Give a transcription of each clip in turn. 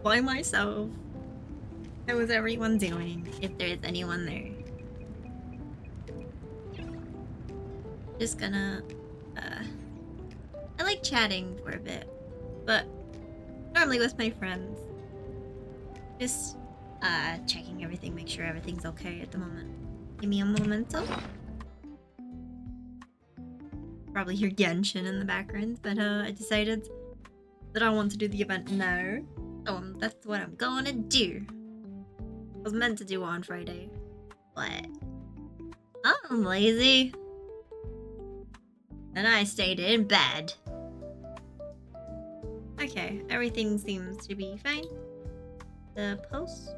by myself. How is everyone doing? If there is anyone there. Just gonna, I like chatting for a bit, but normally with my friends. Just, checking everything, make sure everything's okay at the moment. Give me a momento. Probably hear Genshin in the background, but I decided that I want to do the event now. So that's what I'm gonna do. I was meant to do it on Friday, but I'm lazy. And I stayed in bed. Okay, everything seems to be fine. The post.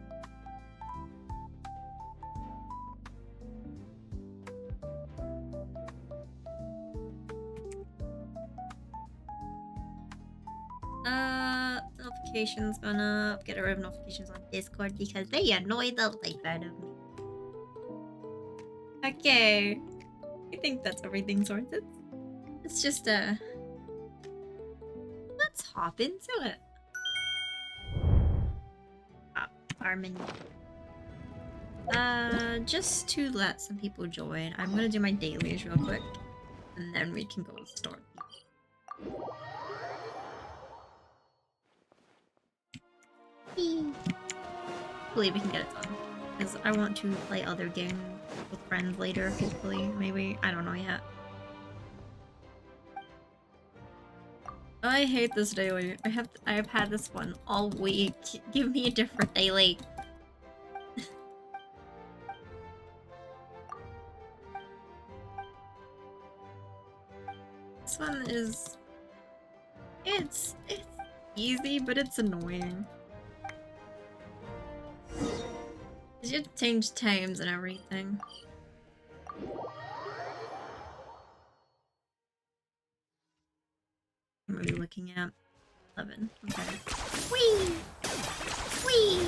Notifications gonna get rid of notifications on Discord because they annoy the life out of me. Okay, I think that's everything sorted. It's just let's hop into it. Our menu. Just to let some people join, I'm gonna do my dailies real quick, and then we can go and start. Hopefully we can get it done, because I want to play other games with friends later. Hopefully, maybe, I don't know yet. I hate this daily. I've had this one all week. Give me a different daily. This one is... It's easy, but it's annoying. You have to change times and everything. What are we looking at? 11. Okay. Whee! Whee!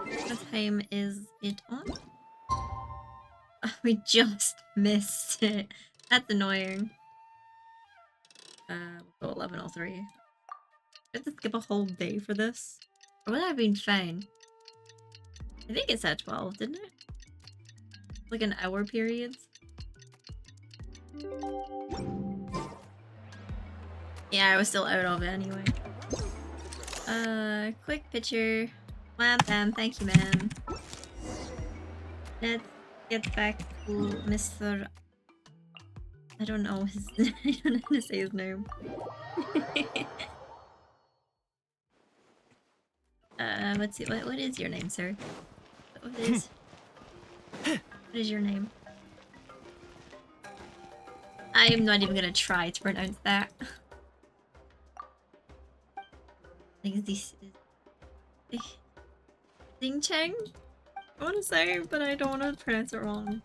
What time is it on? Oh, we just missed it. That's annoying. We'll go 11:03. I have to skip a whole day for this. Or would that have been fine? I think it said 12, didn't it? Like an hour periods? Yeah, I was still out of it anyway. Quick picture. Wham bam, thank you, man. Let's get back to Mr. I don't know his I don't know how to say his name. Let's see, what is your name, sir? What is your name? I am not even gonna try to pronounce that. I think this is Ding Cheng? I want to say, but I don't want to pronounce it wrong.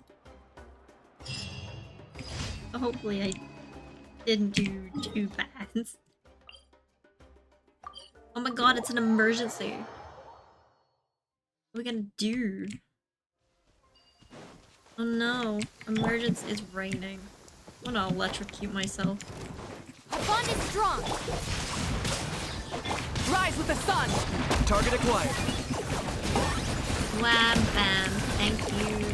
So hopefully I didn't do too bad. Oh my god, it's an emergency. What are we gonna do? Oh no, emergency is raining. I'm gonna electrocute myself. Our bond is strong. Rise with the sun. Target acquired. Wham bam, thank you.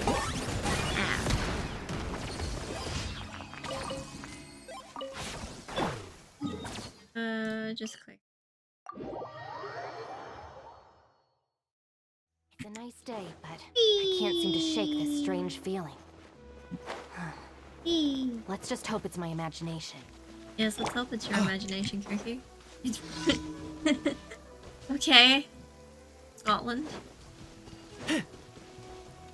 Just click. It's a nice day, but I can't seem to shake this strange feeling. Let's just hope it's my imagination. Yes, let's hope it's your imagination, Kirky. Okay. Scotland.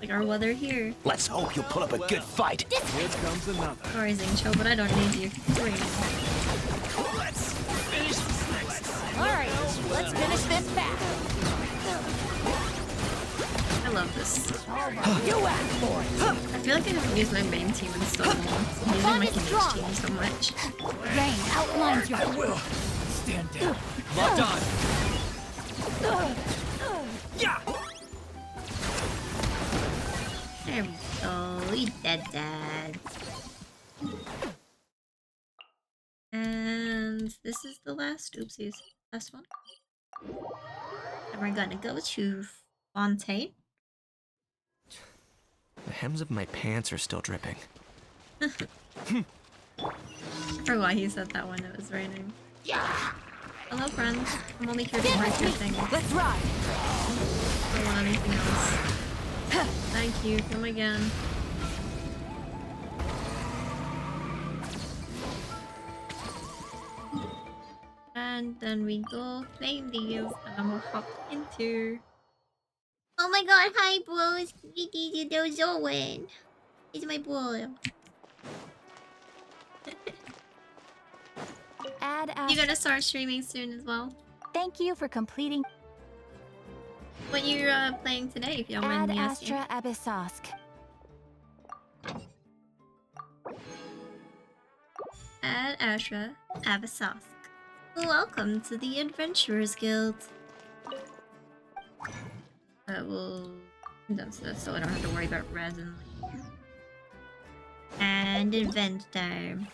Like our weather here. Let's hope you'll pull up a good fight. Here comes another. Sorry, Zingcho, but I don't need you. Let's finish this next. Alright, let's finish this fast. I love this. You asked for it. I feel like I haven't used my main team in so long. I'm using my Canadian team so much. Rain outlines your... I will. Stand down. Locked on. Yeah. There we go. We dead. And this is the last. Oopsies. Last one. And we're gonna go to Fontaine. The hems of my pants are still dripping. I forgot he said that when it was raining. Hello, friends. I'm only here to break your things. Let's ride! I don't want anything else. Thank you. Come again. And then we go claim these, and then we'll hop into. Oh my god, hi bros! There's Owen. He's my boy. You gonna start streaming soon as well? Thank you for completing. What you're playing today, if you don't mind me asking? Astra Abyssosk. Ad Astra Abyssosk. Welcome to the Adventurers Guild. I will condense this so I don't have to worry about resin. And event time.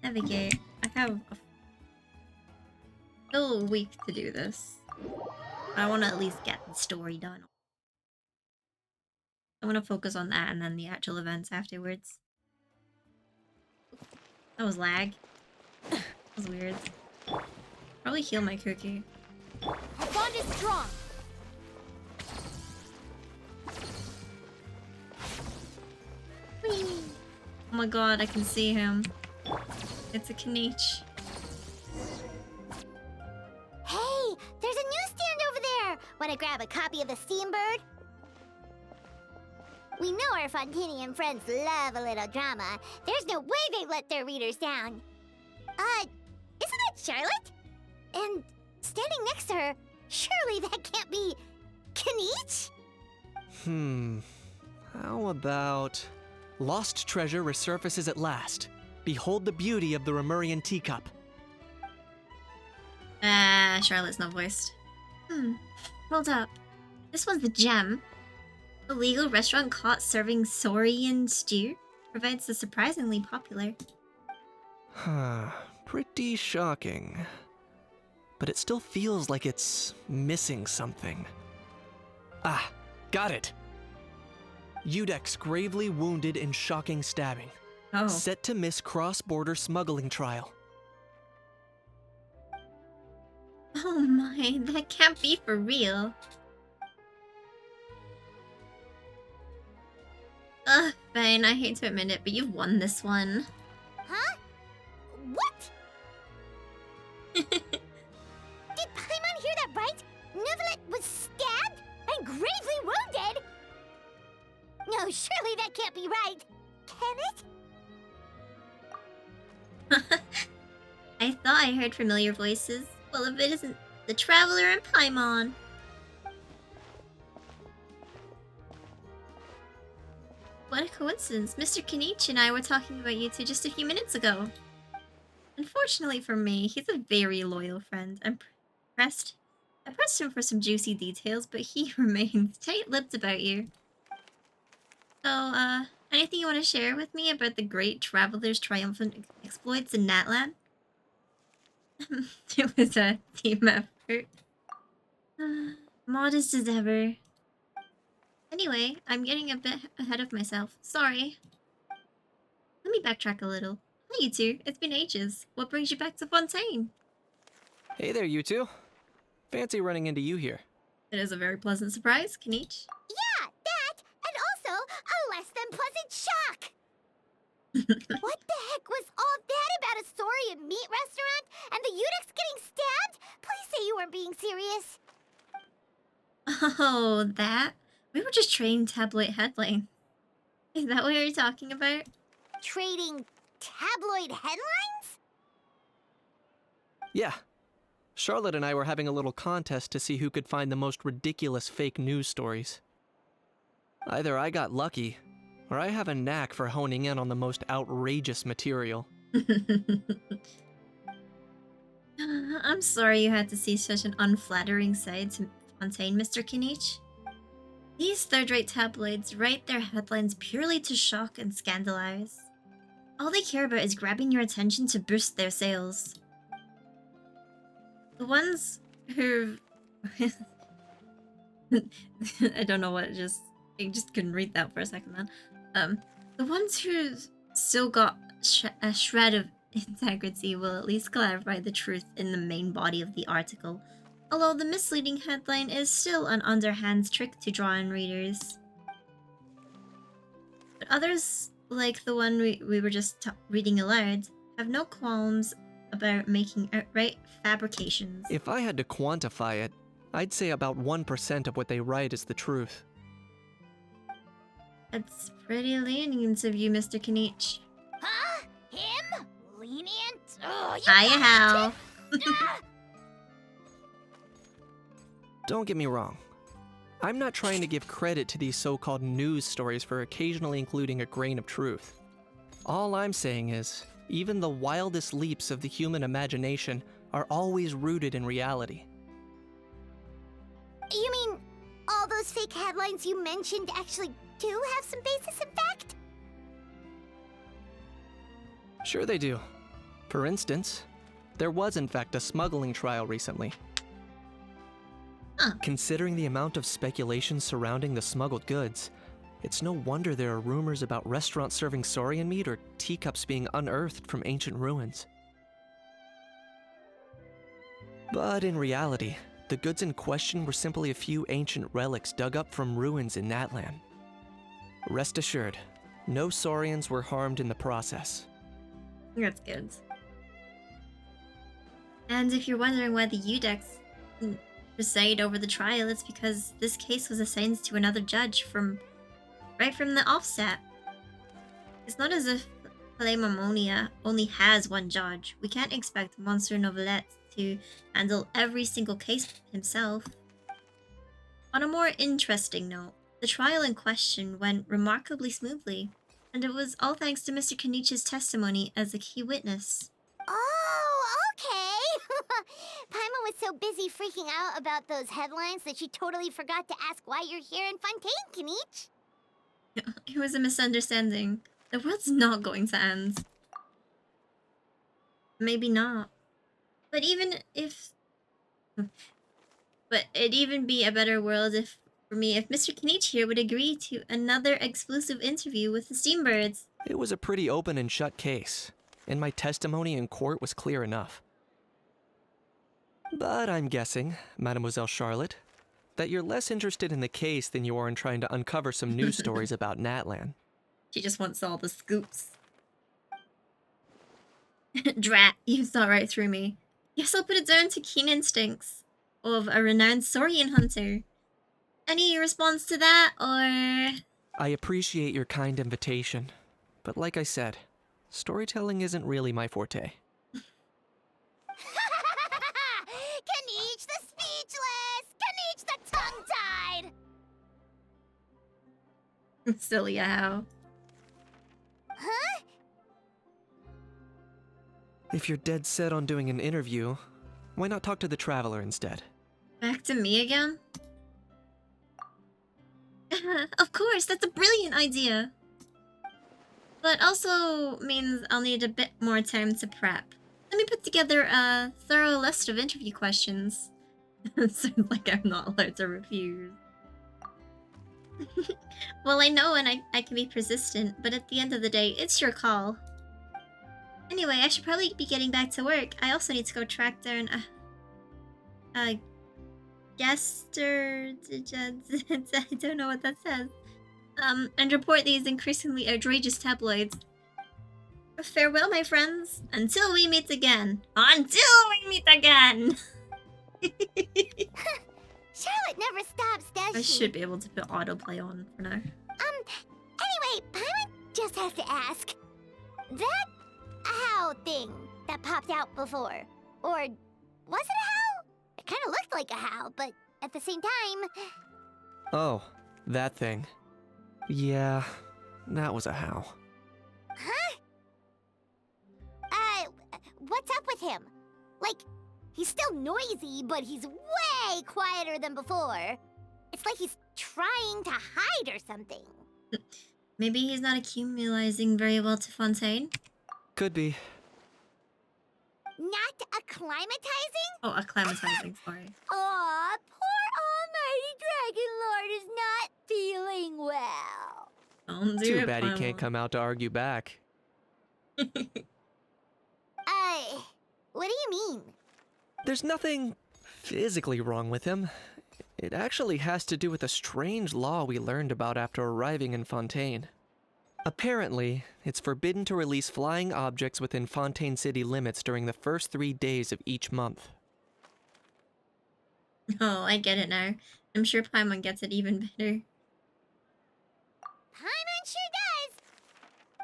Navigate. I have still a week to do this. I want to at least get the story done. I want to focus on that and then the actual events afterwards. That was lag. That was weird. Probably heal my cookie. Our bond is strong. Whee! Oh my god, I can see him. It's a Kniech. Hey, there's a newsstand over there! Wanna grab a copy of the Steambird? We know our Fontainian friends love a little drama. There's no way they let their readers down. Isn't that Charlotte? And standing next to her, surely that can't be Kniech? How about... Lost treasure resurfaces at last. Behold the beauty of the Remurian teacup. Charlotte's not voiced. Hold up. This one's the gem. A legal restaurant caught serving saurian stew provides the surprisingly popular. Pretty shocking. But it still feels like it's missing something. Ah, got it! Udex gravely wounded in shocking stabbing. Oh. Set to miss cross-border smuggling trial. Oh my, that can't be for real. Ugh, fine, I hate to admit it, but you've won this one. Huh? What? Did Paimon hear that right? Neuvillette was stabbed and gravely wounded? No, surely that can't be right. Can it? I thought I heard familiar voices. Well, if it isn't the Traveler and Paimon. What a coincidence. Mr. Kniech and I were talking about you two just a few minutes ago. Unfortunately for me, he's a very loyal friend. I pressed him for some juicy details, but he remains tight-lipped about you. So, anything you want to share with me about the great Traveler's triumphant exploits in Natlan? It was a team effort. Modest as ever. Anyway, I'm getting a bit ahead of myself. Sorry. Let me backtrack a little. Hi, you two. It's been ages. What brings you back to Fontaine? Hey there, you two. Fancy running into you here. It is a very pleasant surprise, Kniech. Yeah, that, and also a less than pleasant shock. What the heck was all that about a saurian meat restaurant and the Udex getting stabbed? Please say you weren't being serious. Oh, that? We were just trading tabloid headlines. Is that what you're talking about? Trading tabloid headlines? Yeah. Charlotte and I were having a little contest to see who could find the most ridiculous fake news stories. Either I got lucky, or I have a knack for honing in on the most outrageous material. I'm sorry you had to see such an unflattering side to Fontaine, Mr. Kniech. These third-rate tabloids write their headlines purely to shock and scandalize. All they care about is grabbing your attention to boost their sales. The ones who... I don't know what I just couldn't read that for a second then. The ones who still got a shred of integrity will at least clarify the truth in the main body of the article, although the misleading headline is still an underhand trick to draw in readers. But others, like the one we were just reading aloud, have no qualms about making outright fabrications. If I had to quantify it, I'd say about 1% of what they write is the truth. That's pretty lenient of you, Mr. Kanich. Huh? Him? Lenient? Oh, Hiya, Hal. Don't get me wrong. I'm not trying to give credit to these so-called news stories for occasionally including a grain of truth. All I'm saying is, even the wildest leaps of the human imagination are always rooted in reality. You mean all those fake headlines you mentioned actually do have some basis in fact? Sure they do. For instance, there was in fact a smuggling trial recently. Huh. Considering the amount of speculation surrounding the smuggled goods, it's no wonder there are rumors about restaurants serving saurian meat or teacups being unearthed from ancient ruins. But in reality, the goods in question were simply a few ancient relics dug up from ruins in that land. Rest assured, no saurians were harmed in the process. That's good. And if you're wondering why the Udex preside over the trial, it's because this case was assigned to another judge right from the offset. It's not as if Palaemonia only has one judge. We can't expect Monsieur Novelette to handle every single case himself. On a more interesting note, the trial in question went remarkably smoothly, and it was all thanks to Mr. Kanich's testimony as a key witness. Oh, okay. Paimon was so busy freaking out about those headlines that she totally forgot to ask why you're here in Fontaine, Kanich. It was a misunderstanding. The world's not going to end. Maybe not. But it'd even be a better world for me if Mr. Kanich here would agree to another exclusive interview with the Steambirds. It was a pretty open and shut case, and my testimony in court was clear enough. But I'm guessing, Mademoiselle Charlotte, that you're less interested in the case than you are in trying to uncover some news stories about Natlan. She just wants all the scoops. Drat, you saw right through me. Guess I'll put it down to keen instincts of a renowned saurian hunter. Any response to that, or...? I appreciate your kind invitation, but like I said, storytelling isn't really my forte. Kanich the speechless! Kanich the tongue-tied! Silly how. Huh? If you're dead set on doing an interview, why not talk to the Traveler instead? Back to me again? Of course, that's a brilliant idea. But also means I'll need a bit more time to prep. Let me put together a thorough list of interview questions. Sounds like I'm not allowed to refuse. Well, I know and I can be persistent, but at the end of the day, it's your call. Anyway, I should probably be getting back to work. I also need to go track down a Gester... I don't know what that says. And report these increasingly outrageous tabloids. Farewell, my friends. Until we meet again. Until we meet again! Charlotte never stops, does I she? should be able to put autoplay on for now. Anyway, Paimon just has to ask. That owl thing that popped out before, or was it a howl? It kind of looked like a howl, but at the same time... Oh, that thing. Yeah, that was a howl. Huh? What's up with him? Like, he's still noisy, but he's way quieter than before. It's like he's trying to hide or something. Maybe he's not accumulating very well to Fontaine. Could be. Not acclimatizing? Oh, acclimatizing, sorry. Aw, poor Almighty Dragon Lord is not feeling well. Don't do Too it, bad he Paimon. can't come out to argue back. What do you mean? There's nothing physically wrong with him. It actually has to do with a strange law we learned about after arriving in Fontaine. Apparently, it's forbidden to release flying objects within Fontaine city limits during the first 3 days of each month. Oh, I get it now. I'm sure Paimon gets it even better. Paimon sure does.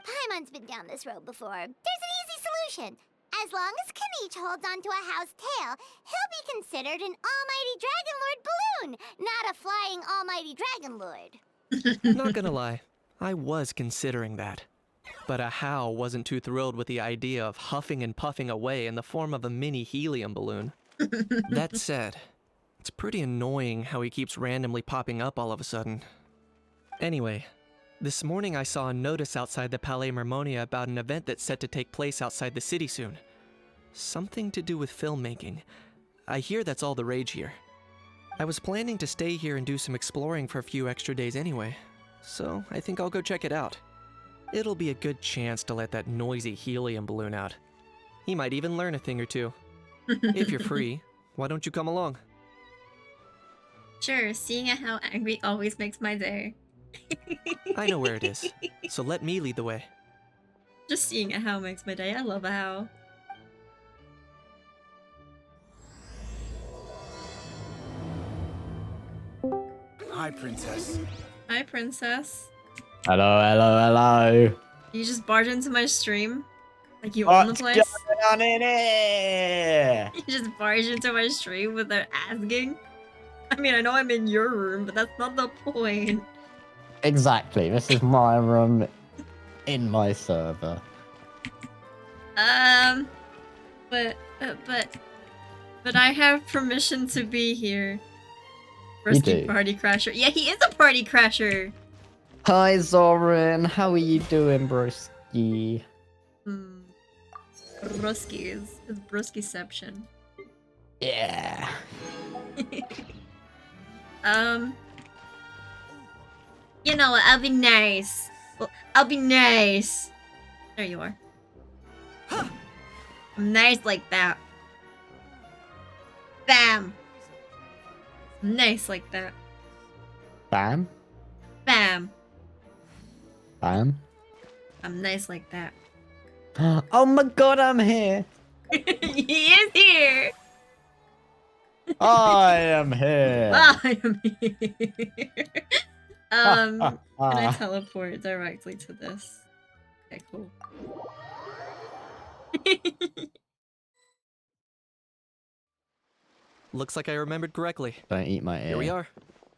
Paimon's been down this road before. There's an easy solution. As long as Kaniche holds onto a house tail, he'll be considered an Almighty Dragon Lord balloon, not a flying Almighty Dragon Lord. Not gonna lie, I was considering that. But Ahau wasn't too thrilled with the idea of huffing and puffing away in the form of a mini helium balloon. That said, it's pretty annoying how he keeps randomly popping up all of a sudden. Anyway, this morning I saw a notice outside the Palais Mermonia about an event that's set to take place outside the city soon. Something to do with filmmaking. I hear that's all the rage here. I was planning to stay here and do some exploring for a few extra days anyway, so I think I'll go check it out. It'll be a good chance to let that noisy helium balloon out. He might even learn a thing or two. If you're free, why don't you come along? Sure, seeing how angry always makes my day. I know where it is, so let me lead the way. Just seeing how makes my day. I love how. Hi, princess. Hi, princess. Hello, hello, hello. You just barge into my stream? Like you own the What's place? going on in here? You just barge into my stream without asking? I mean, I know I'm in your room, but that's not the point. Exactly. This is my room in my server. But I have permission to be here. You Risky do. party crasher. Yeah, he is a party crasher. Hi, Zoran. How are you doing, broski? Bruskies. It's Bruskiception. Yeah. You know what? I'll be nice. Well, I'll be nice. There you are. I'm nice like that. Bam. Nice like that. Bam? Bam. Bam? I'm nice like that. Oh my god, I'm here. He is here. I am here. I am here. Can I teleport directly to this? Okay, cool. Looks like I remembered correctly. Don't eat my ear. Here we are.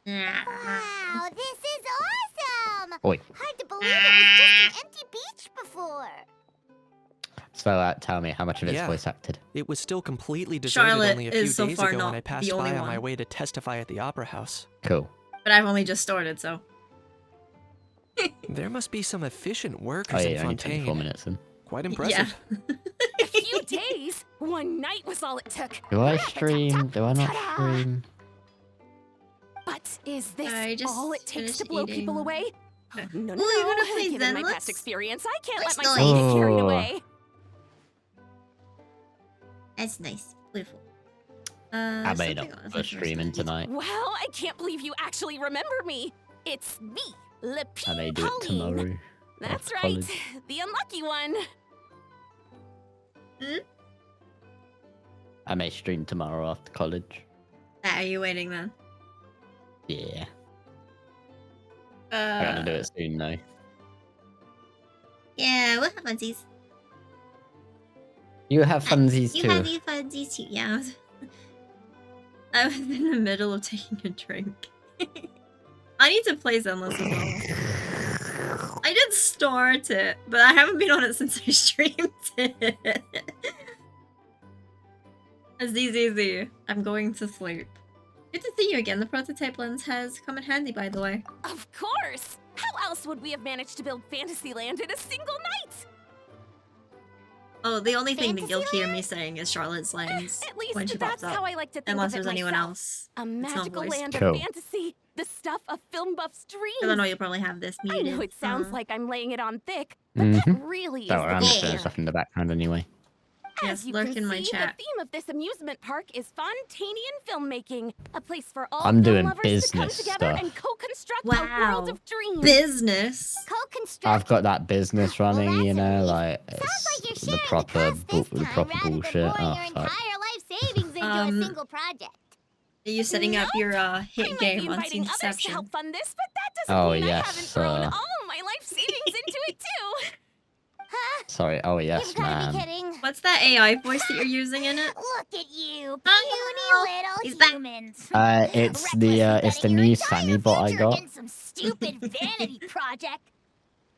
Wow, this is awesome! Oi. Hard to believe it was just an empty beach before. Spell out, tell me how much of it's Yeah. voice acted. It was still completely deserted Charlotte only a few is so days far ago when not I passed the only by on my one. way to testify at the Opera House. Cool. But I've only just started, so. There must be some efficient Oh workers in yeah, only 24 Fontaine. minutes in. Quite impressive. Yeah. A few days? One night was all it took. Do I stream? Do I not Ta-da! stream? But is this I just all it takes to finished blow people eating. away? Okay. No, Ooh, you're gonna play Given my Zenless? past experience, I can't That's let myself get carried nice. away. That's nice. Beautiful. I made something up else for I was streaming gonna tonight. Well, I can't believe you actually remember me. It's me, Le I may do it Pauline. tomorrow. That's after right, college. the unlucky one. I may stream tomorrow after college. Are you waiting then? Yeah. I gotta do it soon though. Yeah, we'll have funsies. You have funsies You have too. these funsies too, yeah. I was in the middle of taking a drink. I need to play Zenless as well. I did start it, but I haven't been on it since I streamed it. It's easy. I'm going to sleep. Good to see you again. The prototype lens has come in handy, by the way. Of course. How else would we have managed to build Fantasyland in a single night? Oh, the only thing that you'll hear me saying is Charlotte's lines At least when she that's pops up. how I like to think Unless of it there's anyone myself. else. A It's not magical voiced. land Cool. of fantasy. The stuff of film buffs' dreams. Because I know you probably have this I muted. know it sounds Uh-huh. like I'm laying it on thick, but that really is Don't worry, the I'm just doing goal. stuff in the background anyway. Yes, As you lurk can in my see, chat. the theme of this amusement park is Fontainian filmmaking, a place for all I'm film doing lovers to come business together stuff. and co-construct a Wow. world of dreams. Business. Co-construct. I've got that business running, Well, you that's a know, relief. like Sounds it's like you're the sharing proper, the cost this the time proper rather bullshit. than pouring Oh your fuck. entire life savings into a single project. Are you setting up your I hit might be game on inviting Scene others to Deception? help fund this, but that doesn't Oh, mean I yes, haven't thrown all my life savings into it too. Huh? Sorry. Oh yes, You've gotta be man. kidding. What's that AI voice that you're using in it? Look at you, Oh, puny little he's back. humans. It's the Recklessly new betting Sammy your bot I future got. against some stupid vanity project.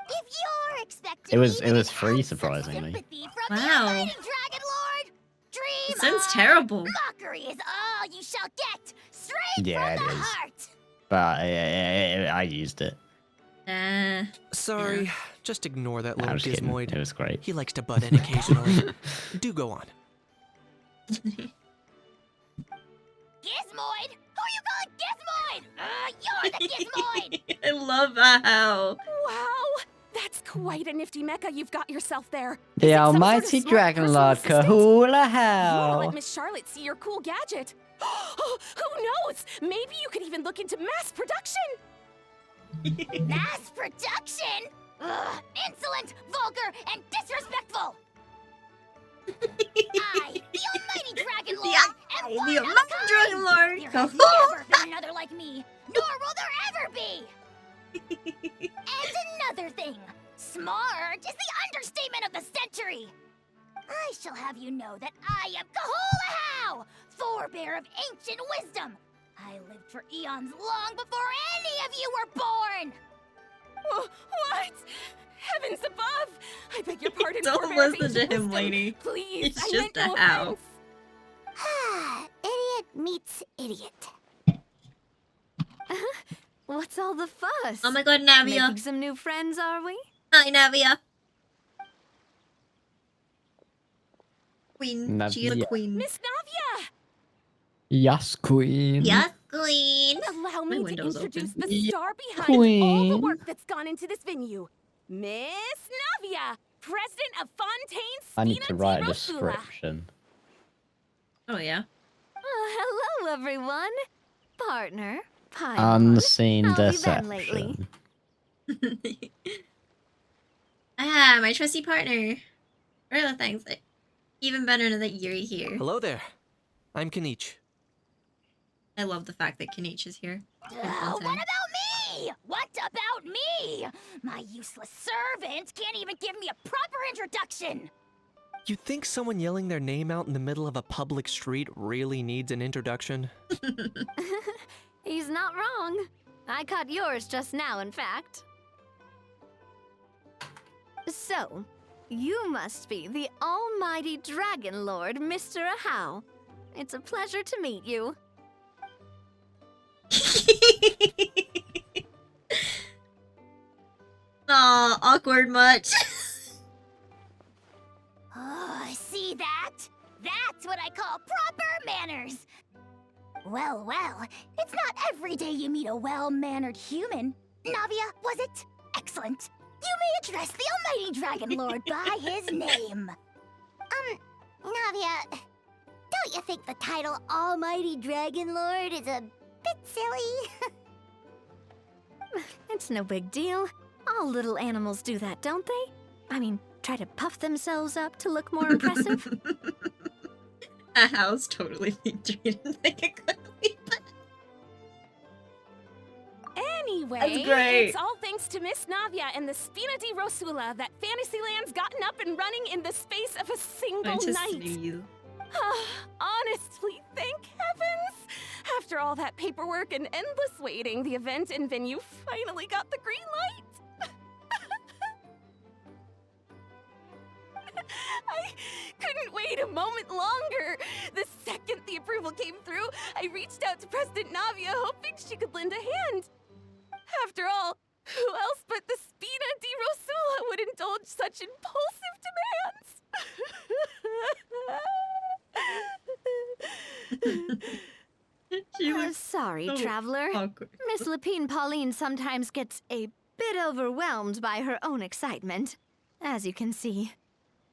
If you're expecting It was even an free, ounce of surprisingly. sympathy from the Wow. almighty Dragon Lord, dream It sounds on. terrible. Mockery is all you shall get, straight Yeah, from it the is. heart. But I used it. Sorry, just ignore that Nah, little I'm just kidding. gizmoid. It was great. He likes to butt in occasionally. Do go on. Gizmoid? Who you calling Gizmoid? You're the Gizmoid. I love how. Wow, that's quite a nifty mecha you've got yourself there. The Is it some sort of almighty smart Dragon personal Lord assistant? Kahula You wanna How. let Miss Charlotte see your cool gadget. Who knows? Maybe you could even look into mass production. Mass production? Ugh, insolent, vulgar, and disrespectful. I, the almighty Dragon Lord, am The one of a Almighty kind. Dragon Lord. There has never been another like me, nor will there ever be. And another thing, smart is the understatement of the century. I shall have you know that I am Kahula, forebear of ancient wisdom. I lived for eons long before any of you were born. What? Heavens above! I beg your pardon, Don't forbear of listen to ancient him, wisdom. lady. Please, It's I just meant no a how. offense. Idiot meets idiot. What's all the fuss? Oh my god, Navia. Making some new friends, are we? Hi, Navia. Queen. She's a Navia. queen. Miss Navya! Yes, queen. Yes, queen. Allow My me to window's introduce open. the star behind all the Queen. work that's gone into this venue. Miss Navya, president of Fontaine I need to write a Rosula. description. Oh, yeah. Hello, everyone. Partner, Unseen How have you been lately? deception. Ah, my trusty partner. Really, thanks. Even better that you're here. Hello there. I'm Kanich. I love the fact that Kanich is here. What about me? What about me? My useless servant can't even give me a proper introduction. You think someone yelling their name out in the middle of a public street really needs an introduction? He's not wrong. I caught yours just now, in fact. So, you must be the almighty Dragon Lord, Mr. Ahau. It's a pleasure to meet you. Aw, awkward much. Oh, see that? That's what I call proper manners. Well, it's not every day you meet a well-mannered human. Navia, was it? Excellent. You may address the almighty Dragon Lord by his name. Navia, don't you think the title Almighty Dragon Lord is a bit silly? It's no big deal. All little animals do that, don't they? I mean, try to puff themselves up to look more impressive. A house totally being treated like a queen. Anyway, That's great. it's all thanks to Miss Navya and the Spina di Rosula that Fantasyland's gotten up and running in the space of a single I just night. knew you. Honestly, thank heavens! After all that paperwork and endless waiting, the event and venue finally got the green light. I couldn't wait a moment longer. The second the approval came through, I reached out to President Navya, hoping she could lend a hand. After all, Who else but the Spina di Rosula would indulge such impulsive demands? She was Sorry, so traveler. awkward. Miss Lapine Pauline sometimes gets a bit overwhelmed by her own excitement, as you can see.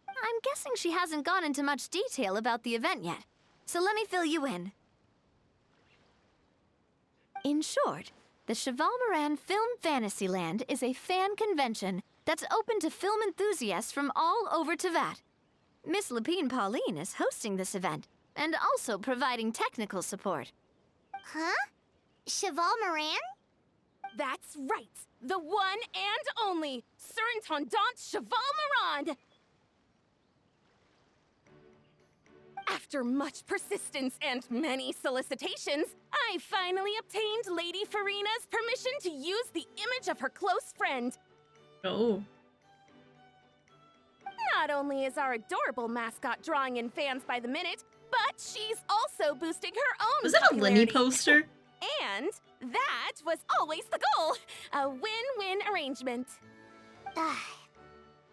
I'm guessing she hasn't gone into much detail about the event yet, so let me fill you in. In short, the Cheval Moran Film Fantasyland is a fan convention that's open to film enthusiasts from all over Teyvat. Miss Lapine Pauline is hosting this event and also providing technical support. Huh? Cheval Moran? That's right. The one and only Surintendant Cheval Moran. After much persistence and many solicitations, I finally obtained Lady Farina's permission to use the image of her close friend. Oh. Not only is our adorable mascot drawing in fans by the minute, but she's also boosting her own Was that a Lenny popularity. poster? And that was always the goal. A win-win arrangement.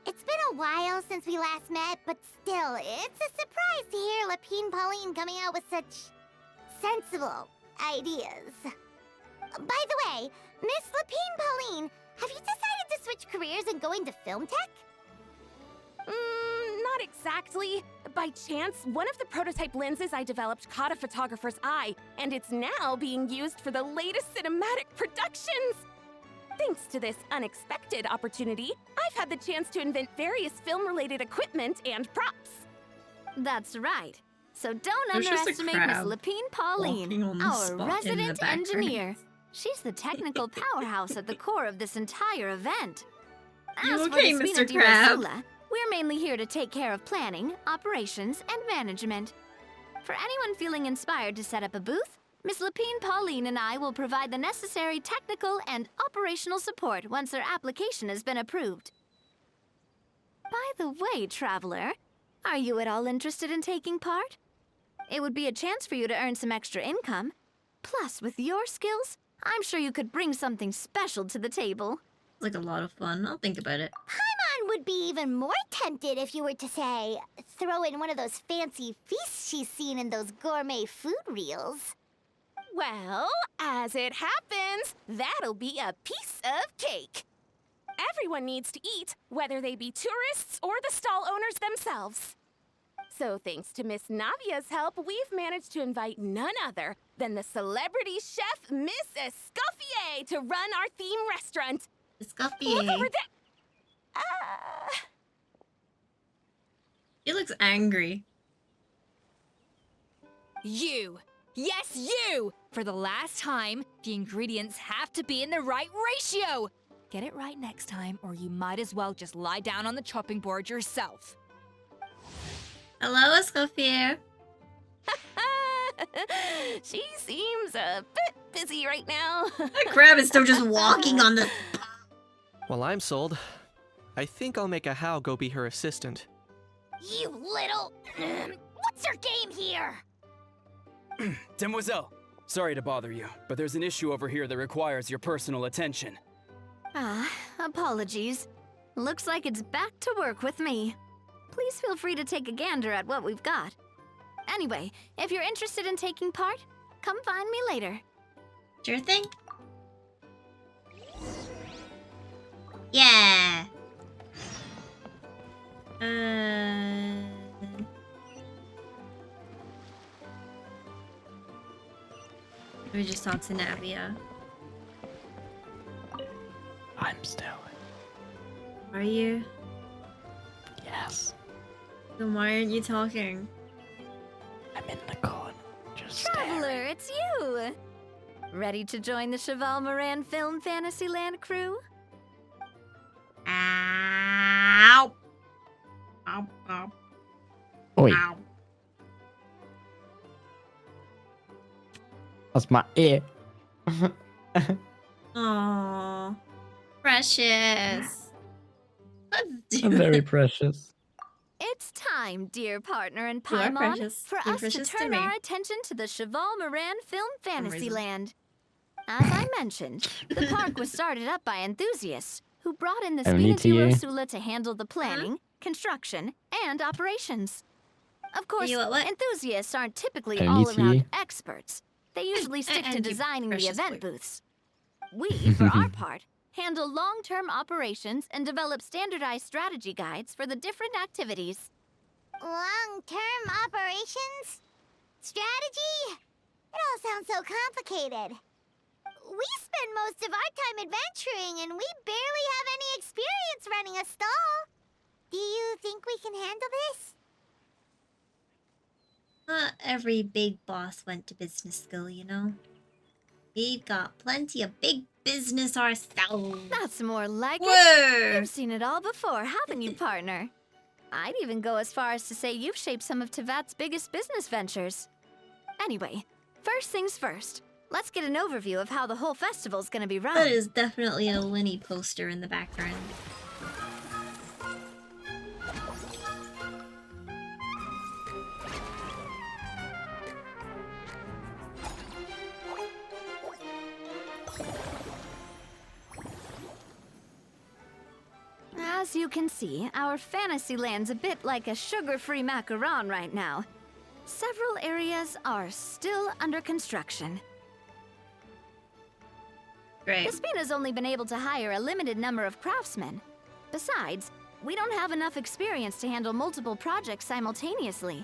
It's been a while since we last met, but still, it's a surprise to hear Lapine Pauline coming out with such sensible ideas. By the way, Miss Lapine Pauline, have you decided to switch careers and go into film tech? Not exactly. By chance, one of the prototype lenses I developed caught a photographer's eye, and it's now being used for the latest cinematic productions. Thanks to this unexpected opportunity, I've had the chance to invent various film-related equipment and props. That's right. So don't There's just a underestimate Miss crab Lapine walking on Pauline, the our spot in the resident background. engineer. She's the technical powerhouse at the core of this entire event. You As okay, for the Mr. Spina di Crab? Rosula, we're mainly here to take care of planning, operations, and management. For anyone feeling inspired to set up a booth, Miss Lapine Pauline and I will provide the necessary technical and operational support once their application has been approved. By the way, traveler, are you at all interested in taking part? It would be a chance for you to earn some extra income. Plus, with your skills, I'm sure you could bring something special to the table. Like a lot of fun. I'll think about it. Paimon would be even more tempted if you were to, say, throw in one of those fancy feasts she's seen in those gourmet food reels. Well, as it happens, that'll be a piece of cake. Everyone needs to eat, whether they be tourists or the stall owners themselves. So thanks to Miss Navia's help, we've managed to invite none other than the celebrity chef, Miss Escoffier, to run our theme restaurant. Look Escoffier. over there. He looks angry. You! Yes, you! For the last time, the ingredients have to be in the right ratio! Get it right next time, or you might as well just lie down on the chopping board yourself. Hello, Escoffier. She seems a bit busy right now. That crab is still just walking on the... Well, I'm sold. I think I'll make a How go be her assistant. You little... What's your game here? Demoiselle, sorry to bother you, but there's an issue over here that requires your personal attention. Apologies. Looks like it's back to work with me. Please feel free to take a gander at what we've got. Anyway, if you're interested in taking part, come find me later. Sure thing. Yeah. Let me just talk to Navia. I'm still. Are you? Yes. Then why aren't you talking? I'm in the corner. Just Traveler, it's you! Ready to join the Cheval Moran Film Fantasyland crew? Ow! Ow, ow, Oi, ow. that's my ear. Aww. Precious. Let's do I'm very it. precious. It's time, dear partner and You are Paimon, precious. for You're us to precious to turn me. our attention to the Cheval Moran Film some reason. Fantasyland. As I mentioned, the park was started up by enthusiasts who brought in the Only to Spina you. Rosula to handle the planning, construction, and operations. Of course, You what? enthusiasts aren't typically Only all to around you. experts. They usually stick to and your designing the precious event boy. booths. We, for our part, handle long-term operations and develop standardized strategy guides for the different activities. Long-term operations? Strategy? It all sounds so complicated. We spend most of our time adventuring, and we barely have any experience running a stall. Do you think we can handle this? Not every big boss went to business school, you know? We've got plenty of big business ourselves. That's more like it. Whoa! You've seen it all before, haven't you, partner? I'd even go as far as to say you've shaped some of Tevat's biggest business ventures. Anyway, first things first. Let's get an overview of how the whole festival's gonna be run. That is definitely a Linny poster in the background. As you can see, our fantasy land's a bit like a sugar-free macaron right now. Several areas are still under construction. Great. The Spina's only been able to hire a limited number of craftsmen. Besides, we don't have enough experience to handle multiple projects simultaneously.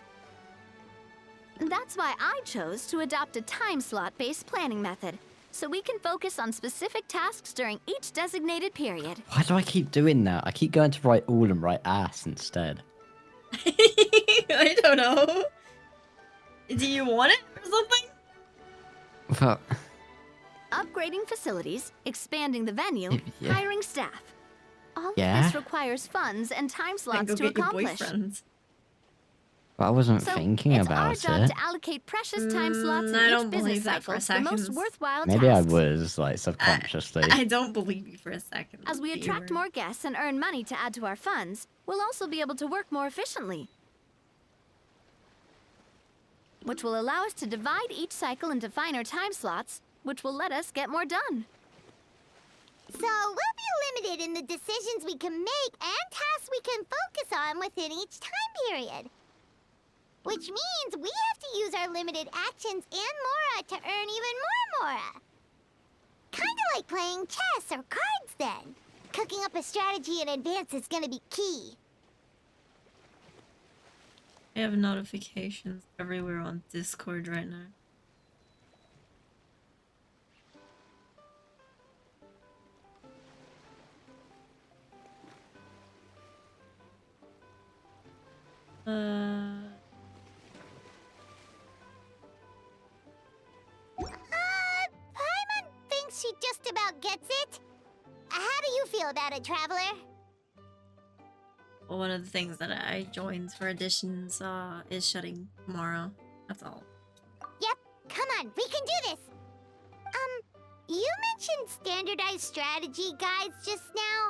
That's why I chose to adopt a time slot-based planning method, so we can focus on specific tasks during each designated period. Why do I keep doing that? I keep going to write all and write ass instead. I don't know. Do you want it or something? Well, Upgrading facilities, expanding the venue, Yeah. hiring staff. All Yeah. of this requires funds and time Then slots go to get your accomplish. boyfriends. I wasn't So thinking it's about our job it. to allocate precious time slots in I each don't business believe that for cycle a to the most second. worthwhile Maybe I tasks. was, like, subconsciously. I don't believe you for a second. As we attract Viewer. more guests and earn money to add to our funds, we'll also be able to work more efficiently. Which will allow us to divide each cycle into finer time slots, which will let us get more done. So we'll be limited in the decisions we can make and tasks we can focus on within each time period. Which means we have to use our limited actions and Mora to earn even more Mora. Kinda like playing chess or cards then. Cooking up a strategy in advance is gonna be key. I have notifications everywhere on Discord right now. Paimon thinks she just about gets it. How do you feel about it, Traveler? Well, one of the things that I joined for additions is shutting tomorrow. That's all. Yep, come on, we can do this. You mentioned standardized strategy guides just now.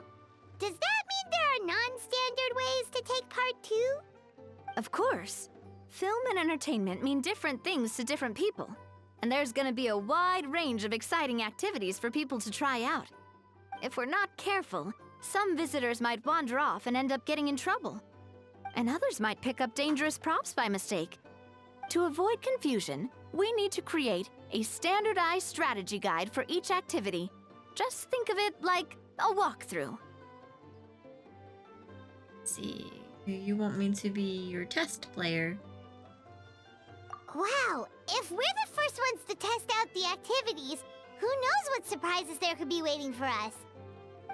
Does that mean there are non-standard ways to take part too? Of course. Film and entertainment mean different things to different people. And there's gonna be a wide range of exciting activities for people to try out. If we're not careful, some visitors might wander off and end up getting in trouble. And others might pick up dangerous props by mistake. To avoid confusion, we need to create a standardized strategy guide for each activity. Just think of it like a walkthrough. Let's see, you want me to be your test player? Wow, if we're the first ones to test out the activities, who knows what surprises there could be waiting for us.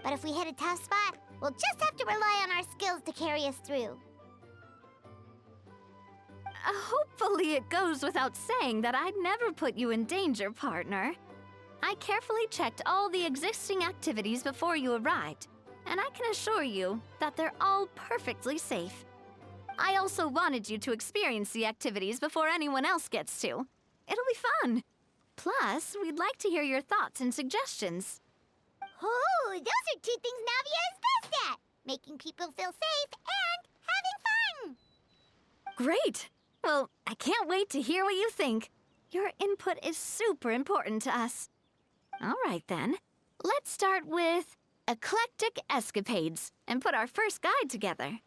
But if we hit a tough spot, we'll just have to rely on our skills to carry us through. Hopefully it goes without saying that I'd never put you in danger, partner. I carefully checked all the existing activities before you arrived, and I can assure you that they're all perfectly safe. I also wanted you to experience the activities before anyone else gets to. It'll be fun. Plus, we'd like to hear your thoughts and suggestions. Oh, those are two things Navia is best at. Making people feel safe and having fun. Great! Well, I can't wait to hear what you think. Your input is super important to us. All right then. Let's start with eclectic escapades and put our first guide together.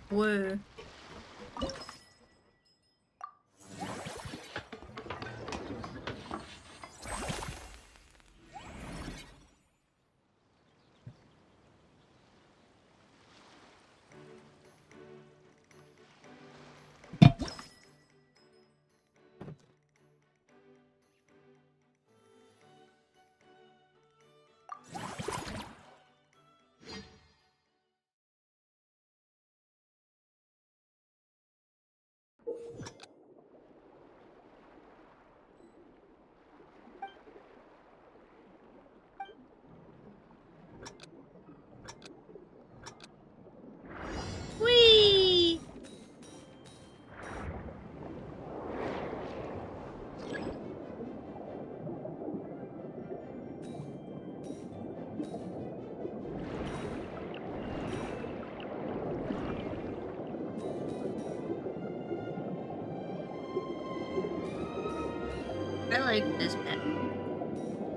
Whoa. Whee! I like this bit.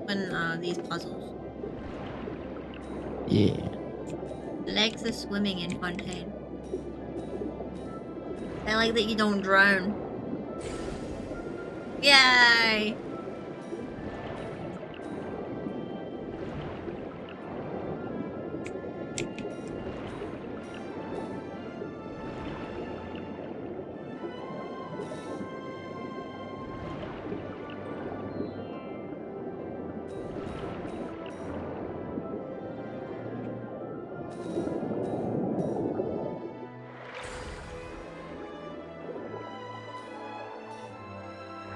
When these puzzles. Yeah. I like the swimming in Fontaine. I like that you don't drown. Yay!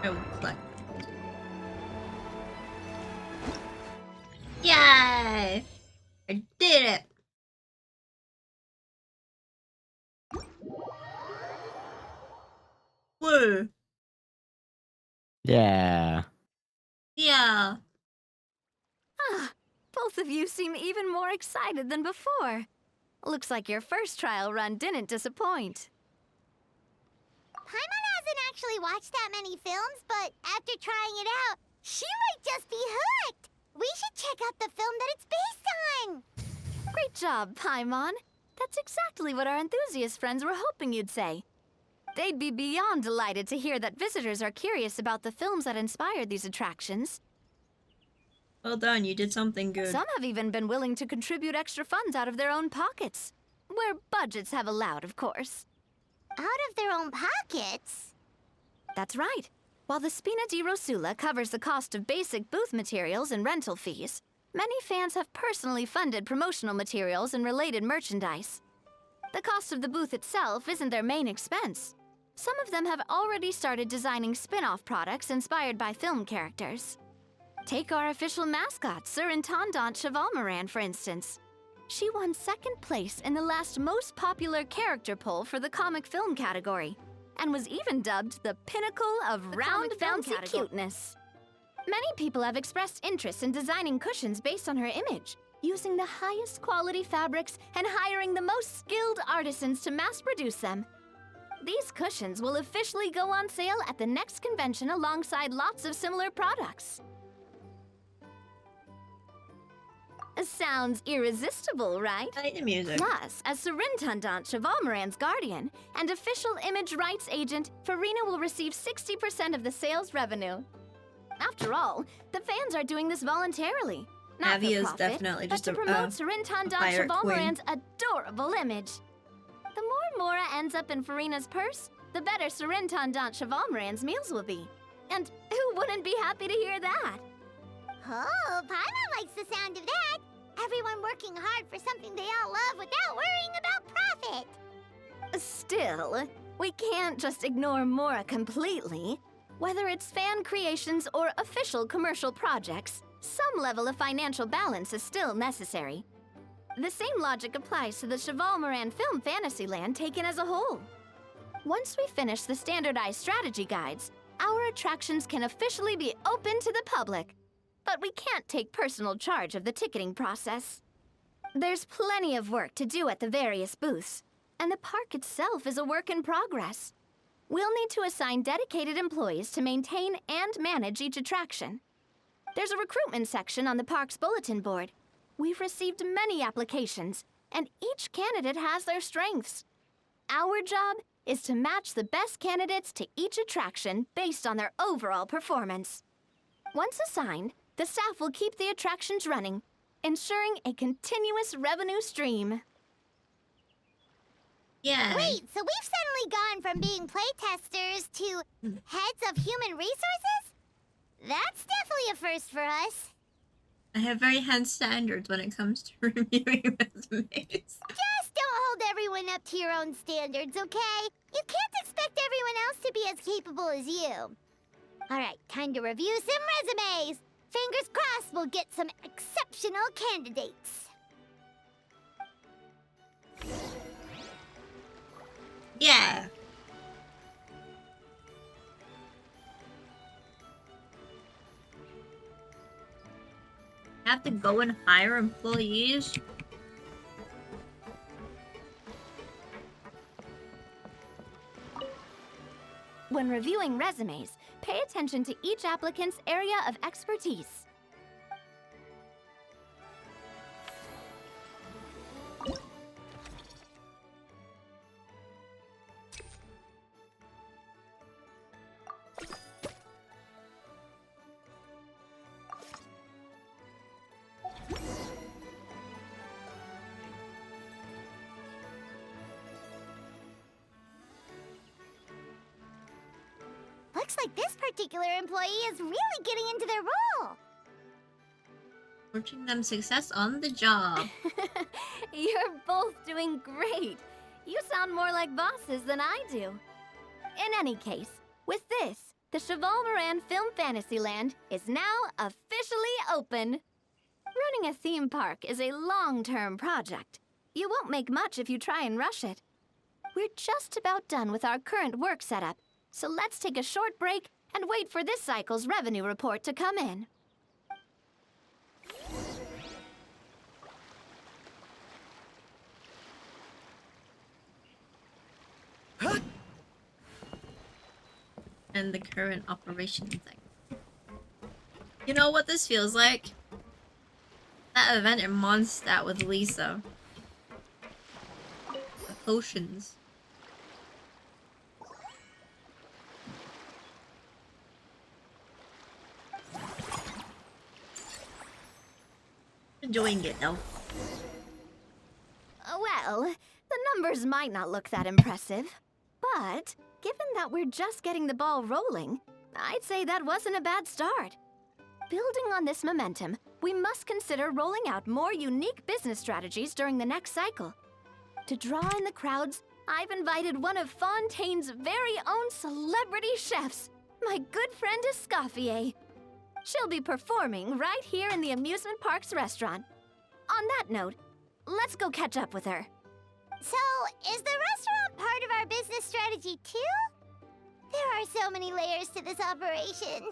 Oh, collect. Yay! I did it! Whoa! Yeah. Yeah. Ah, both of you seem even more excited than before. Looks like your first trial run didn't disappoint. Paimon hasn't actually watched that many films, but after trying it out, she might just be hooked. We should check out the film that it's based on. Great job, Paimon. That's exactly what our enthusiast friends were hoping you'd say. They'd be beyond delighted to hear that visitors are curious about the films that inspired these attractions. Well done, you did something good. Some have even been willing to contribute extra funds out of their own pockets. Where budgets have allowed, of course. Out of their own pockets? That's right. While the Spina di Rosula covers the cost of basic booth materials and rental fees, many fans have personally funded promotional materials and related merchandise. The cost of the booth itself isn't their main expense. Some of them have already started designing spin-off products inspired by film characters. Take our official mascot, Surintendant Chevalmoran, for instance. She won second place in the last most popular character poll for the comic film category, and was even dubbed the pinnacle of round bouncy cuteness. Many people have expressed interest in designing cushions based on her image, using the highest quality fabrics and hiring the most skilled artisans to mass produce them. These cushions will officially go on sale at the next convention alongside lots of similar products. Sounds irresistible, right? I like the music. Plus, as Surintendant Chevalmoran's guardian and official image rights agent, Farina will receive 60% of the sales revenue. After all, the fans are doing this voluntarily. Not Abby for is profit, definitely but just to a promote Surintendant pirate Chevalmoran's adorable image. The more Mora ends up in Farina's purse, the better Surintendant Chevalmoran's meals will be. And who wouldn't be happy to hear that? Oh, Paimon likes the sound of that. Everyone working hard for something they all love without worrying about profit. Still, we can't just ignore Mora completely. Whether it's fan creations or official commercial projects, some level of financial balance is still necessary. The same logic applies to the Chevalmoran Film Fantasyland taken as a whole. Once we finish the standardized strategy guides, our attractions can officially be open to the public. But we can't take personal charge of the ticketing process. There's plenty of work to do at the various booths, and the park itself is a work in progress. We'll need to assign dedicated employees to maintain and manage each attraction. There's a recruitment section on the park's bulletin board. We've received many applications, and each candidate has their strengths. Our job is to match the best candidates to each attraction based on their overall performance. Once assigned, the staff will keep the attractions running, ensuring a continuous revenue stream. Yeah. Wait, so we've suddenly gone from being playtesters to heads of human resources? That's definitely a first for us. I have very high standards when it comes to reviewing resumes. Just don't hold everyone up to your own standards, okay? You can't expect everyone else to be as capable as you. Alright, time to review some resumes. Fingers crossed we'll get some exceptional candidates. Yeah. Have to go and hire employees? When reviewing resumes, pay attention to each applicant's area of expertise. Looks like this particular employee is really getting into their role. Wishing them success on the job. You're both doing great. You sound more like bosses than I do. In any case, with this, the Cheval Moran Film Fantasyland is now officially open. Running a theme park is a long-term project. You won't make much if you try and rush it. We're just about done with our current work setup, so let's take a short break and wait for this cycle's revenue report to come in. And the current operation thing. You know what this feels like? That event in Mondstadt with Lisa. The potions. Enjoying it though. Well, the numbers might not look that impressive, but given that we're just getting the ball rolling, I'd say that wasn't a bad start. Building on this momentum, we must consider rolling out more unique business strategies during the next cycle. To draw in the crowds, I've invited one of Fontaine's very own celebrity chefs, my good friend Escoffier. She'll be performing right here in the amusement park's restaurant. On that note, let's go catch up with her. So, is the restaurant part of our business strategy too? There are so many layers to this operation.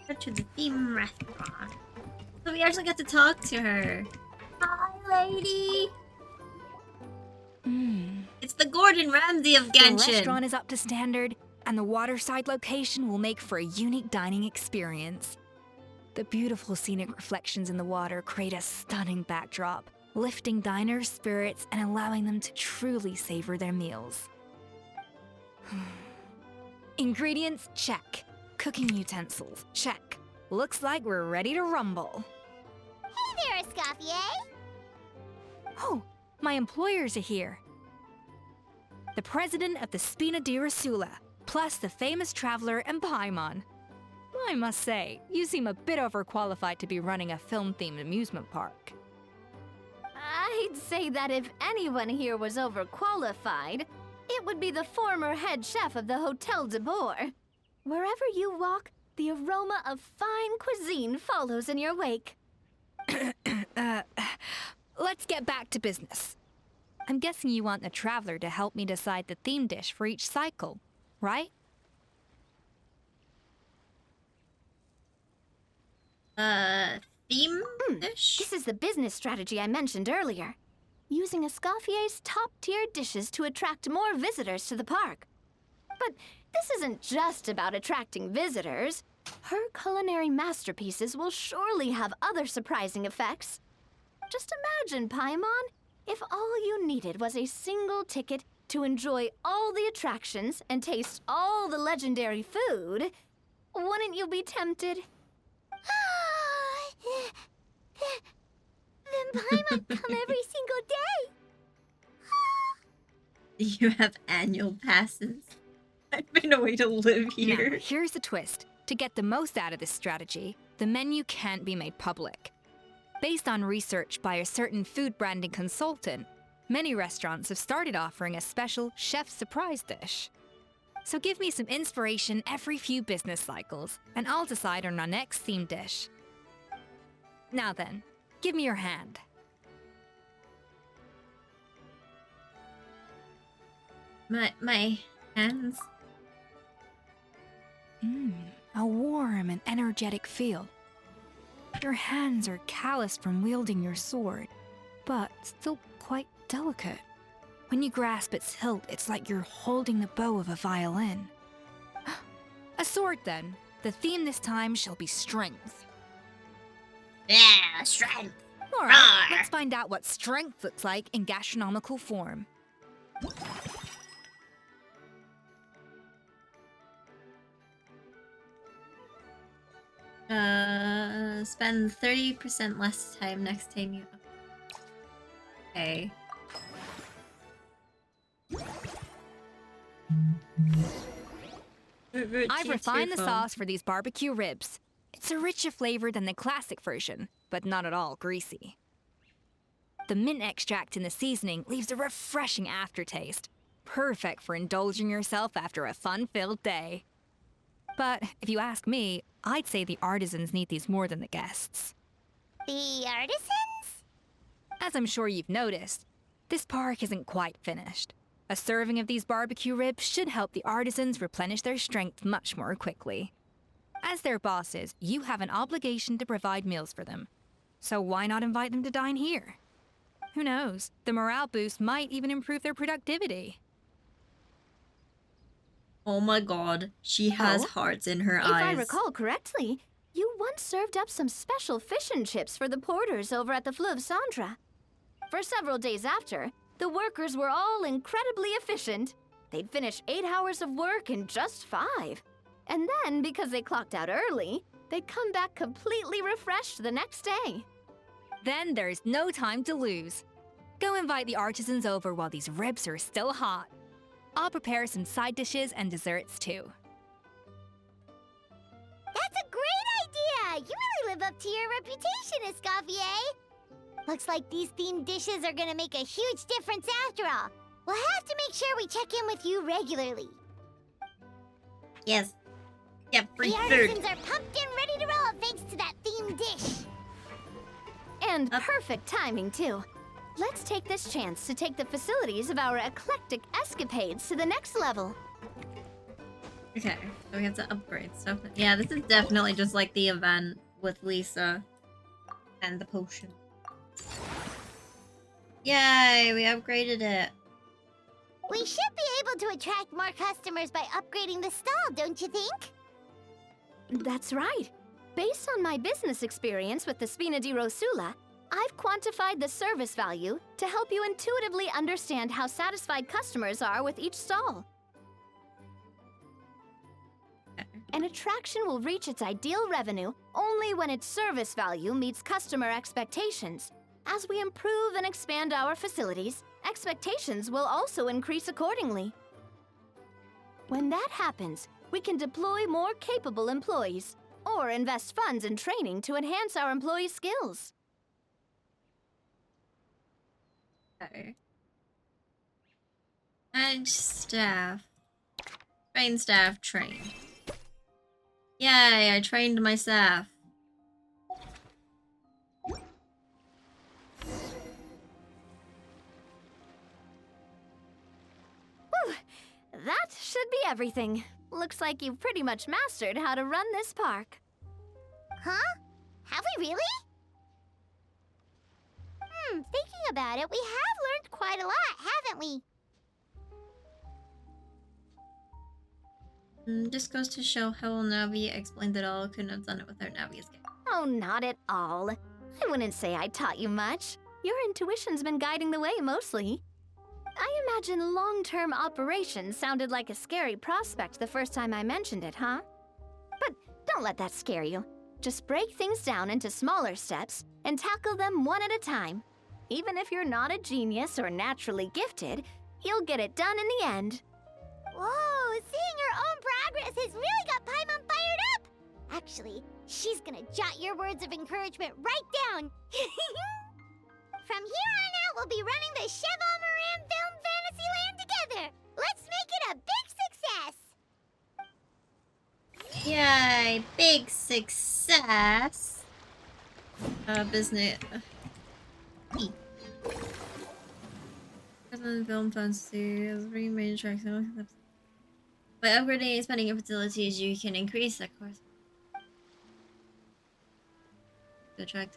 Go to the theme restaurant. So we actually got to talk to her. Hi, lady. It's the Gordon Ramsay of Genshin. The restaurant is up to standard, and the waterside location will make for a unique dining experience. The beautiful scenic reflections in the water create a stunning backdrop, lifting diners' spirits and allowing them to truly savor their meals. Ingredients, check. Cooking utensils, check. Looks like we're ready to rumble. Hey there, Escoffier. Oh, my employers are here. The president of the Spina di Rasula, plus the famous traveler and Paimon. I must say, you seem a bit overqualified to be running a film-themed amusement park. I'd say that if anyone here was overqualified, it would be the former head chef of the Hotel de Boer. Wherever you walk, the aroma of fine cuisine follows in your wake. Let's get back to business. I'm guessing you want the traveler to help me decide the theme dish for each cycle, right? Theme-ish? This is the business strategy I mentioned earlier. Using Escoffier's top-tier dishes to attract more visitors to the park. But this isn't just about attracting visitors. Her culinary masterpieces will surely have other surprising effects. Just imagine, Paimon, if all you needed was a single ticket to enjoy all the attractions and taste all the legendary food. Wouldn't you be tempted? Then Paimon come every single day. You have annual passes. I'd find a way to live Now, here. here's the twist. To get the most out of this strategy, the menu can't be made public. Based on research by a certain food branding consultant, many restaurants have started offering a special chef surprise dish. So give me some inspiration every few business cycles, and I'll decide on our next theme dish. Now then, give me your hand. My hands. A warm and energetic feel. Your hands are calloused from wielding your sword, but still quite delicate. When you grasp its hilt, it's like you're holding the bow of a violin. A sword, then. The theme this time shall be strength. Yeah, strength. All right, Roar. let's find out what strength looks like in gastronomical form. Spend 30% less time next time you... Okay. I've refined the sauce for these barbecue ribs. It's a richer flavor than the classic version, but not at all greasy. The mint extract in the seasoning leaves a refreshing aftertaste, perfect for indulging yourself after a fun-filled day. But if you ask me, I'd say the artisans need these more than the guests. The artisans? As I'm sure you've noticed, this park isn't quite finished. A serving of these barbecue ribs should help the artisans replenish their strength much more quickly. As their bosses, you have an obligation to provide meals for them. So why not invite them to dine here? Who knows? The morale boost might even improve their productivity. Oh my god, she has Oh, hearts in her If eyes. I recall correctly, you once served up some special fish and chips for the porters over at the Fleuve Cendra. For several days after, the workers were all incredibly efficient. They'd finish 8 hours of work in just 5. And then, because they clocked out early, they'd come back completely refreshed the next day. Then there's no time to lose. Go invite the artisans over while these ribs are still hot. I'll prepare some side dishes and desserts too. That's a great idea! You really live up to your reputation, Escoffier! Looks like these themed dishes are gonna make a huge difference after all. We'll have to make sure we check in with you regularly. Yes. Yeah, free The food. artisans are pumped and ready to roll thanks to that themed dish. And perfect timing, too. Let's take this chance to take the facilities of our eclectic escapades to the next level. Okay, so we have to upgrade stuff. Yeah, this is definitely just like the event with Lisa and the potion. Yay, we upgraded it. We should be able to attract more customers by upgrading the stall, don't you think? That's right. Based on my business experience with the Spina di Rosula, I've quantified the service value to help you intuitively understand how satisfied customers are with each stall. An attraction will reach its ideal revenue only when its service value meets customer expectations. As we improve and expand our facilities, expectations will also increase accordingly. When that happens, we can deploy more capable employees or invest funds in training to enhance our employees' skills. Okay. Manage staff. Train staff, train. Yay, I trained my staff. Whew, that should be everything. Looks like you've pretty much mastered how to run this park. Huh? Have we really? Thinking about it, we have learned quite a lot, haven't we? Just goes to show how Navi explained it all. Couldn't have done it without Navi's game. Oh, not at all. I wouldn't say I taught you much. Your intuition's been guiding the way mostly. I imagine long-term operations sounded like a scary prospect the first time I mentioned it, huh? But don't let that scare you. Just break things down into smaller steps and tackle them one at a time. Even if you're not a genius or naturally gifted, you'll get it done in the end. Whoa, seeing your own progress has really got Paimon fired up! Actually, she's gonna jot your words of encouragement right down. From here on out, we'll be running the Cheval Moran Film Fantasyland together. Let's make it a big success! Yay! Big success! Business. Present film fantasy is three main tracks. By upgrading and expanding your facilities, you can increase that course. Good track.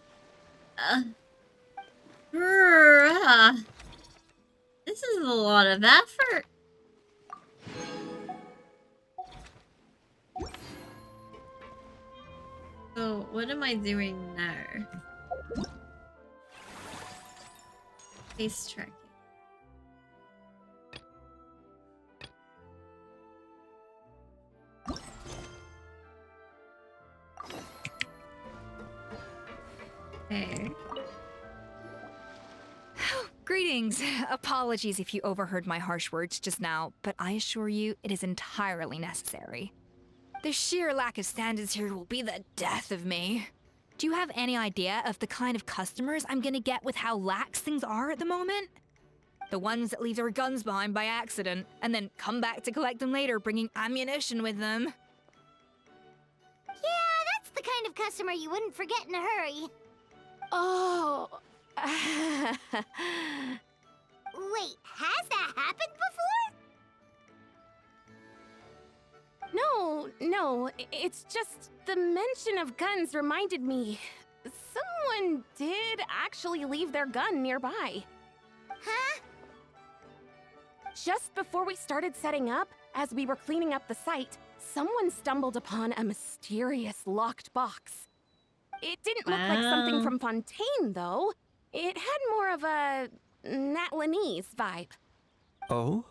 This is a lot of effort. So, what am I doing now? Face tracking. Okay. Greetings. Apologies if you overheard my harsh words just now, but I assure you it is entirely necessary. The sheer lack of standards here will be the death of me. Do you have any idea of the kind of customers I'm gonna get with how lax things are at the moment? The ones that leave their guns behind by accident, and then come back to collect them later bringing ammunition with them. Yeah, that's the kind of customer you wouldn't forget in a hurry. Oh. Wait, has that happened before? No, it's just the mention of guns reminded me. Someone did actually leave their gun nearby. Huh? Just before we started setting up, as we were cleaning up the site, someone stumbled upon a mysterious locked box. It didn't look like something Wow. from Fontaine, though. It had more of a Natlanese vibe. Oh?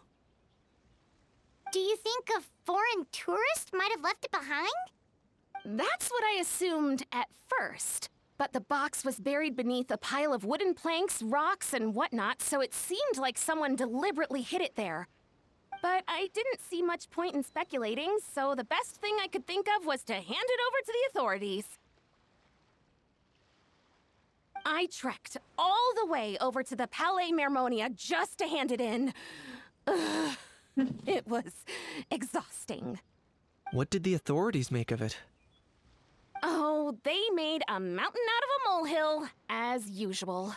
Do you think a foreign tourist might have left it behind? That's what I assumed at first. But the box was buried beneath a pile of wooden planks, rocks, and whatnot, so it seemed like someone deliberately hid it there. But I didn't see much point in speculating, so the best thing I could think of was to hand it over to the authorities. I trekked all the way over to the Palais Mermonia just to hand it in. Ugh. It was exhausting. What did the authorities make of it? Oh, they made a mountain out of a molehill, as usual.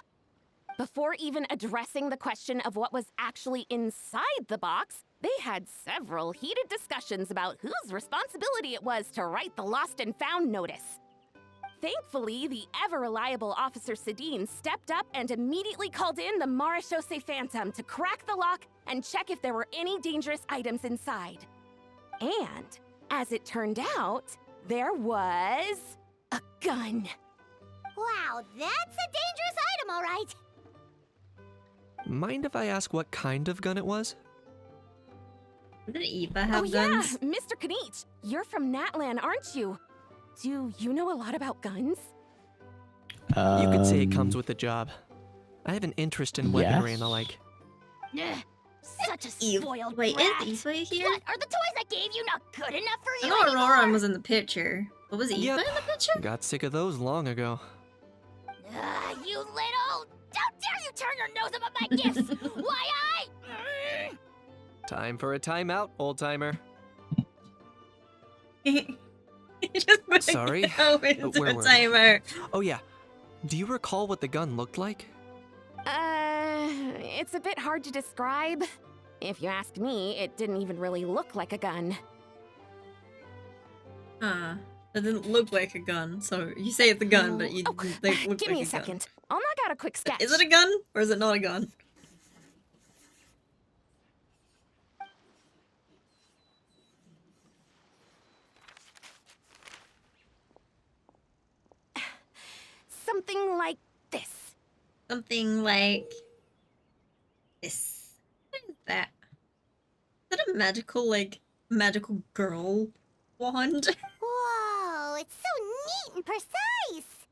Before even addressing the question of what was actually inside the box, they had several heated discussions about whose responsibility it was to write the lost and found notice. Thankfully, the ever-reliable Officer Sedine stepped up and immediately called in the Marechaussee Phantom to crack the lock and check if there were any dangerous items inside. And, as it turned out, there was a gun. Wow, that's a dangerous item, all right. Mind if I ask what kind of gun it was? Did Eva have Oh guns? yeah, Mr. Kanich, you're from Natlan, aren't you? Do you know a lot about guns? You could say it comes with the job. I have an interest in weaponry and the yes. like. Ugh, such a Eve. spoiled Wait, brat. is Eva here? What, are the toys I gave you not good enough for I you know anymore? Aurora was in the picture. But was Eva Yep. in the picture? Got sick of those long ago. You little... Don't dare you turn your nose up at my gifts! Why Time for a timeout, old timer. Just put Sorry? go into Where a were we? timer. Oh yeah. Do you recall what the gun looked like? It's a bit hard to describe. If you ask me, it didn't even really look like a gun. Huh. That didn't look like a gun. So you say it's a gun, but you they look Give like me a gun. second. I'll knock out a quick sketch. Is it a gun or is it not a gun? Something like this. Something like this. What is that? Is that a magical girl wand? Whoa, it's so neat and precise.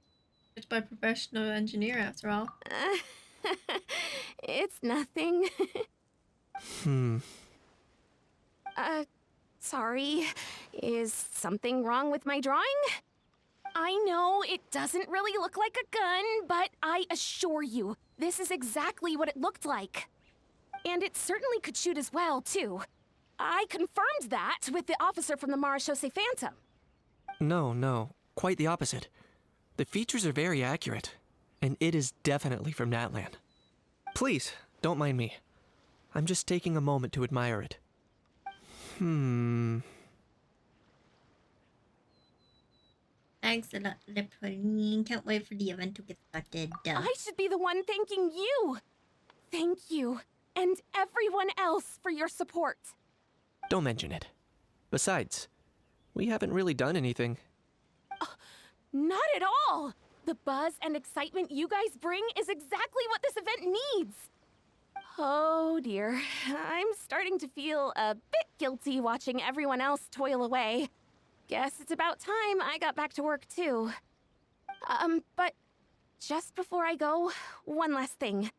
It's by a professional engineer, after all. It's nothing. Sorry. Is something wrong with my drawing? I know it doesn't really look like a gun, but I assure you, this is exactly what it looked like. And it certainly could shoot as well, too. I confirmed that with the officer from the Marechaussee Phantom. No, quite the opposite. The features are very accurate, and it is definitely from Natlan. Please, don't mind me. I'm just taking a moment to admire it. Thanks a lot, Pauline. Can't wait for the event to get started. I should be the one thanking you. Thank you, and everyone else for your support. Don't mention it. Besides, we haven't really done anything. Not at all! The buzz and excitement you guys bring is exactly what this event needs! Oh dear, I'm starting to feel a bit guilty watching everyone else toil away. Guess it's about time I got back to work too. But just before I go, one last thing.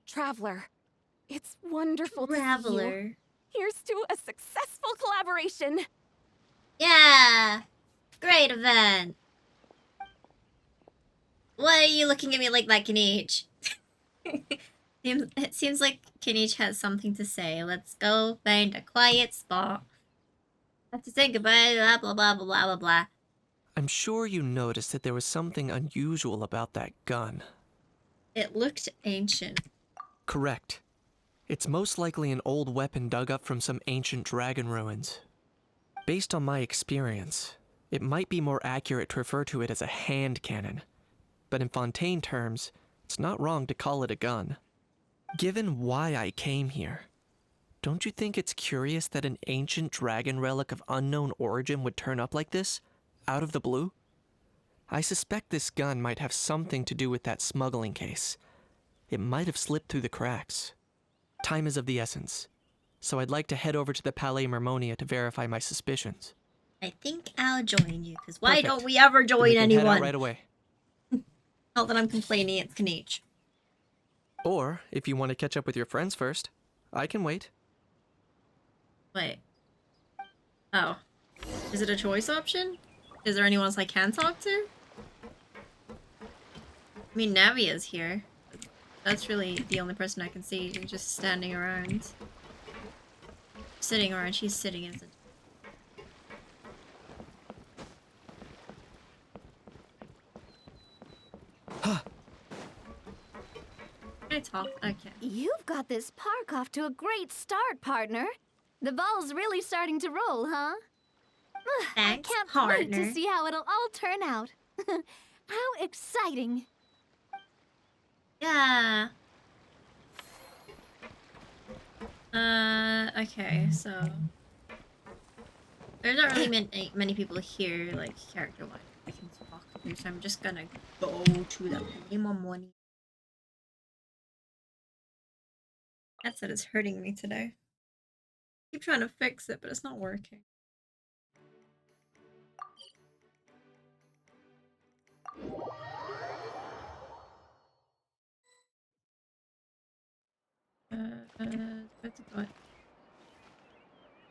Traveler, it's wonderful to see you. Traveler. Here's to a successful collaboration! Yeah! Great event! Why are you looking at me like that, Kenichi? It seems like Kenichi has something to say. Let's go find a quiet spot. I have to say goodbye, blah blah blah blah blah blah. I'm sure you noticed that there was something unusual about that gun. It looked ancient. Correct. It's most likely an old weapon dug up from some ancient dragon ruins. Based on my experience, it might be more accurate to refer to it as a hand cannon. But in Fontaine terms, it's not wrong to call it a gun. Given why I came here, don't you think it's curious that an ancient dragon relic of unknown origin would turn up like this, out of the blue? I suspect this gun might have something to do with that smuggling case. It might have slipped through the cracks. Time is of the essence, so I'd like to head over to the Palais Mermonia to verify my suspicions. I think I'll join you, because why Perfect. don't we ever Then join we can head anyone? out right away. Not that I'm complaining, it's Kenichi. Or, if you want to catch up with your friends first, I can wait. Wait. Oh. Is it a choice option? Is there anyone else I can talk to? I mean, Navia's here. That's really the only person I can see just standing around. Sitting around, she's sitting as a... Can I talk? Okay. You've got this park off to a great start, partner. The ball's really starting to roll, huh? Thanks, I can't wait partner. to see how it'll all turn out. How exciting. Yeah. Okay, so... There's not really many people here, like, character-wise, I can talk to, so I'm just gonna go to the minimum one. Headset is hurting me today. I keep trying to fix it, but it's not working.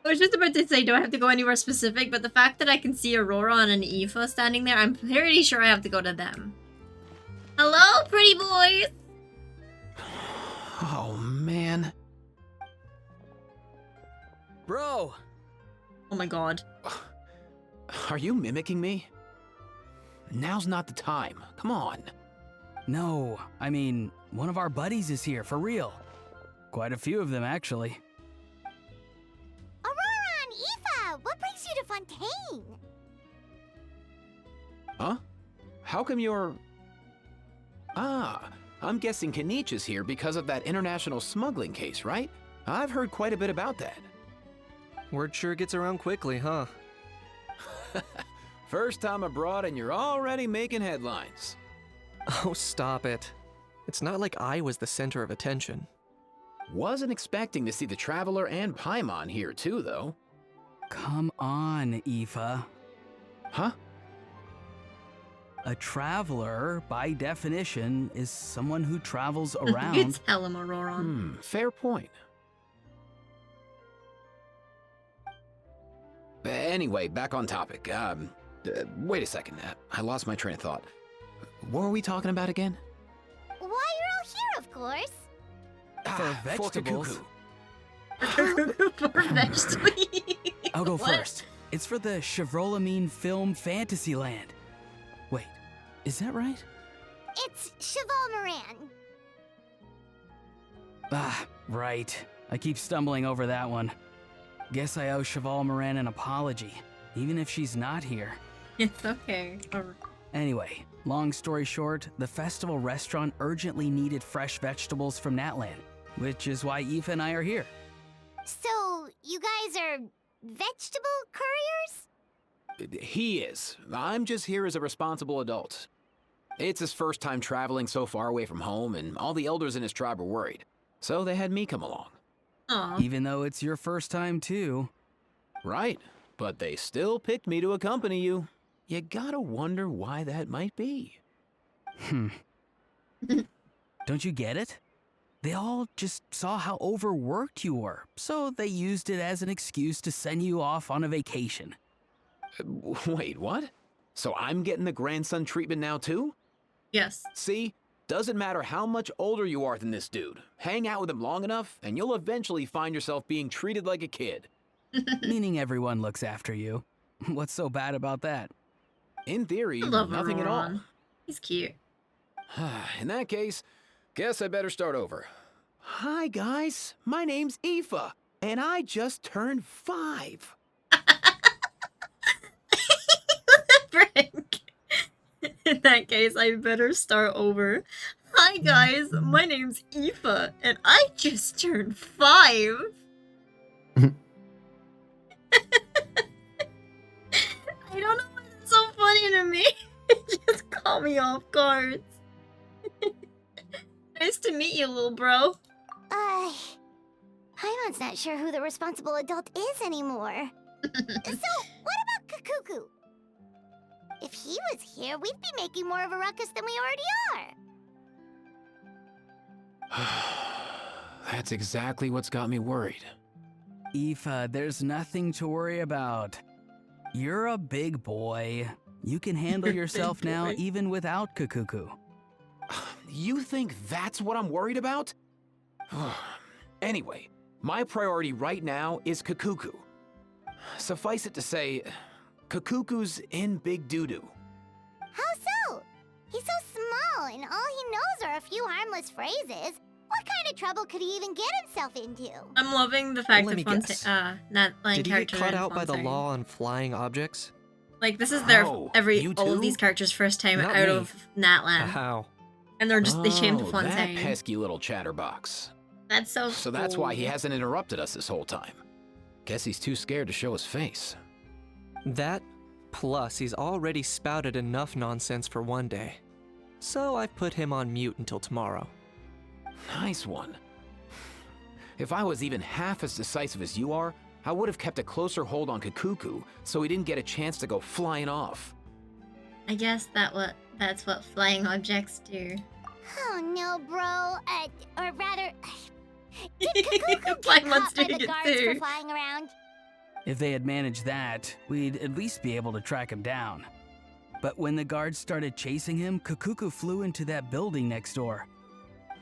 I was just about to say, do I have to go anywhere specific? But the fact that I can see Aurora and an Aoife standing there, I'm pretty sure I have to go to them. Hello, pretty boys! Oh, man. Bro! Oh my god. Are you mimicking me? Now's not the time. Come on. No, I mean, one of our buddies is here, for real. Quite a few of them, actually. Aurora and Aoife, what brings you to Fontaine? Huh? How come you're... Ah, I'm guessing Kanich is here because of that international smuggling case, right? I've heard quite a bit about that. Word sure gets around quickly, huh? First time abroad and you're already making headlines. Oh, stop it. It's not like I was the center of attention. Wasn't expecting to see the Traveler and Paimon here too, though. Come on, Aoife. Huh? A traveler, by definition, is someone who travels around. You tell him, Auroron. Fair point. Anyway, back on topic. Wait a second. I lost my train of thought. What were we talking about again? Why, you're all here, of course. For vegetables. For vegetables. I'll go What? first. It's for the Chevrolamine Film Fantasyland. Wait, is that right? It's Cheval Moran. Ah, right. I keep stumbling over that one. Guess I owe Cheval Moran an apology, even if she's not here. It's okay. Anyway, long story short, the festival restaurant urgently needed fresh vegetables from Natland, which is why Aoife and I are here. So, you guys are vegetable couriers? He is. I'm just here as a responsible adult. It's his first time traveling so far away from home, and all the elders in his tribe were worried. So they had me come along. Aw. Even though it's your first time too. Right, but they still picked me to accompany you. You gotta wonder why that might be. Don't you get it? They all just saw how overworked you were, so they used it as an excuse to send you off on a vacation. Wait, what? So I'm getting the grandson treatment now too? Yes. See? Doesn't matter how much older you are than this dude. Hang out with him long enough, and you'll eventually find yourself being treated like a kid. Meaning everyone looks after you. What's so bad about that? In theory, I love nothing at all. Auroron. He's cute. In that case, guess I better start over. Hi, guys. My name's Aoife, and I just turned 5. Frick. In that case, I better start over. Hi guys, my name's Aoife, and I just turned 5. I don't know why it's so funny to me. It just caught me off guard. Nice to meet you, little bro. Paimon's not sure who the responsible adult is anymore. So, what about Kakuku? If he was here, we'd be making more of a ruckus than we already are. That's exactly what's got me worried. Aoife, there's nothing to worry about. You're a big boy. You can handle yourself Big now boy. even without Kakuku. You think that's what I'm worried about? Anyway, my priority right now is Kakuku. Suffice it to say, Kakuku's in big doo-doo. How so? He's so small, and all he knows are a few harmless phrases. What kind of trouble could he even get himself into? I'm loving the fact Let that me guess. not like Did he get characters caught in out by the Fontaine. law on flying objects? Like this is their Oh, you all of too? these characters' first time Not out me. of Natland, How? and they're just they changed to Oh, Fontaine. that pesky little chatterbox. That's so. So that's why he cool. hasn't interrupted us this whole time. Guess he's too scared to show his face. That, plus he's already spouted enough nonsense for one day. So I've put him on mute until tomorrow. Nice one. If I was even half as decisive as you are, I would have kept a closer hold on Kakuku so he didn't get a chance to go flying off. I guess that's what flying objects do. Oh no, bro. Or rather, did Kakuku Flying get caught monster by the gets guards for sued. flying around? If they had managed that, we'd at least be able to track him down. But when the guards started chasing him, Kakuku flew into that building next door.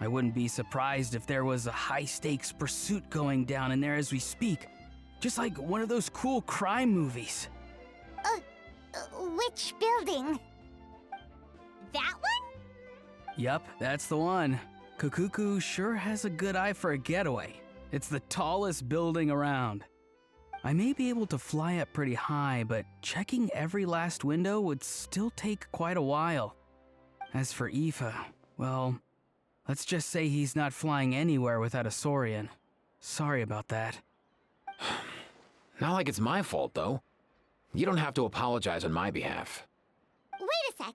I wouldn't be surprised if there was a high-stakes pursuit going down in there as we speak. Just like one of those cool crime movies. Which building? That one? Yup, that's the one. Kakuku sure has a good eye for a getaway. It's the tallest building around. I may be able to fly up pretty high, but checking every last window would still take quite a while. As for Aoife, well, let's just say he's not flying anywhere without a Saurian. Sorry about that. Not like it's my fault, though. You don't have to apologize on my behalf. Wait a sec.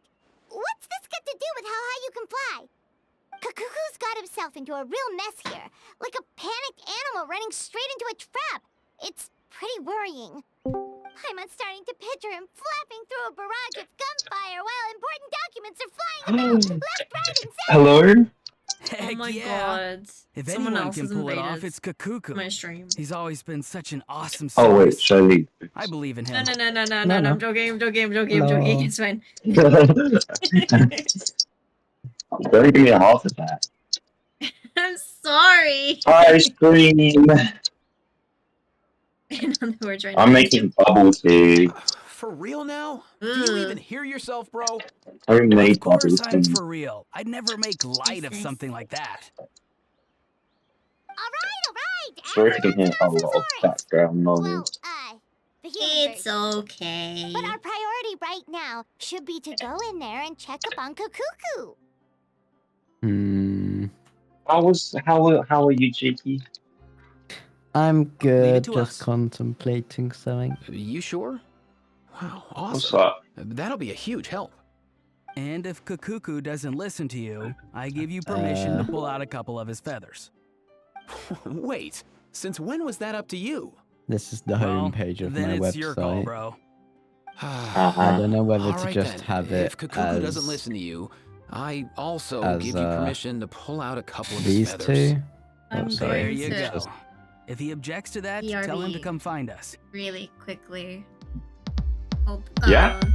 What's this got to do with how high you can fly? Kakuku's got himself into a real mess here. Like a panicked animal running straight into a trap. It's pretty worrying. I'm starting to picture him flapping through a barrage of gunfire while important documents are flying about left, right, and center. Hello? Heck Oh my yeah. god. If Someone anyone else can has pull it off, invaded it's Kakuku. my stream. He's always been such an awesome Oh wait, source. should I leave? I believe in No, him. no, no, no, no, No, no, no. I'm joking, I'm joking, I'm joking, I'm No. joking. It's fine. Don't give me a heart attack. I'm sorry. Ice cream! In other words, right I'm now. making bubble tea. For real now? Do you Ugh. even hear yourself, bro? Don't Of make bubble course I'm tea. for real. I'd never make light of Jesus. something like that. All right. Sorry if you can hear a Everyone's lot of Allosaurus. background Well, noise. the human It's version. okay. But our priority right now should be to go in there and check up on Kakuku. How are you, Cheeky? I'm Leave it good, to just us. contemplating something. You sure? Wow, awesome. What's that? That'll be a huge help. And if Kakuku doesn't listen to you, I give you permission to pull out a couple of his feathers. Wait, since when was that up to you? This is the Well, homepage of then my it's your call, website. bro. I don't know whether to Alright just then. have it If Kakuku as doesn't listen to you, I also as, give you permission to pull out a couple of his these feathers. two. I'm sorry. There going you to go. If he objects to that, tell him to BRB. come find us. really quickly. Hold Yeah? on.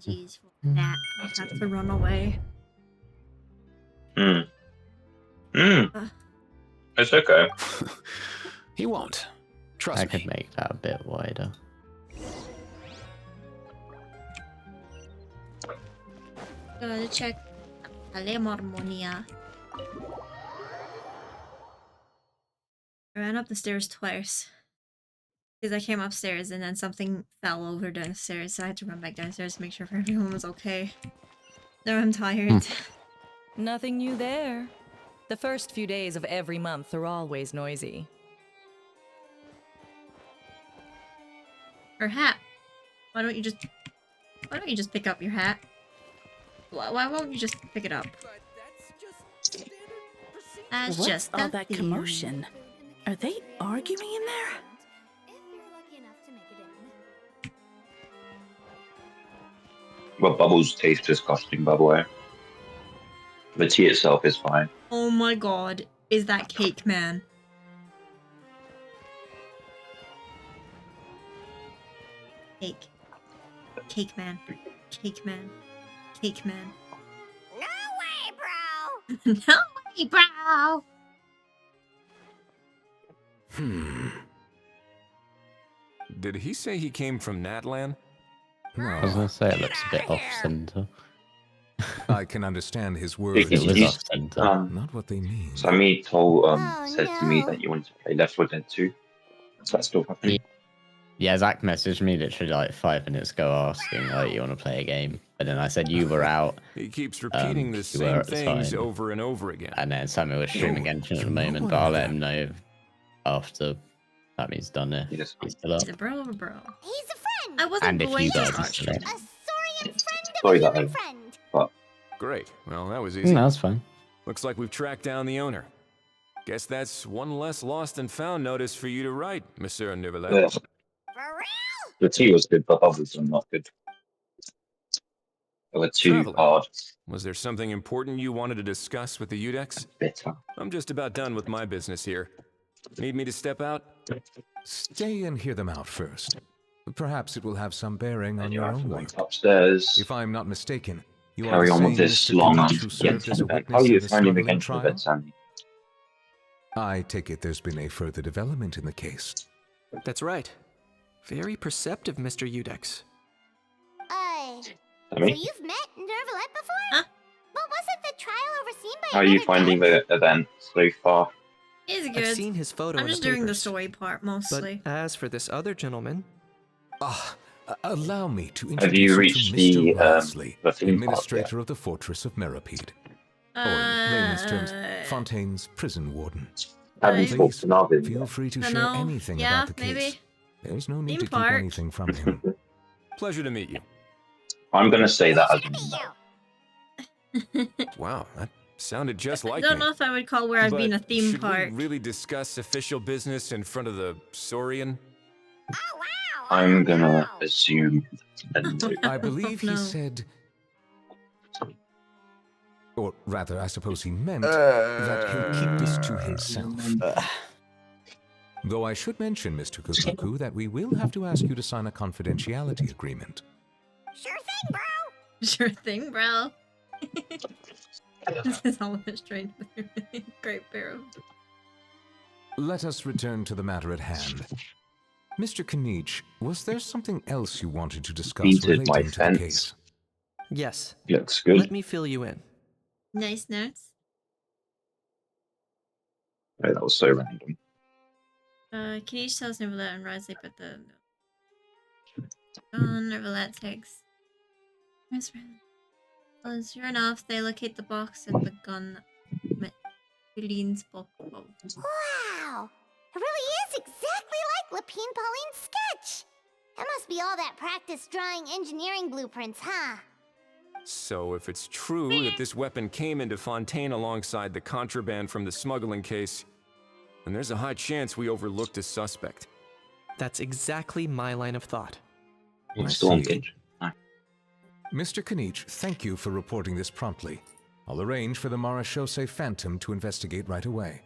apologies for that. I had to run away. It's okay. He won't. Trust I me. could make that a bit wider. Gotta check Harmonia. I ran up the stairs twice. Because I came upstairs and then something fell over downstairs, so I had to run back downstairs to make sure everyone was okay. Now I'm tired. Nothing new there. The first few days of every month are always noisy. Her hat. Why don't you just pick up your hat? Why won't you just pick it up? That's What's just all the that thing. commotion? Are they arguing in there? Well, Bubbles taste disgusting, by the way. The tea itself is fine. Oh my god, is that Cake Man? Cake. Cake Man. Cake Man. Cake Man. No way, bro! No way, bro! Did he say he came from Natlan? I was gonna say it looks a bit off-center. I can understand his words. It was off-center. Not what they mean. Sammy said to me that you wanted to play Left 4 Dead 2. Is that still happening? Yeah, Zach messaged me literally like 5 minutes ago asking, like, you want to play a game? And then I said you were out. He keeps repeating the you were same at the things time. over and over again. And then Sammy was streaming Genshin at the moment, but I'll let him know after Sammy's done it. He's still up. He's a bro of a bro. He's a friend! I wasn't And if going you to guys are start still up. A saurian friend of Sorry a that human I- friend! But Great. Well, that was easy. No, that's fine. Looks like we've tracked down the owner. Guess that's one less lost and found notice for you to write, Monsieur Nivelet. yeah. The tea was good, but Bubbles were not good. They were too Traveler, hard. was there something important you wanted to discuss with the Udex? Bitter. I'm just about done with my business here. Need me to step out? Stay and hear them out first. Perhaps it will have some bearing on your own work. Upstairs. If I'm not mistaken, you Carry are on with saying this Mr. long Kenichi, who served as a Genshin event. witness How are you in the finding the struggling Genshin trial? event, Sammy? I take it there's been a further development in the case. That's right. Very perceptive, Mr. Udex. So Sammy? you've met Nervalet before? Huh? But wasn't the trial overseen by How are you another finding judge? the event so far? It's I've good. seen his photo I'm in just the doing the papers. story part mostly. But as for this other gentleman, Allow me to Have introduce you you reached to Mr. the Risley, theme park yet? administrator of the Fortress of Meripede. Or in layman's terms, Fontaine's prison warden. Haven't Right. talked to Narvin Feel yet. free to share Dunno. anything Yeah, about the case. maybe. There's no need Theme to keep park. anything from him. Pleasure to meet you. I'm gonna say that as a no. Wow, that sounded just I like don't me. know if I would call where I've been a But theme should park. we really discuss official business in front of the Saurian? I'm gonna assume a no. I believe No. he said... Or rather, I suppose he meant that he'll keep this to himself. Though I should mention, Mr. Kukuku, that we will have to ask you to sign a confidentiality agreement. Sure thing, bro! Sure thing, bro. This is all of his strange Great Barrow. Let us return to the matter at hand. Mr. Kenichi, was there something else you wanted to discuss Painted my relating to the fence. case? yes. Looks good. Let me fill you in. Nice notes. Oh, that was so random. Kenichi tells Nervalet and Risley put the gun. Nervalet takes. Well, sure enough, they locate the box and the gun. Pauline's book. Wow! It really is exactly like Lapine Pauline's sketch! That must be all that practice drawing engineering blueprints, huh? So if it's true that this weapon came into Fontaine alongside the contraband from the smuggling case, then there's a high chance we overlooked a suspect. That's exactly my line of thought. I'm I still on see. page. Mr. Kenichi, thank you for reporting this promptly. I'll arrange for the Marachose Phantom to investigate right away.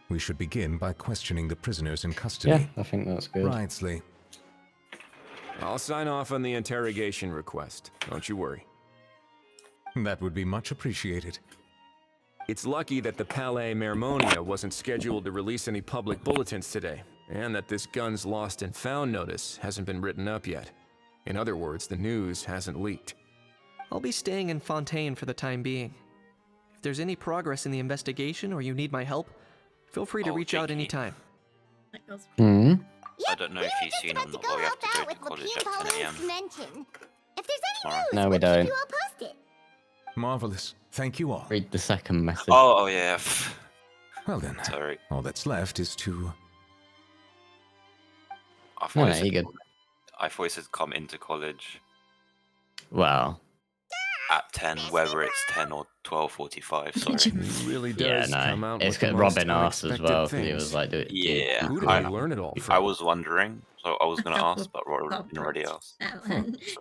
We should begin by questioning the prisoners in custody. Yeah, I think that's good. Risley. I'll sign off on the interrogation request. Don't you worry. That would be much appreciated. It's lucky that the Palais Mermonia wasn't scheduled to release any public bulletins today, and that this Guns Lost and Found notice hasn't been written up yet. In other words, the news hasn't leaked. I'll be staying in Fontaine for the time being. If there's any progress in the investigation or you need my help, feel free to reach out anytime. Hmm? I don't know if you've seen or not, but we have to go to college at 10 a.m. If there's any news, No, we we'll don't. keep you all posted. Marvelous. Thank you all. Read the second message. Oh yeah. Well then, Sorry. all that's left is to... I thought No, it said you're good. I thought it said come into college Well, at 10, whether it's 10 or 12:45. Sorry. He really yeah, does come no. out It's with the got most Robin asked as unexpected well, because he things. was like, do it. Yeah. Who did I learn it all I from? was wondering, so I was going to ask, but Robin already asked.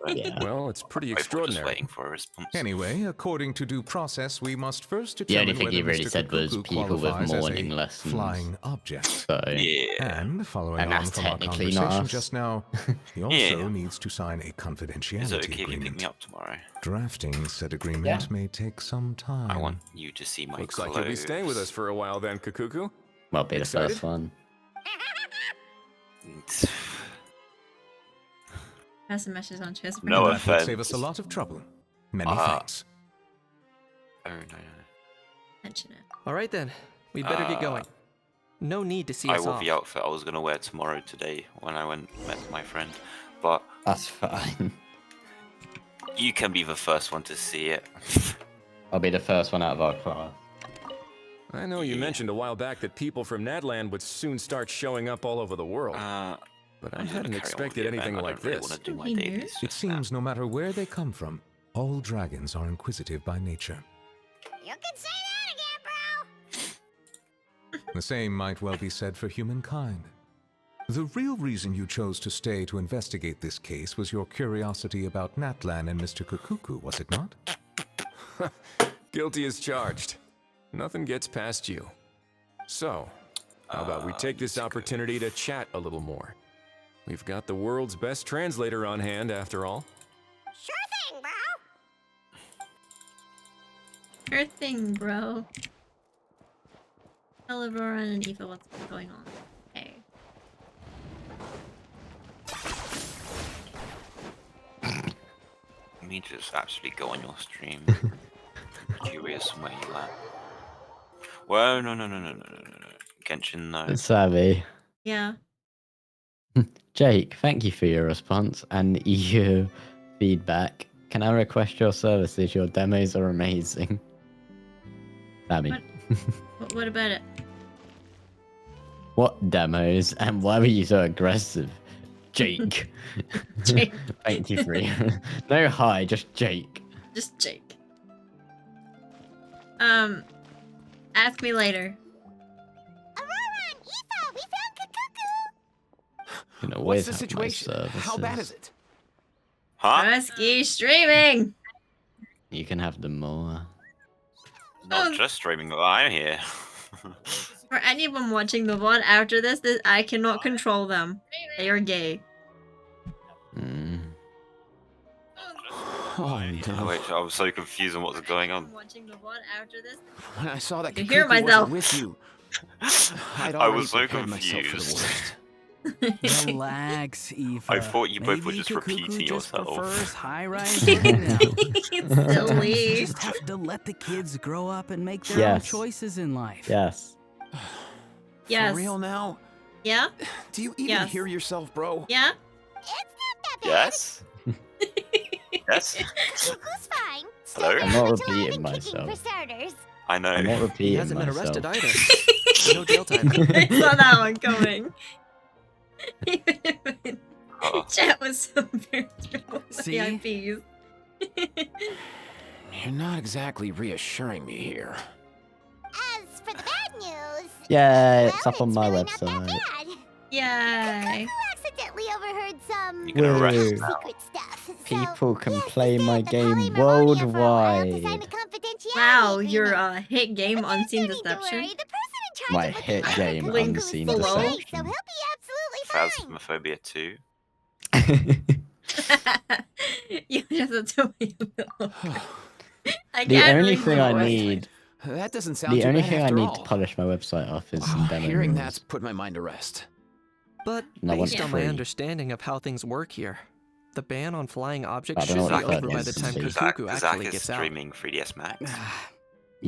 Yeah. Well, it's pretty I was just extraordinary. waiting for a response. Anyway, according to due process, we must first The determine only thing he whether really Mr. said was Kakuku people with qualifies as morning a lessons. flying object. So, And following And on that's from our technically not conversation us. just now, he also Yeah. needs to sign a confidentiality Is it okay if you pick agreement. me up tomorrow? Drafting said agreement Yeah. may take some time. I want you to see my Looks clothes. like you'll be staying with us for a while then, Kakuku. well, be the Excited? first one. Pass a message on to us. No That would offense. save us a lot of trouble. Many Ah. thanks. Oh no. Mention it. All right then, we'd better get going. No need to see I us wore off. the outfit I was going to wear tomorrow today when I met my friend, but That's fine. you can be the first one to see it. I'll be the first one out of our class. I know you mentioned a while back that people from Nadland would soon start showing up all over the world. But I I'm gonna hadn't carry on with expected the anything event. I like don't really this. want to do my He knew. dailies. It seems no matter where they come from, all dragons are inquisitive by nature. You can say that again, bro. The same might well be said for humankind. The real reason you chose to stay to investigate this case was your curiosity about Natlan and Mr. Kakuku, was it not? Guilty as charged. Nothing gets past you. So, how about we take this opportunity to chat a little more? We've got the world's best translator on hand, after all. Sure thing, bro. Sure thing, bro. Tell Aurora and Eva what's been going on. Hey. Let me just actually go on your stream. Curious where you at. Well, no. Genshin, no. Sammy. Yeah. Jake, thank you for your response and your feedback. Can I request your services? Your demos are amazing. Sammy. What about it? What demos? And why were you so aggressive? Jake. Jake. Thank you for your... No hi, just Jake. Just Jake. Ask me later. Aurora and Eva, we found Kakuku. You know, What's the have my situation? How bad services. is it? Huh? Husky streaming. You can have them more. Not just streaming, but I'm here. For anyone watching the VOD after this, I cannot control them. They are gay. Oh Oh, wait, I was so confused on what's going on. Watching the VOD after this. When I saw that I can hear Kakuku myself. wasn't with you, I'd I already was so prepared myself for the confused. worst. Relax, Eva. I thought you both were Maybe just Kakuku repeating just yourself. prefers high-rise hangout. Silly. You just have to let the kids grow up and make their Yes. own choices in life. Yes. Yes. For real now? Yeah? Do you even Yes. hear yourself, bro? Yeah? Yes? Yes? Kakuku's fine. Still Hello? very I'm not much alive repeating and kicking myself. for starters. I know. I'm not He repeating hasn't been myself. arrested either. No jail time. I saw that one coming. Uh-oh. Chat was so very thrilled with See? the IPs. You're not exactly reassuring me here. As for the bad news, Yeah, well, it's up on my really not that website. bad. Yay. Kakuku accidentally overheard some You can arrest Woo. us now. secret stuff. So, People can yes, play he my said to call game him Ammonia for a while to sign a worldwide. confidentiality Wow, your agreement. hit game But Unseen there's no need to Deception. worry, the person in charge My of looking hit after game, Kakuku is Unseen still alive, Deception. So he'll be absolutely fine. Phasmophobia 2. You just have to wait a little. I The can't only read thing your I website. need, That doesn't sound the too only bad thing I after need all. to polish my website off is some demo Hearing rules. that's put my mind to rest. But And I want based on my free. understanding of how things work here, the ban on flying objects I don't should know be what the over third by one the is. time Zach- Kakuku Zach actually is gets out. streaming 3DS Max. What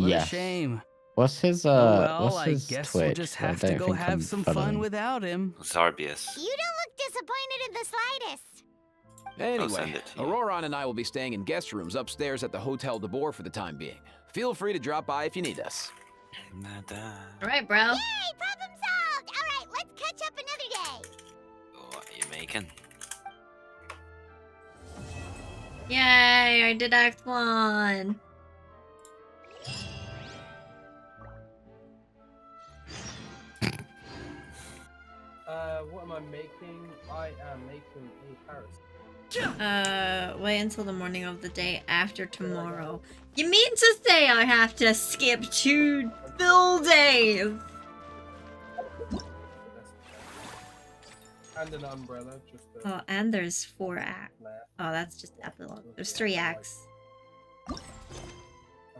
Yes. a shame. What's his Oh well, what's I his guess Twitch? we'll just I have to don't go think have I'm some following. fun without him. Zarbius. You don't look disappointed in the slightest. Anyway, send it to you. Auroron and I will be staying in guest rooms upstairs at the Hotel de Boer for the time being. Feel free to drop by if you need us. All right, bro. Yay, problem solved! All right, let's catch up another day. What are you making? Yay! I did Act 1. What am I making? I am making a Paris. Wait until the morning of the day after tomorrow. You mean to say I have to skip 2 full days? And an umbrella, just Oh, and there's 4 acts. Oh, that's just epilogue. There's 3 acts.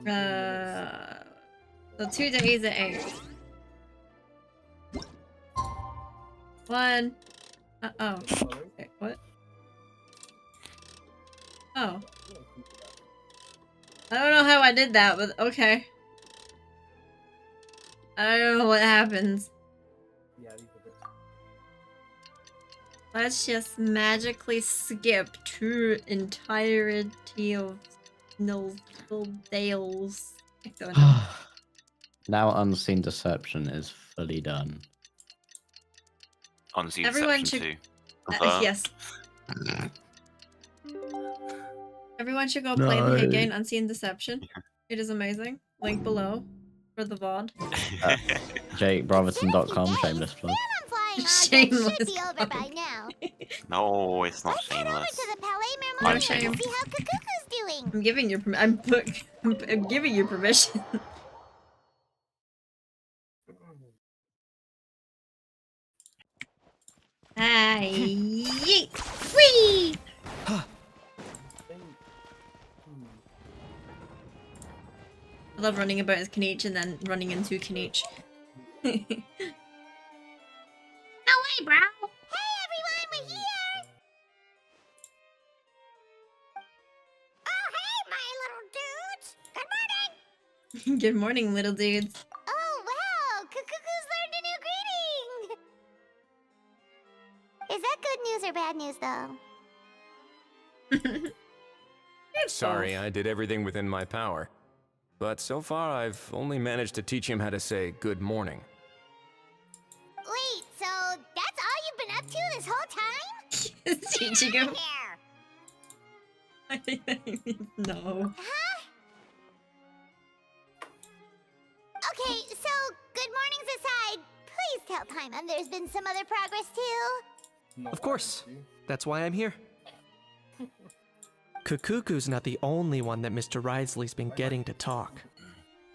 So 2 days at 8. 1. Oh. Wait, what? Oh. I don't know how I did that, but okay. I don't know what happens. Let's just magically skip 2 entirety of those little dales. I don't know. Now Unseen Deception is fully done. Unseen Everyone Deception should- 2. yes. Everyone should go play the again Unseen Deception. It is amazing. Link below for the VOD. JakeBrobertson.com, shameless plug. Shameless. Should be over by now. No, it's not Let's head over shameless. to the Palais No Mermont shame. and see how Kakuku's doing. I'm giving you I'm giving you permission. Hi. Yeet. Whee! I love running about as Kanichi and then running into Kanichi. No way, bro! Hey everyone, we're here! Oh hey, my little dudes! Good morning! Good morning, little dudes. Oh wow, Kakuku's learned a new greeting! Is that good news or bad news though? Sorry, I did everything within my power. But so far, I've only managed to teach him how to say good morning. Wait, so that's all you've been up to this whole time? Teaching him. No. Huh? Okay, so good mornings aside, please tell Paimon there's been some other progress too. Of course. That's why I'm here. Kakuku's not the only one that Mr. Ridesley's been getting to talk.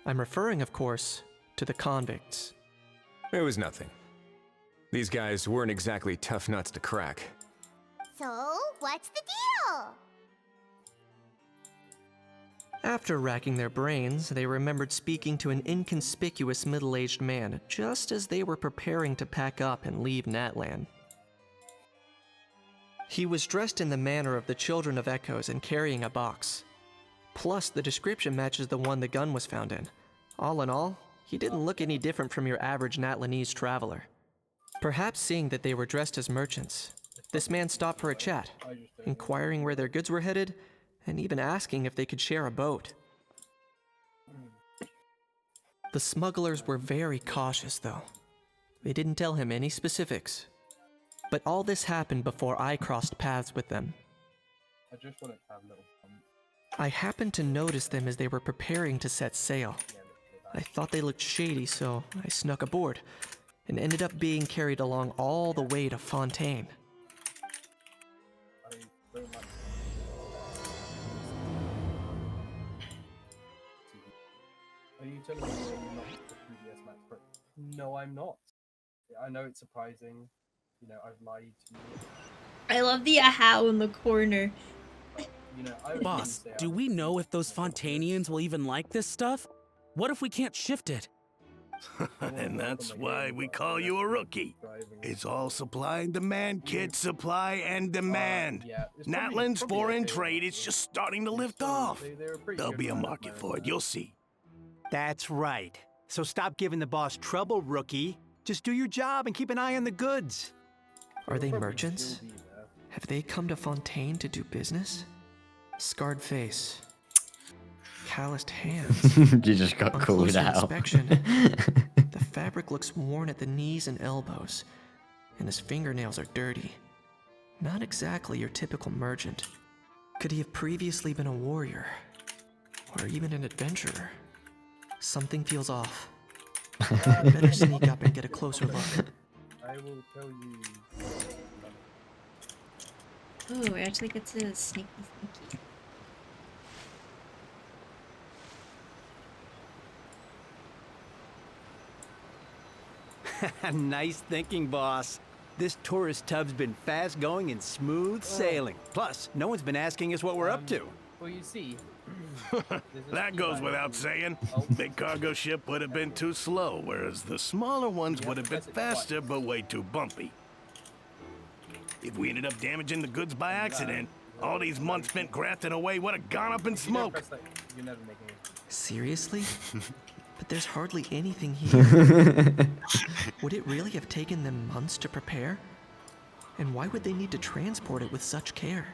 I'm referring, of course, to the convicts. It was nothing. These guys weren't exactly tough nuts to crack. So, what's the deal? After racking their brains, they remembered speaking to an inconspicuous middle-aged man just as they were preparing to pack up and leave Natland. He was dressed in the manner of the Children of Echoes and carrying a box. Plus, the description matches the one the gun was found in. All in all, he didn't look any different from your average Natlanese traveler. Perhaps seeing that they were dressed as merchants, this man stopped for a chat, inquiring where their goods were headed, and even asking if they could share a boat. The smugglers were very cautious, though. They didn't tell him any specifics. But all this happened before I crossed paths with them. I just want to have a little fun. I happened to notice them as they were preparing to set sail. I thought they looked shady, so I snuck aboard, and ended up being carried along all the way to Fontaine. Are you telling me you're not the previous Max Pro? No, I'm not. I know it's surprising. You know, I've lied to you. I love the aha in the corner. You know, I was gonna Boss, say do we know if those Fontainians will even like this stuff? What if we can't shift it? And that's why we call you a rookie. It's all supply and demand, kid. Supply and demand. Natlan's foreign trade is just starting to lift off. There'll be a market for it, you'll see. That's right. So stop giving the boss trouble, rookie. Just do your job and keep an eye on the goods. Are they merchants? Have they come to Fontaine to do business? Scarred face. Calloused hands. You just got On called closer out. inspection, the fabric looks worn at the knees and elbows, and his fingernails are dirty. Not exactly your typical merchant. Could he have previously been a warrior? Or even an adventurer? Something feels off. Better sneak up and get a closer look. I will tell you. Ooh, we actually get to sneaky. Nice thinking, boss. This tourist tub's been fast going and smooth sailing. Plus, no one's been asking us what we're up to. Well, you see. That goes without saying. Big cargo ship would have been too slow, whereas the smaller ones would have been faster but way too bumpy. If we ended up damaging the goods by accident, all these months spent grafting away would have gone up in smoke. Seriously? But there's hardly anything here. Would it really have taken them months to prepare? And why would they need to transport it with such care?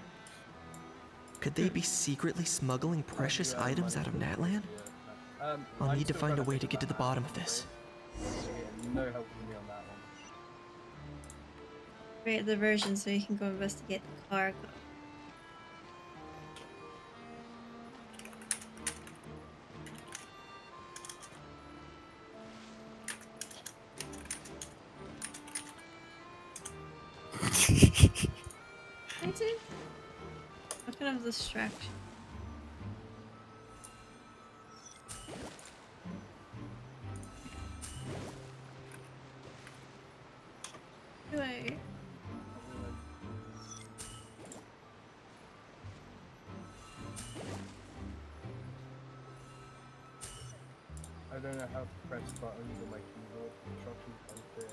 Could they be secretly smuggling precious items out of Natlan? I'll need to find a way to get to the bottom of this. No help from me on that one. Create the version so you can go investigate the cargo. What kind of distraction? Anyway. I don't know how to press buttons on my keyboard. Instructions unclear.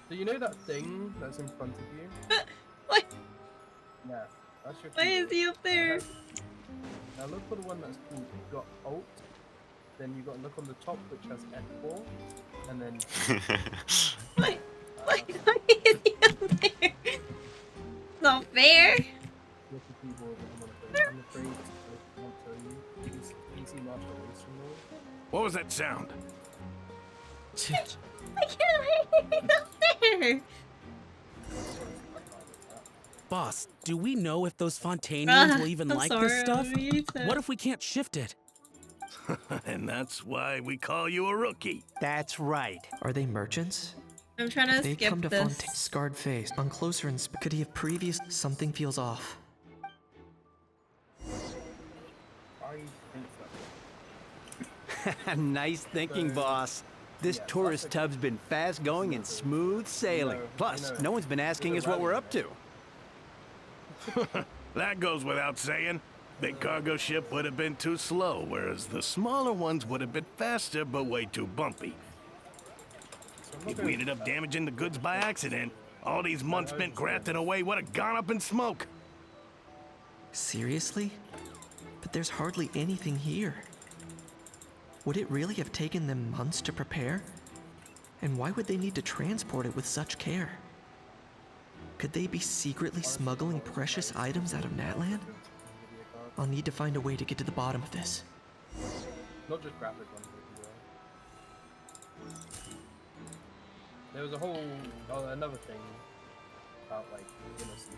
So you know that thing that's in front of you? What? Yeah, that's your keyboard. Why is he up there? Now look for the one that's called, you've got Alt, then you've got to look on the top which has F4, and then... Why is he up there? Not fair. With the keyboard, I'm afraid I won't tell you. It's PC Master Race mode. What was that sound? I can't believe he's up there. Boss, do we know if those Fontainians will even I'm like sorry, this stuff? Amita. What if we can't shift it? And that's why we call you a rookie. That's right. Are they merchants? I'm trying to They skip come to this. Fontaine. Scarred face. On closer inspection, could he have previous? Something feels off. I think so. Nice thinking, boss. This tourist tub's been fast going and smooth sailing. Plus, no one's been asking us what we're up to. That goes without saying. Big cargo ship would have been too slow, whereas the smaller ones would have been faster but way too bumpy. If we ended up damaging the goods by accident, all these months spent grafting away would have gone up in smoke. Seriously? But there's hardly anything here. Would it really have taken them months to prepare? And why would they need to transport it with such care? Could they be secretly smuggling precious items out of Natlan? I'll need to find a way to get to the bottom of this. Not just graphic ones, as well. There was a whole another thing about like innocence.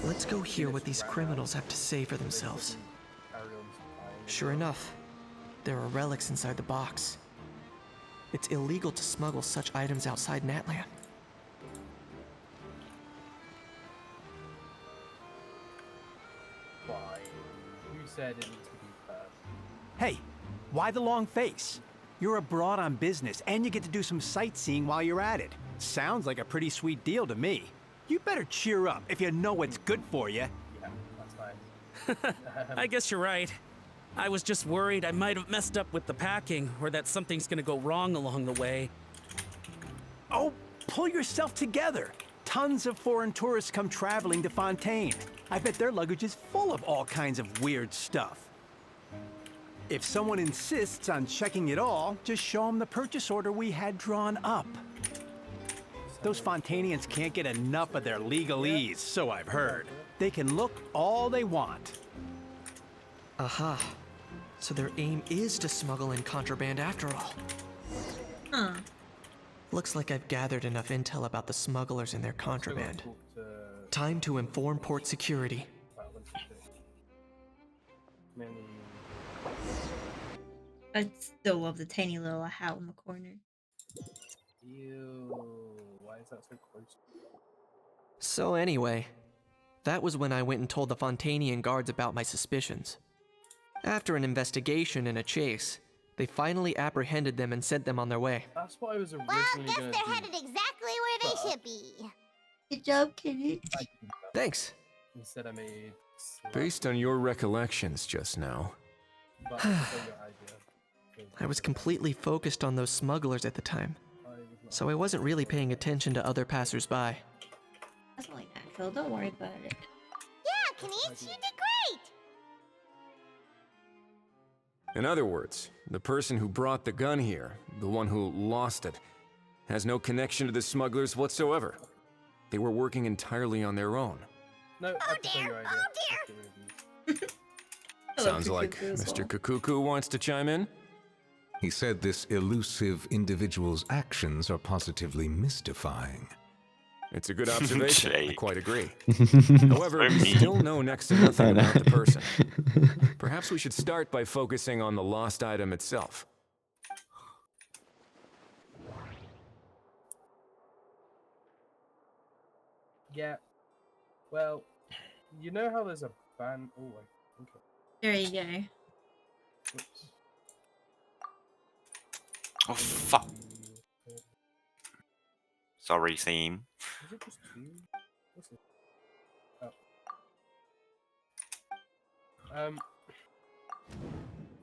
Let's go hear what these criminals have to say for themselves. Sure enough, there are relics inside the box. It's illegal to smuggle such items outside Natlan. Why? Who said it needs to be first? Hey, why the long face? You're abroad on business, and you get to do some sightseeing while you're at it. Sounds like a pretty sweet deal to me. You better cheer up if you know what's good for you. Yeah, that's fine. I guess you're right. I was just worried I might have messed up with the packing, or that something's gonna go wrong along the way. Oh, pull yourself together. Tons of foreign tourists come traveling to Fontaine. I bet their luggage is full of all kinds of weird stuff. If someone insists on checking it all, just show them the purchase order we had drawn up. Those Fontainians can't get enough of their legalese, so I've heard. They can look all they want. Aha. So their aim is to smuggle in contraband after all. Huh. Looks like I've gathered enough intel about the smugglers and their contraband. Time to inform port security. I still love the tiny little hat in the corner. Ew, why is that so close? So anyway, that was when I went and told the Fontainian guards about my suspicions. After an investigation and a chase, they finally apprehended them and sent them on their way. That's what I was originally Well, guess they're headed exactly where they should be. Good job, Kitty. Thanks. Instead I made... Based on your recollections just now, But I stole your idea. I was completely focused on those smugglers at the time, so I wasn't really paying attention to other passersby. That's not like that, Phil. Don't worry about it. Yeah, Kenich, you did great! in other words, the person who brought the gun here, the one who lost it, has no connection to the smugglers whatsoever. They were working entirely on their own. No, I stole your idea. Oh dear! Sounds like Mr. Kukuku wants to chime in. He said this elusive individual's actions are positively mystifying. It's a good observation. I Jake. quite agree. However, we still know next to nothing about the person. Perhaps we should start by focusing on the lost item itself. Yeah. Well, you know how there's a ban... Oh, okay. There you go. Oops. Oh, fuck. Sorry, Theme. Is it just two? What's it? Oh.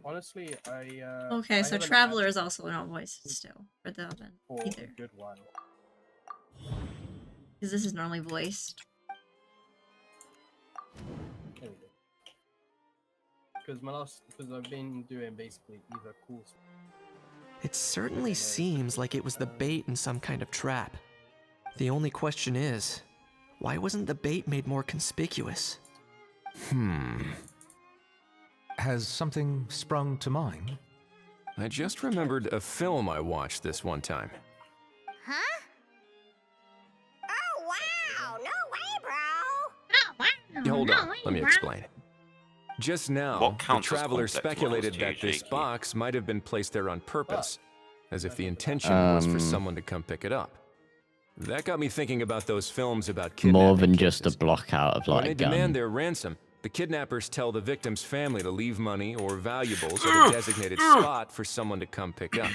Honestly, Okay, I so haven't Traveler is also not voiced still for the oven for a either. good while. Because this is normally voiced. There we go. Because I've been doing basically either cool. It certainly seems like it was the bait in some kind of trap. The only question is, why wasn't the bait made more conspicuous? Has something sprung to mind? I just remembered a film I watched this one time. Huh? Oh, wow! No way, bro! Oh, wow! Hold on, let me explain. Just now, What the counts as traveler context speculated clues, that this JJK? box might have been placed there on purpose, as if the intention was for someone to come pick it up. That got me thinking about those films about kidnapping More than just a cases. block out of When like they a gun. demand their ransom, the kidnappers tell the victim's family to leave money or valuables at a designated spot for someone to come pick up.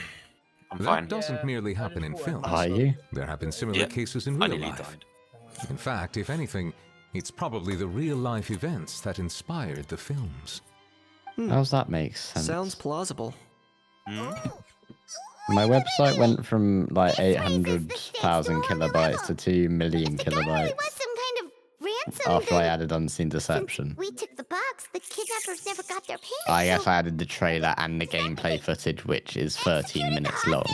I'm That fine. doesn't merely happen in films. Are you? There have been similar Yeah, cases in I real nearly life. died. In fact, if anything, it's probably the real-life events that inspired the films. How's that make sense? Sounds plausible. My website went from like 800,000 kilobytes to 2 million There really kilobytes was some kind of ransom. after I then. added Unseen Deception. We took the box. The kidnappers never got their payment. I guess so I added the trailer and the gameplay footage, which is 13 minutes long.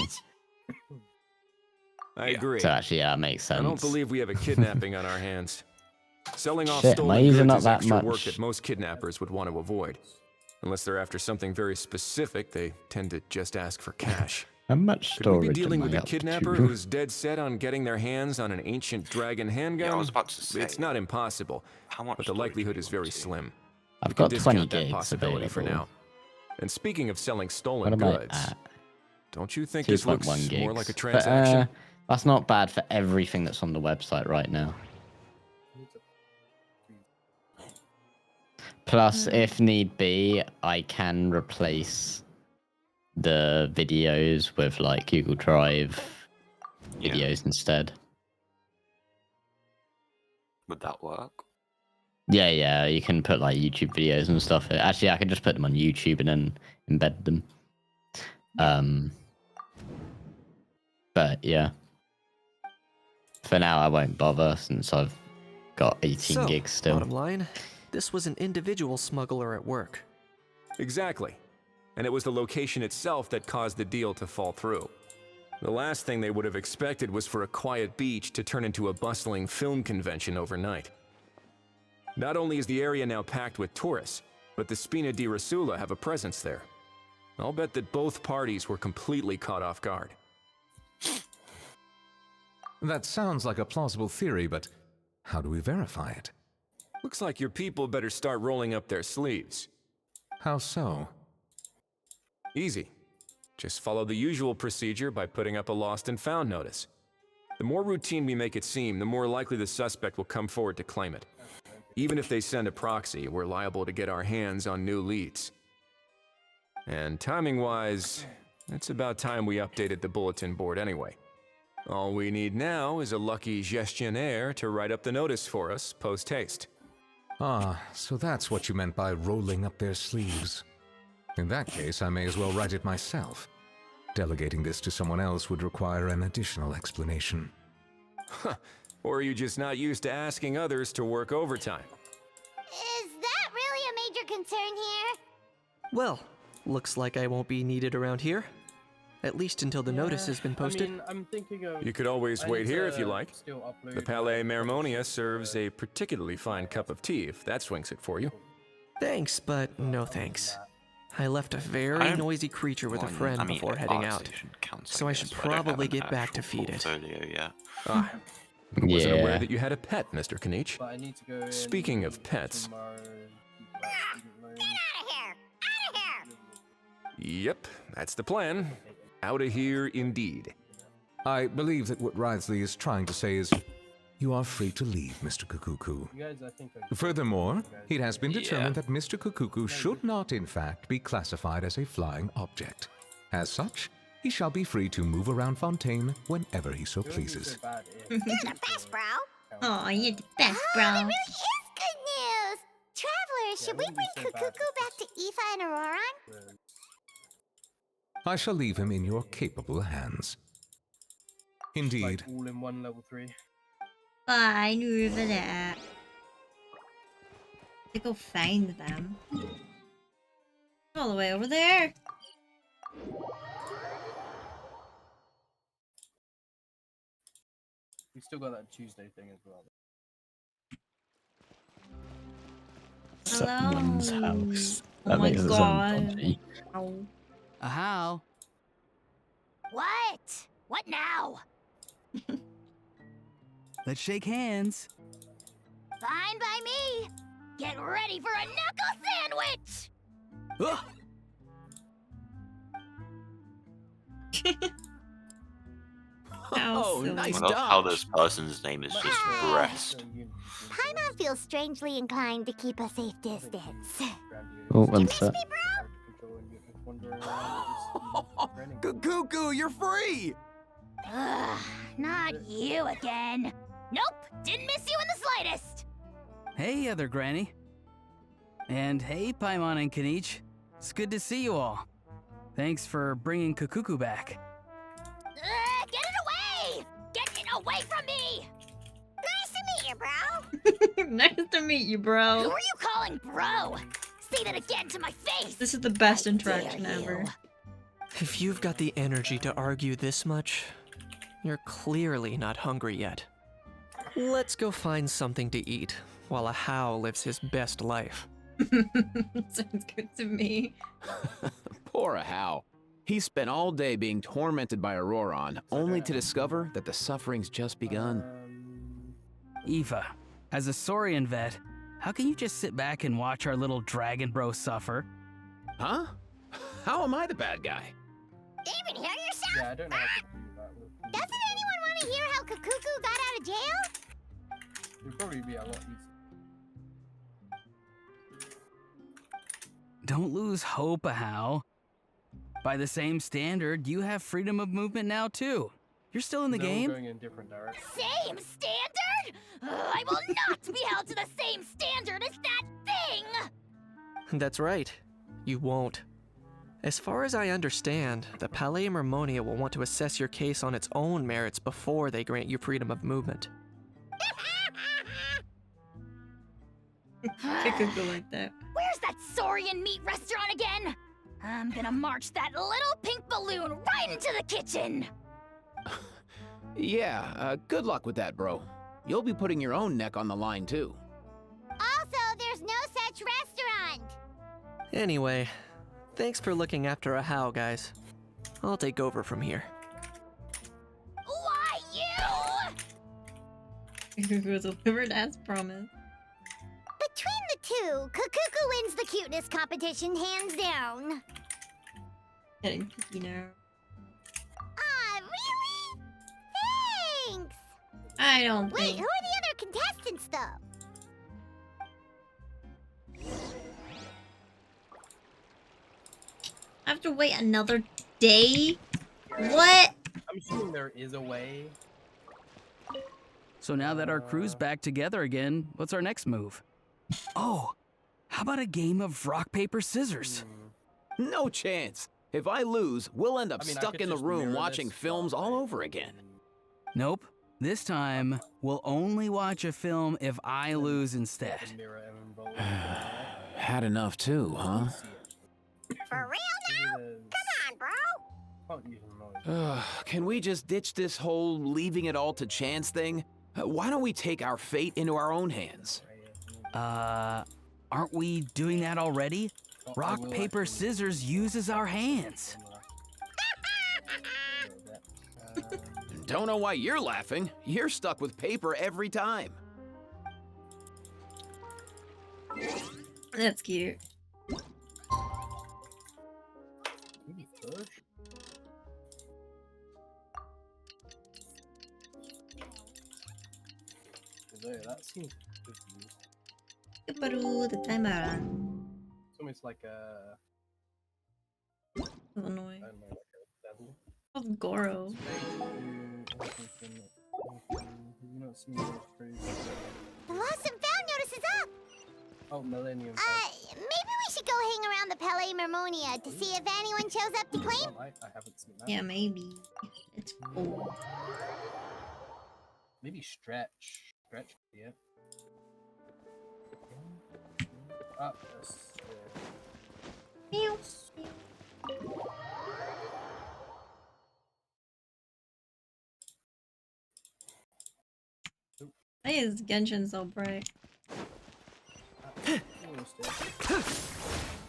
I agree. So actually, yeah, it makes sense. I don't believe we have a kidnapping on our hands. Selling off Shit, am I stolen using goods up is that extra work much? that most kidnappers would want to avoid. Unless they're after something very specific, they tend to just ask for cash. How much Could we storage be dealing am with I a up kidnapper to? who's dead set on getting their hands on an ancient dragon handgun? Yeah, I was about to say. It's not impossible, How much but the storage likelihood do you is very want to see? slim. I've We can got 20 discount that gigs possibility for available. now. And speaking of selling What stolen am I goods, at? don't you think this looks 2.1 gigs. more like a But, transaction? that's not bad for everything that's on the website right now. Plus, if need be, I can replace the videos with like Google Drive videos instead. Would that work? Yeah, you can put like YouTube videos and stuff. Actually, I can just put them on YouTube and then embed them. But yeah, for now I won't bother since I've got 18 gigs still. Bottom line, this was an individual smuggler at work. Exactly. And it was the location itself that caused the deal to fall through. The last thing they would have expected was for a quiet beach to turn into a bustling film convention overnight. Not only is the area now packed with tourists, but the Spina di Rosula have a presence there. I'll bet that both parties were completely caught off guard. That sounds like a plausible theory, but how do we verify it? Looks like your people better start rolling up their sleeves. How so? Easy. Just follow the usual procedure by putting up a lost and found notice. The more routine we make it seem, the more likely the suspect will come forward to claim it. Even if they send a proxy, we're liable to get our hands on new leads. And timing-wise, it's about time we updated the bulletin board anyway. All we need now is a lucky gestionnaire to write up the notice for us post-haste. Ah, so that's what you meant by rolling up their sleeves. In that case, I may as well write it myself. Delegating this to someone else would require an additional explanation. Or are you just not used to asking others to work overtime? Is that really a major concern here? Well, looks like I won't be needed around here. At least until the notice has been posted. I mean, I'm thinking of... You could always I wait need here to if you like. still upload The Palais Mermonia serves a particularly fine cup of tea, if that swings it for you. Thanks, but no thanks. I left a very noisy creature with a friend before heading out, so I should probably get back to feed it. Ah, I wasn't Yeah. aware that you had a pet, Mr. Kanich. But I need to go in Speaking of pets, yep, that's the plan. Out of here indeed. I believe that what Wriothesley is trying to say is, you are free to leave, Mr. Kukuku. You guys, I think I... Furthermore, it has been determined that Mr. Kukuku should not, in fact, be classified as a flying object. As such, he shall be free to move around Fontaine whenever he so pleases. You're the best, bro. Oh, you're the best, Oh, bro. that really is good news. Travelers, should we bring Kukuku back to Aoife and Auroron? I shall leave him in your capable hands. Indeed. Like all in one level 3. Fine over there. To go find them. All the way over there. We still got that Tuesday thing as well. Someone's house. Oh That my makes it sound god. dodgy. Ow. How? What? What now? Let's shake hands. Fine by me. Get ready for a knuckle sandwich. Ugh. Oh, silly. nice dodge. How this person's name is just Breast. Paimon feels strangely inclined to keep a safe distance. Oh, one sec. Kuku, you're free! Ugh, not you again. Nope, didn't miss you in the slightest. Hey, other granny. And hey, Paimon and Kanich. It's good to see you all. Thanks for bringing Kukuku back. Get it away! Get it away from me! Nice to meet you, bro. Nice to meet you, bro. Who are you calling bro? Say that again to my face. This is the best interaction ever. If you've got the energy to argue this much, you're clearly not hungry yet. Let's go find something to eat while a How lives his best life. Sounds good to me. Poor Ahau. He spent all day being tormented by Auroron, only to discover that the suffering's just begun. Eva, as a Saurian vet, how can you just sit back and watch our little dragon bro suffer? Huh? How am I the bad guy? Even hear yourself? Yeah, I don't know how to do that. Doesn't anyone want to hear how Kukuku got out of jail? It'd probably be a lot easier. Don't lose hope, Ahau. By the same standard, you have freedom of movement now too. You're still in the They're all game? going in different directions. Same standard? I will not be held to the same standard as that thing! That's right. You won't. As far as I understand, the Palais Mermonia will want to assess your case on its own merits before they grant you freedom of movement. It could go like that. Where's that Saurian meat restaurant again? I'm gonna march that little pink balloon right into the kitchen! Yeah, good luck with that, bro. You'll be putting your own neck on the line, too. Also, there's no such restaurant. Anyway, thanks for looking after a How, guys. I'll take over from here. Why you? Kukuku delivered as promised. Between the two, Kukuku wins the cuteness competition hands down. Getting picky now. Ah, really? Thanks! I don't Wait, think. who are the other contestants, though? I have to wait another day? What? I'm assuming there is a way. So now that our crew's back together again, what's our next move? Oh, how about a game of rock, paper, scissors? No chance. If I lose, we'll end up I mean, I stuck could in the just room mirror watching this films all over again. Nope. This time, we'll only watch a film if I lose instead. Had enough too, huh? For real now? Come on, bro! Can't use them all. Can we just ditch this whole leaving it all to chance thing? Why don't we take our fate into our own hands? Aren't we doing that already? Rock, paper, scissors uses our hands. Don't know why you're laughing. You're stuck with paper every time. That's cute. Maybe push? There, that seems good to use. Kaparu, the timer. It's almost like a... Illinois. I don't know, like a devil. Of Goro. The lost and found notice is up! Oh, Millennium. Maybe we should go hang around the Palais Mermonia to see if anyone shows up to claim. I haven't seen that. Yeah, maybe. It's cool. Maybe stretch. Stretch, yeah. Up this. Meow. Why is Genshin so bright?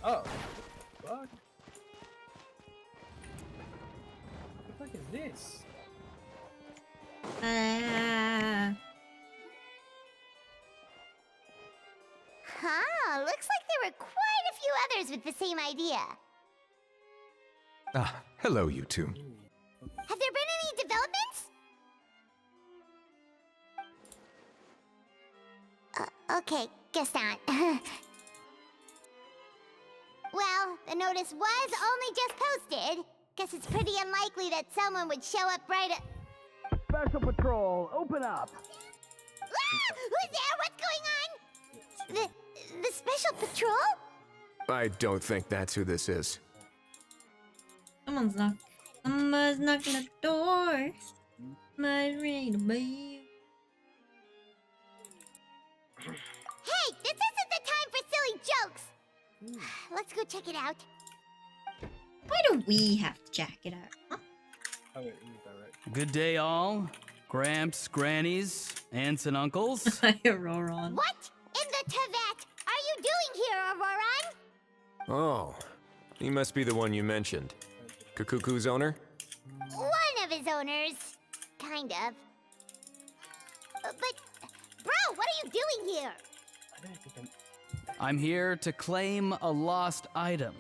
Oh, fuck. What the fuck is this? Huh, looks like there were quite a few others with the same idea. Ah, hello, you two. Have there been any developments? Okay, guess not. Well, the notice was only just posted. Guess it's pretty unlikely that someone would show up right at... Special Patrol, open up! Ah! Who's there? What's going on? The Special Patrol? I don't think that's who this is. Someone's knocking at the door. Might ring a bell. Hey, this isn't the time for silly jokes! Let's go check it out. Why do we have to check it out? Huh? Oh, wait, in the direction. Good day, all. Gramps, grannies, aunts, and uncles. Roron. What in the Tibet are you doing here, Auroran? Oh, he must be the one you mentioned. Kukuku's owner? One of his owners. Kind of. But, bro, what are you doing here? I don't think I'm here to claim a lost item.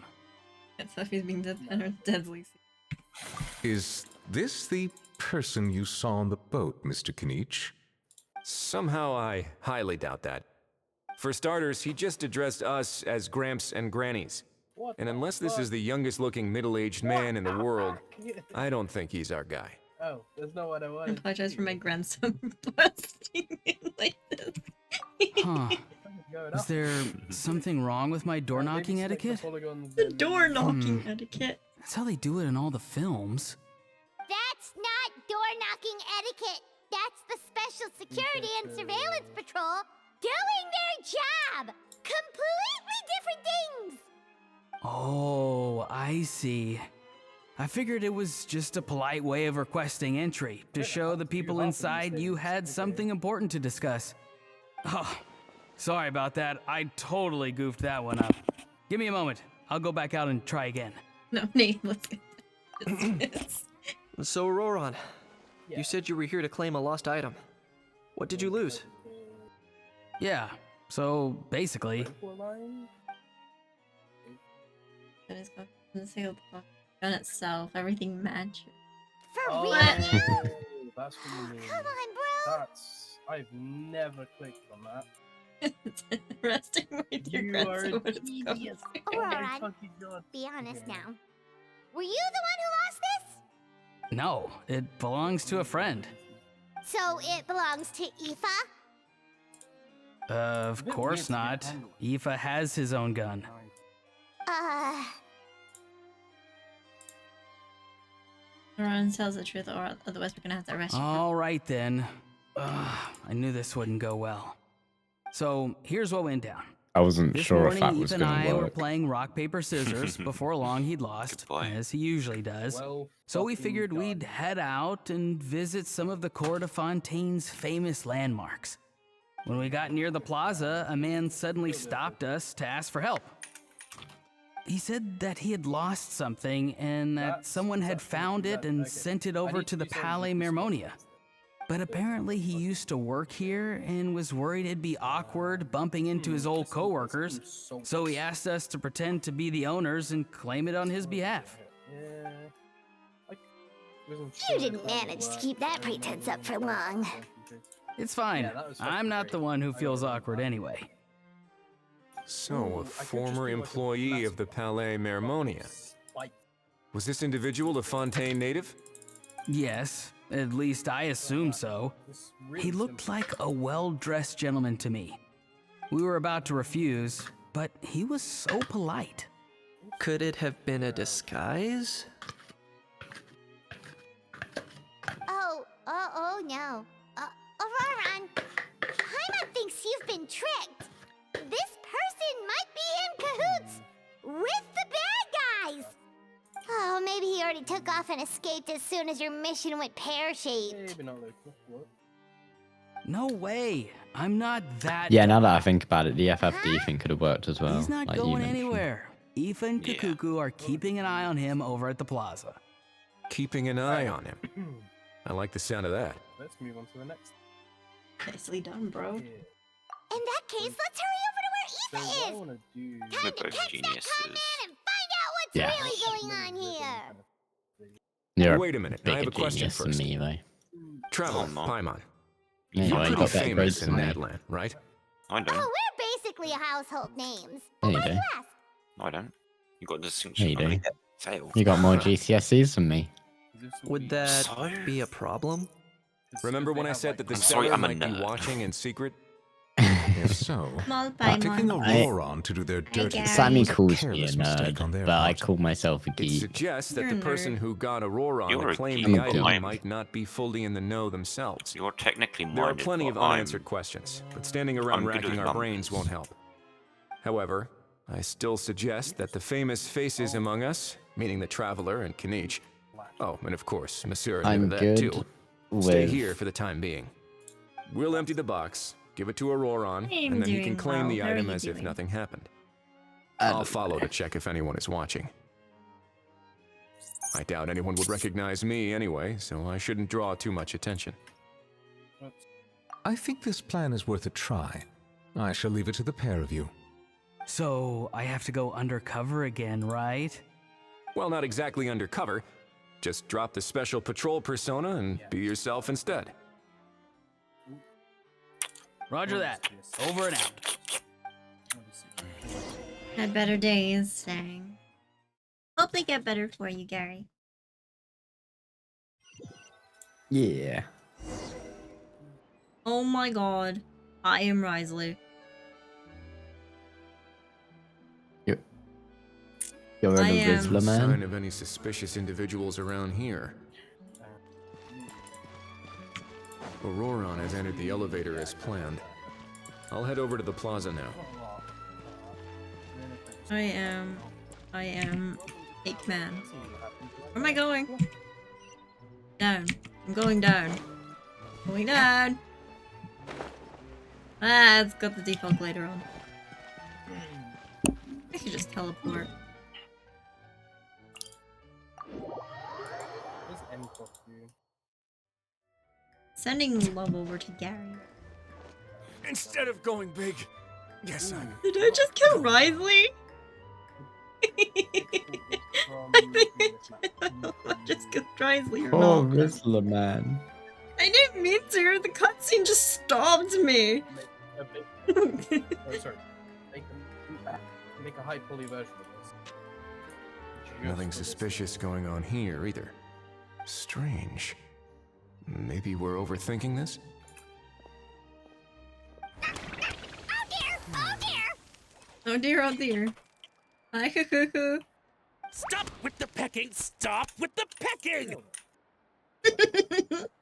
That's how he's being deadly. Is this the person you saw on the boat, Mr. Kinich? Somehow I highly doubt that. For starters, he just addressed us as Gramps and Grannies. And unless this is the youngest looking middle-aged man in the world, I don't think he's our guy. Oh, there's no one I I wanted. apologize for my grandson busting in like this. Huh. Is there something wrong with my door knocking etiquette? The door knocking etiquette. That's how they do it in all the films. That's not door-knocking etiquette. That's the Special Security and Surveillance Patrol doing their job. Completely different things. Oh, I see. I figured it was just a polite way of requesting entry to show the people inside you had something important to discuss. Oh, sorry about that. I totally goofed that one up. Give me a moment. I'll go back out and try again. No, Nate, let's get So, Roran, you said you were here to claim a lost item. What did you lose? Yeah, so basically... Gun itself, everything matches. For real? That's what you mean. Come on, bro. That's... I've never clicked on that. It's interesting with your You are grandson. a what it's genius. called. Roran, be honest now. Were you the one who lost this? No, it belongs to a friend. So it belongs to Aoife? Of course not. Aoife has his own gun. Ron tells the truth, or otherwise we're gonna have to arrest you. All right then. I knew this wouldn't go well. So here's what went down. I wasn't This sure if morning, that was Eve going and I to were work. playing rock, paper, scissors. Before long, he'd lost, as he usually does. So we figured we'd head out and visit some of the court of Fontaine's famous landmarks. When we got near the plaza, a man suddenly stopped us to ask for help. He said that he had lost something and that someone had found it and sent it over to the Palais Mermonia. But apparently he used to work here and was worried it'd be awkward bumping into his old coworkers, so he asked us to pretend to be the owners and claim it on his behalf. You didn't manage to keep that pretense up for long. It's fine. I'm not the one who feels awkward anyway. So, a former employee of the Palais Mermonia. Was this individual a Fontaine native? Yes, at least I assume so. He looked like a well-dressed gentleman to me. We were about to refuse, but he was so polite. Could it have been a disguise? Oh no. Roran, Paimon thinks you've been tricked. This person might be in cahoots with the bad guys. Oh, maybe he already took off and escaped as soon as your mission went pear-shaped. No way. I'm not that... Yeah, now that I think about it, the FFD thing could have worked as well. He's not like you going mentioned. anywhere. Aoife and Kakuku are keeping an eye on him over at the plaza. Keeping an eye on him. I like the sound of that. Let's move on to the next. Nicely done, bro. In that case, let's hurry over to where Aoife is. Time to catch that con man and find out what's really going on here. You're Wait a minute, I have a question genius than first. me, though. Travel, Paimon. Yeah, You're you pretty got better famous grades in than me. Nadland, right? I don't. Oh, we're basically household names. Yeah, you Why do. do you ask? I don't. You got Yeah, distinction. you I'm gonna do. get fail. You got more GCSEs than me. Would that be a problem? Remember when I said that the I'm sorry, seller I'm a might be nerd. watching in secret? If so, Small picking Paimon. Aurora to do their dirty Gary. Sammy was a calls me a careless mistake on nerd, their but I part. call myself a It geek. suggests that You're the a person nerd. who got Aurora You're and a claimed geek. the item I'm- might not be fully in the know themselves. You're technically minded. There are plenty of but I'm- unanswered questions, but standing around I'm good racking with our brains numbers. won't help. However, I still suggest that the famous faces among us, meaning the Traveler and Kinich, oh, and of course, Monsieur I'm that good too, stay with- here for the time being. We'll empty the box, give it to Auroron, I'm and then he can doing claim well. the How are item you as if doing? nothing happened. I I'll don't follow know. to check if anyone is watching. I doubt anyone would recognize me anyway, so I shouldn't draw too much attention. I think this plan is worth a try. I shall leave it to the pair of you. So I have to go undercover again, right? Well, not exactly undercover. Just drop the special patrol persona and be yourself instead. Roger that. Over and out. Had better days, dang. Hope they get better for you, Gary. Yeah. Oh my god. I am Risley. You're I a am. No Rizzler man. sign of any suspicious individuals around here. Auroron has entered the elevator as planned. I'll head over to the plaza now. I am Cake Man. Where am I going? Down. I'm going down. Going down. Ah, it's got the default glider on. I could just teleport. Sending love over to Gary. Instead of going big, yes, I'm... Did I just kill Risley? I just killed Risley or Oh, not. Rizzler man. I didn't mean to. The cutscene just stopped me. Oh, sorry. Make a high poly version of this. Nothing suspicious going on here either. Strange. Maybe we're overthinking this? Oh dear, oh dear. Hi, Cuckoo. Stop with the pecking! Stop with the pecking!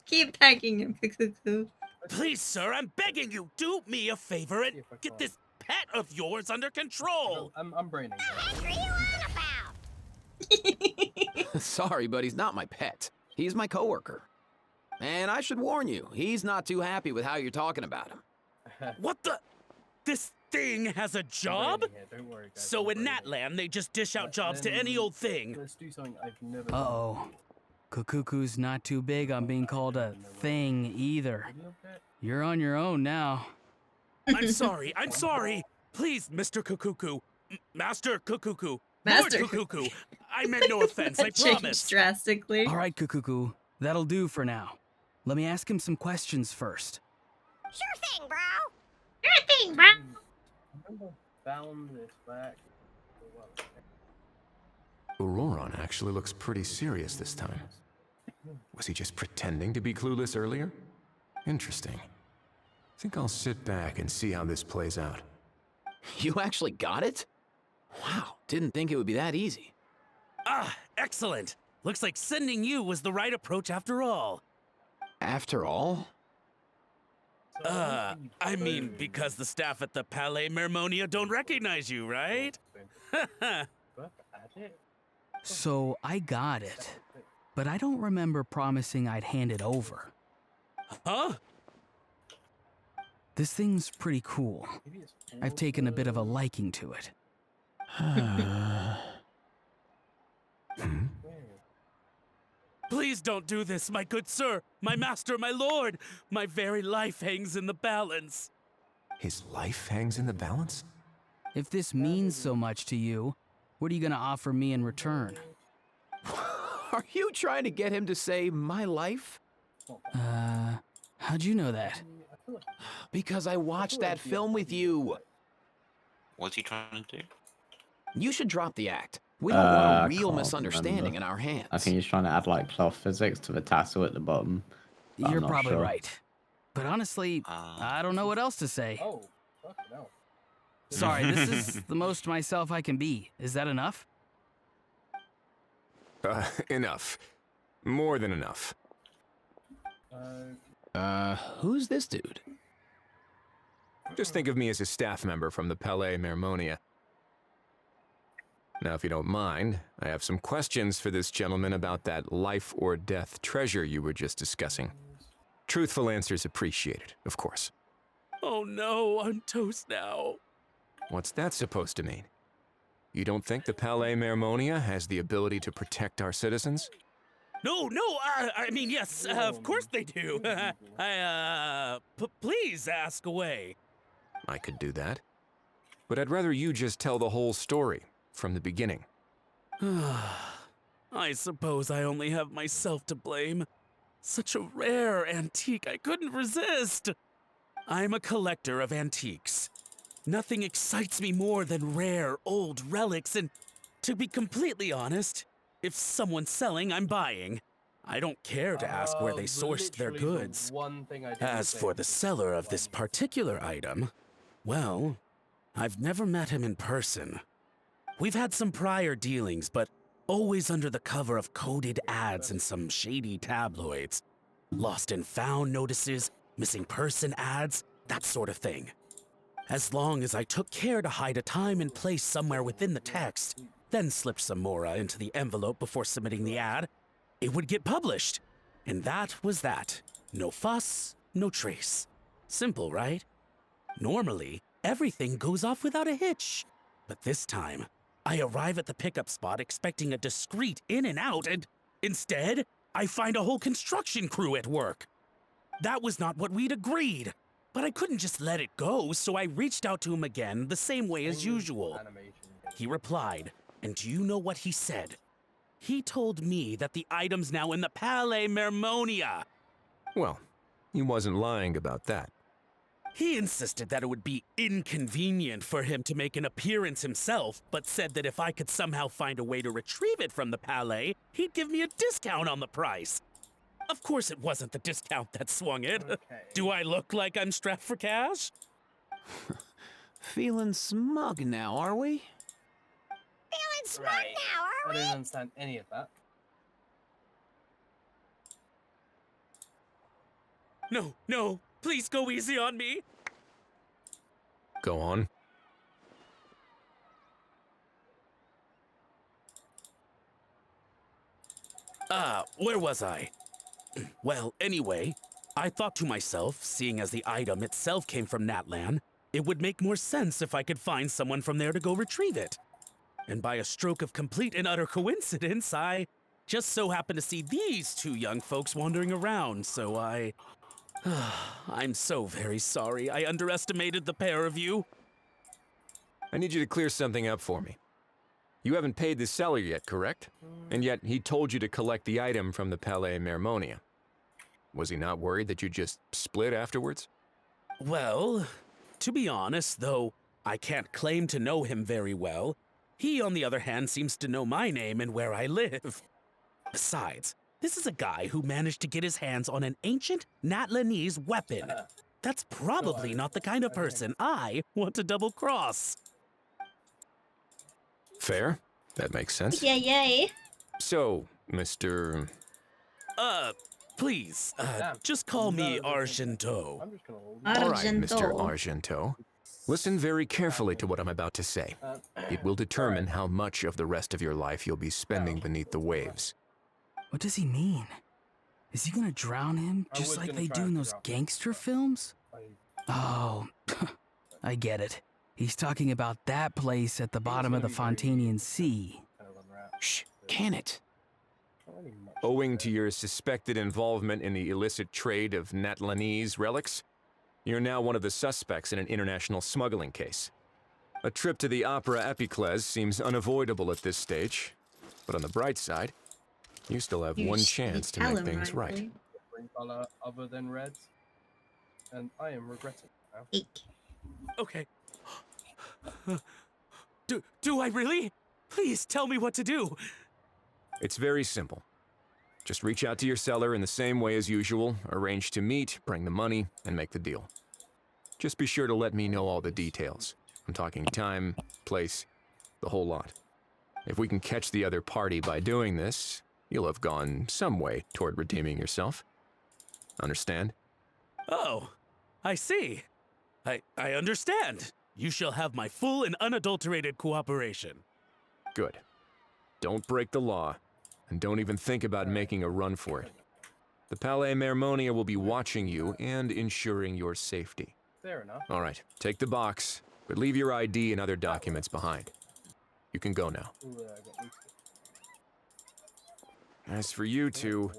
Keep pecking him, Cuckoo. Please, sir, I'm begging you, do me a favor and get this pet of yours under control. I'm braining. Sorry, but he's not my pet. He's my coworker. And I should warn you, he's not too happy with how you're talking about him. What the? This thing has a job? Don't worry, guys. So in that land, they just dish out jobs to any old thing. Let's do something I've never Uh-oh. Kukuku's not too big on being called a thing either. You're on your own now. I'm sorry, I'm sorry. Please, Mr. Kukuku. Master Kukuku. Master Lord Kukuku. I meant no offense, I Changed promise. drastically. All right, Kukuku. That'll do for now. Let me ask him some questions first. Sure thing, bro. Sure thing, bro. remember found this back. Auroron actually looks pretty serious this time. Was he just pretending to be clueless earlier? Interesting. Think I'll sit back and see how this plays out. You actually got it? Wow, didn't think it would be that easy. Ah, excellent. Looks like sending you was the right approach after all. After all? I mean, because the staff at the Palais Mermonia don't recognize you, right? So I got it, but I don't remember promising I'd hand it over. Huh? This thing's pretty cool. I've taken a bit of a liking to it. Please don't do this, my good sir, my master, my lord. My very life hangs in the balance. His life hangs in the balance? If this means so much to you, what are you gonna offer me in return? Are you trying to get him to say my life? How'd you know that? Because I watched that film with you. What's he trying to do? You should drop the act. We don't want a real can't misunderstanding remember. in our hands. I think he's trying to add like cloth physics to the tassel at the bottom. but I'm You're not probably sure. right. But honestly, I don't know what else to say. Oh, fuck no. Sorry, this is the most myself I can be. Is that enough? Enough. More than enough. Who's this dude? Just think of me as a staff member from the Palais Mermonia. Now, if you don't mind, I have some questions for this gentleman about that life or death treasure you were just discussing. Truthful answers appreciated, of course. Oh no, I'm toast now. What's that supposed to mean? You don't think the Palais Mermonia has the ability to protect our citizens? No, I mean, yes, of course they do. Please ask away. I could do that. But I'd rather you just tell the whole story, from the beginning. I suppose I only have myself to blame. Such a rare antique, I couldn't resist. I'm a collector of antiques. Nothing excites me more than rare, old relics, and to be completely honest, if someone's selling, I'm buying. I don't care to ask where they sourced their Literally the goods. one thing I didn't As say for the was seller of this particular item, well, I've never met him in person. We've had some prior dealings, but always under the cover of coded ads in some shady tabloids. Lost and found notices, missing person ads, that sort of thing. As long as I took care to hide a time and place somewhere within the text, then slipped some mora into the envelope before submitting the ad, it would get published. And that was that. No fuss, no trace. Simple, right? Normally, everything goes off without a hitch. But this time, I arrive at the pickup spot expecting a discreet in and out, and instead, I find a whole construction crew at work. That was not what we'd agreed. But I couldn't just let it go, so I reached out to him again the same way as usual. He replied, and do you know what he said? He told me that the item's now in the Palais Mermonia. Well, he wasn't lying about that. He insisted that it would be inconvenient for him to make an appearance himself, but said that if I could somehow find a way to retrieve it from the Palais, he'd give me a discount on the price. Of course it wasn't the discount that swung it. Okay. Do I look like I'm strapped for cash? Feeling smug now, are we? Feeling smug now, are I we? didn't understand any of that. No, no, please go easy on me. Go on. Where was I? Well, anyway, I thought to myself, seeing as the item itself came from Natlan, it would make more sense if I could find someone from there to go retrieve it. And by a stroke of complete and utter coincidence, I just so happened to see these two young folks wandering around, so I'm so very sorry I underestimated the pair of you. I need you to clear something up for me. You haven't paid the seller yet, correct? And yet he told you to collect the item from the Palais Mermonia. Was he not worried that you'd just split afterwards? Well, to be honest, though I can't claim to know him very well, he, on the other hand, seems to know my name and where I live. Besides, this is a guy who managed to get his hands on an ancient Natlanese weapon. That's probably not the kind of person I want to double-cross. Fair. That makes sense. Yay. So, Mr. Please, just call me Argento. All right, Mr. Argento. Listen very carefully to what I'm about to say. It will determine how much of the rest of your life you'll be spending beneath the waves. What does he mean? Is he gonna drown him just like they do in those gangster films? Oh, I get it. He's talking about that place at the bottom of the Fontainian Sea. Shh, can it? Owing to your suspected involvement in the illicit trade of Natlanese relics, you're now one of the suspects in an international smuggling case. A trip to the Opera Epiclese seems unavoidable at this stage, but on the bright side, you still have one chance to make things right. Different color other than red, and I am regretting it now. Okay. Do I really? Please tell me what to do. It's very simple. Just reach out to your seller in the same way as usual, arrange to meet, bring the money, and make the deal. Just be sure to let me know all the details. I'm talking time, place, the whole lot. If we can catch the other party by doing this, you'll have gone some way toward redeeming yourself. Understand? Oh, I see. I understand. You shall have my full and unadulterated cooperation. Good. Don't break the law, and don't even think about making a run for it. The Palais Mermonia will be watching you and ensuring your safety. Fair enough. All right, take the box, but leave your ID and other documents behind. You can go now. As for you two,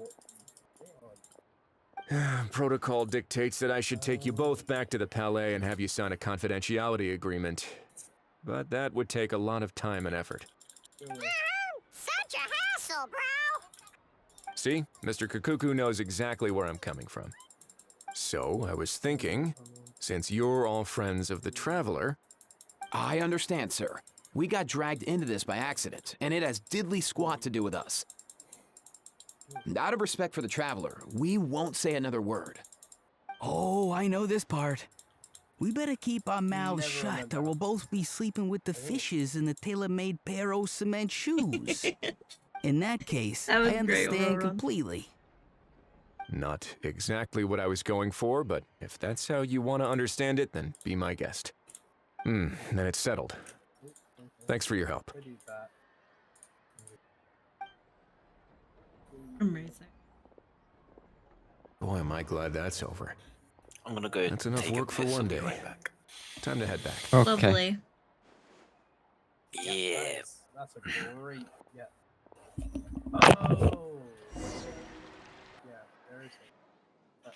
protocol dictates that I should take you both back to the Palais and have you sign a confidentiality agreement. But that would take a lot of time and effort. Such a hassle, bro! See, Mr. Kakuku knows exactly where I'm coming from. So, I was thinking, since you're all friends of the Traveler, I understand, sir. We got dragged into this by accident, and it has diddly squat to do with us. And out of respect for the traveler, we won't say another word. Oh, I know this part. We better keep our mouths shut, or we'll both be sleeping with the fishes in the tailor-made pair of cement shoes. In that case, That was I great understand overrun. completely. Not exactly what I was going for, but if that's how you want to understand it, then be my guest. Then it's settled. Thanks for your help. Amazing. Boy, am I glad that's over. I'm gonna go. That's enough take a work for piss. one I'll be day. right back. Time to head back. Okay. Lovely. Yeah. That's a great. Yeah. Oh. Yeah, there is a.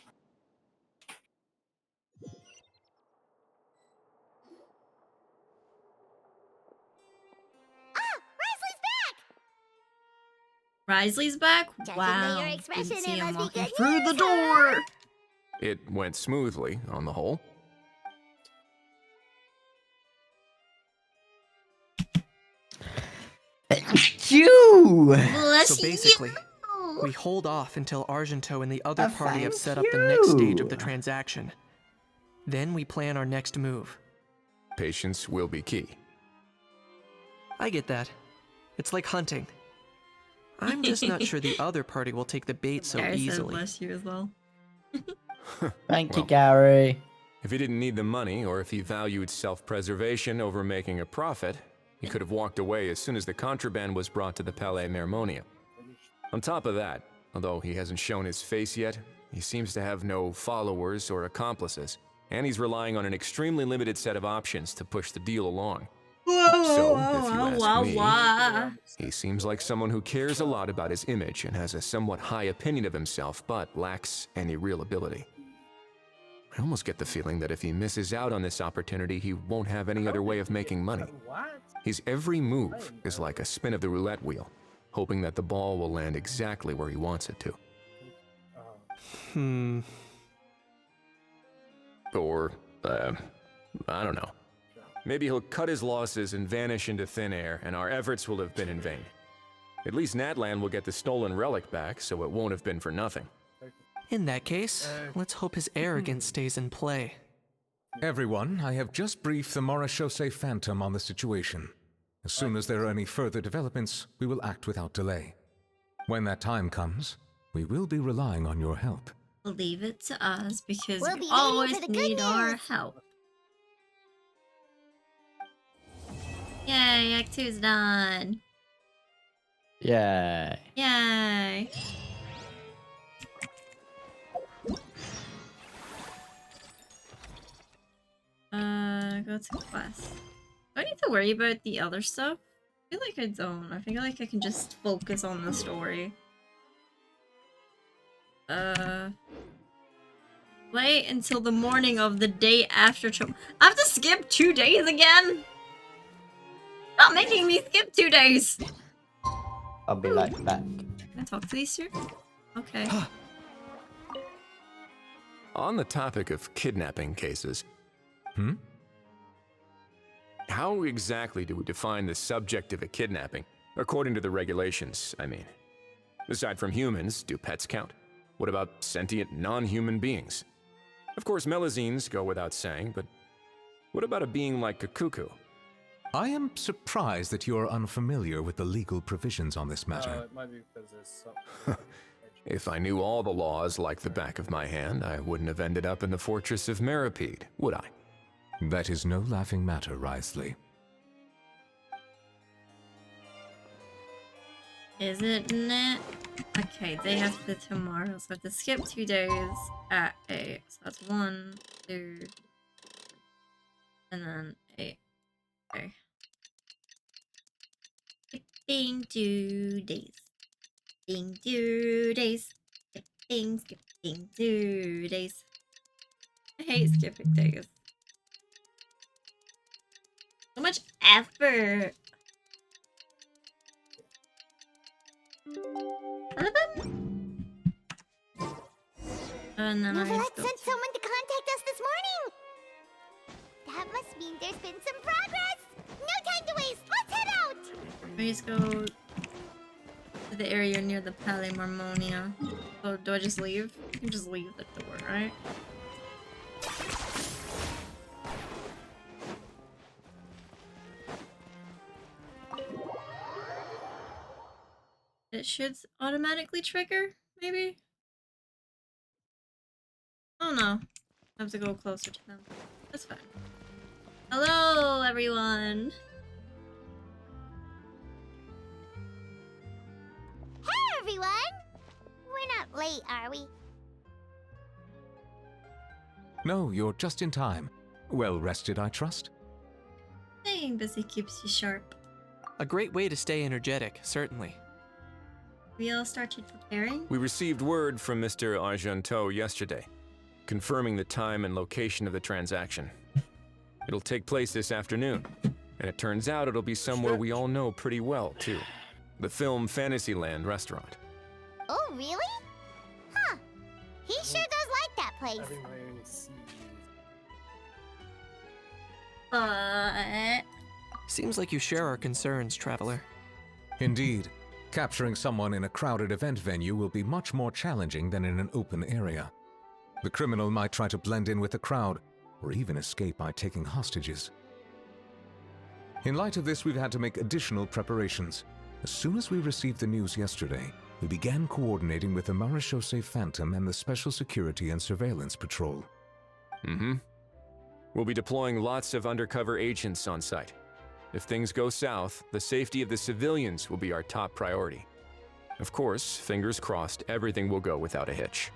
Risley's back? Judging by Wow. your expression, Didn't see it him must be walking good through the news, huh? door. It went smoothly, on the whole. You! Bless So basically, you. we hold off until Argento and the other Oh, party have thank set up the next stage of you. the transaction. Then we plan our next move. Patience will be key. I get that. It's like hunting. I'm just not sure the other party will take the bait so Gary says easily. bless you as well. Thank you, Well, Gary. If he didn't need the money, or if he valued self-preservation over making a profit, he could have walked away as soon as the contraband was brought to the Palais Mermonia. On top of that, although he hasn't shown his face yet, he seems to have no followers or accomplices, and he's relying on an extremely limited set of options to push the deal along. So, if you ask me, he seems like someone who cares a lot about his image and has a somewhat high opinion of himself, but lacks any real ability. I almost get the feeling that if he misses out on this opportunity, he won't have any other way of making money. His every move is like a spin of the roulette wheel, hoping that the ball will land exactly where he wants it to. Or, I don't know. Maybe he'll cut his losses and vanish into thin air, and our efforts will have been in vain. At least Natlan will get the stolen relic back, so it won't have been for nothing. In that case, let's hope his arrogance stays in play. Everyone, I have just briefed the Marechaussee Phantom on the situation. As soon as there are any further developments, we will act without delay. When that time comes, we will be relying on your help. Leave it to us because We'll we be waiting always for the good need our news. help. Yay, Act 2's done. Yay. Yay. Go to quest. Do I need to worry about the other stuff? I feel like I don't. I feel like I can just focus on the story. Wait until the morning of the day after I have to skip 2 days again? Stop making me skip 2 days! I'll be right back. Can I talk to these two? Okay. On the topic of kidnapping cases, how exactly do we define the subject of a kidnapping? According to the regulations, I mean. Aside from humans, do pets count? What about sentient, non-human beings? Of course, Melazines go without saying, but what about a being like Kakuku? I am surprised that you are unfamiliar with the legal provisions on this matter. It might be because there's some... If I knew all the laws like the back of my hand, I wouldn't have ended up in the fortress of Meripede, would I? That is no laughing matter, Risley. Isn't it? Okay, day after tomorrow, so I have to skip 2 days at 8. So that's 1, 2, and then 8. Okay. Skipping 2 days. Skipping 2 days. Skipping 2 days. I hate skipping days. So much effort. And then I Neverlet go sent someone to contact us this morning. That must mean there's been some progress! No time to waste! Let's head out! We just go to the area near the Palais Marmonia. Oh, do I just leave? You can just leave the door, right? It should automatically trigger, maybe? Oh no. I have to go closer to them. That's fine. Hello, everyone! Hey, everyone! We're not late, are we? No, you're just in time. Well rested, I trust? Staying busy keeps you sharp. A great way to stay energetic, certainly. We all started preparing? We received word from Mr. Argenteau yesterday, confirming the time and location of the transaction. It'll take place this afternoon, and it turns out it'll be somewhere we all know pretty well, too. The Film Fantasyland restaurant. Oh, really? Huh. He sure does like that place. But... Seems like you share our concerns, Traveler. Indeed. Capturing someone in a crowded event venue will be much more challenging than in an open area. The criminal might try to blend in with the crowd, or even escape by taking hostages. In light of this, we've had to make additional preparations. As soon as we received the news yesterday, we began coordinating with the Marechaussee Phantom and the Special Security and Surveillance Patrol. We'll be deploying lots of undercover agents on site. If things go south, the safety of the civilians will be our top priority. Of course, fingers crossed, everything will go without a hitch.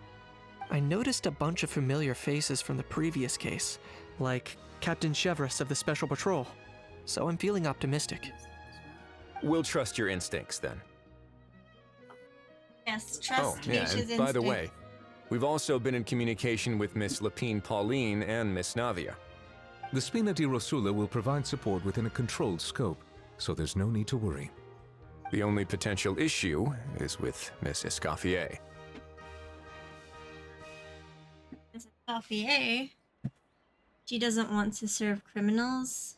I noticed a bunch of familiar faces from the previous case, like Captain Chevrolet of the Special Patrol, so I'm feeling optimistic. We'll trust your instincts then. Yes, trust yeah, and by the way, we've also been in communication with Miss Lapine Pauline and Miss Navia. The Spina di Rosula will provide support within a controlled scope, so there's no need to worry. The only potential issue is with Miss Escoffier. Miss Escoffier? She doesn't want to serve criminals.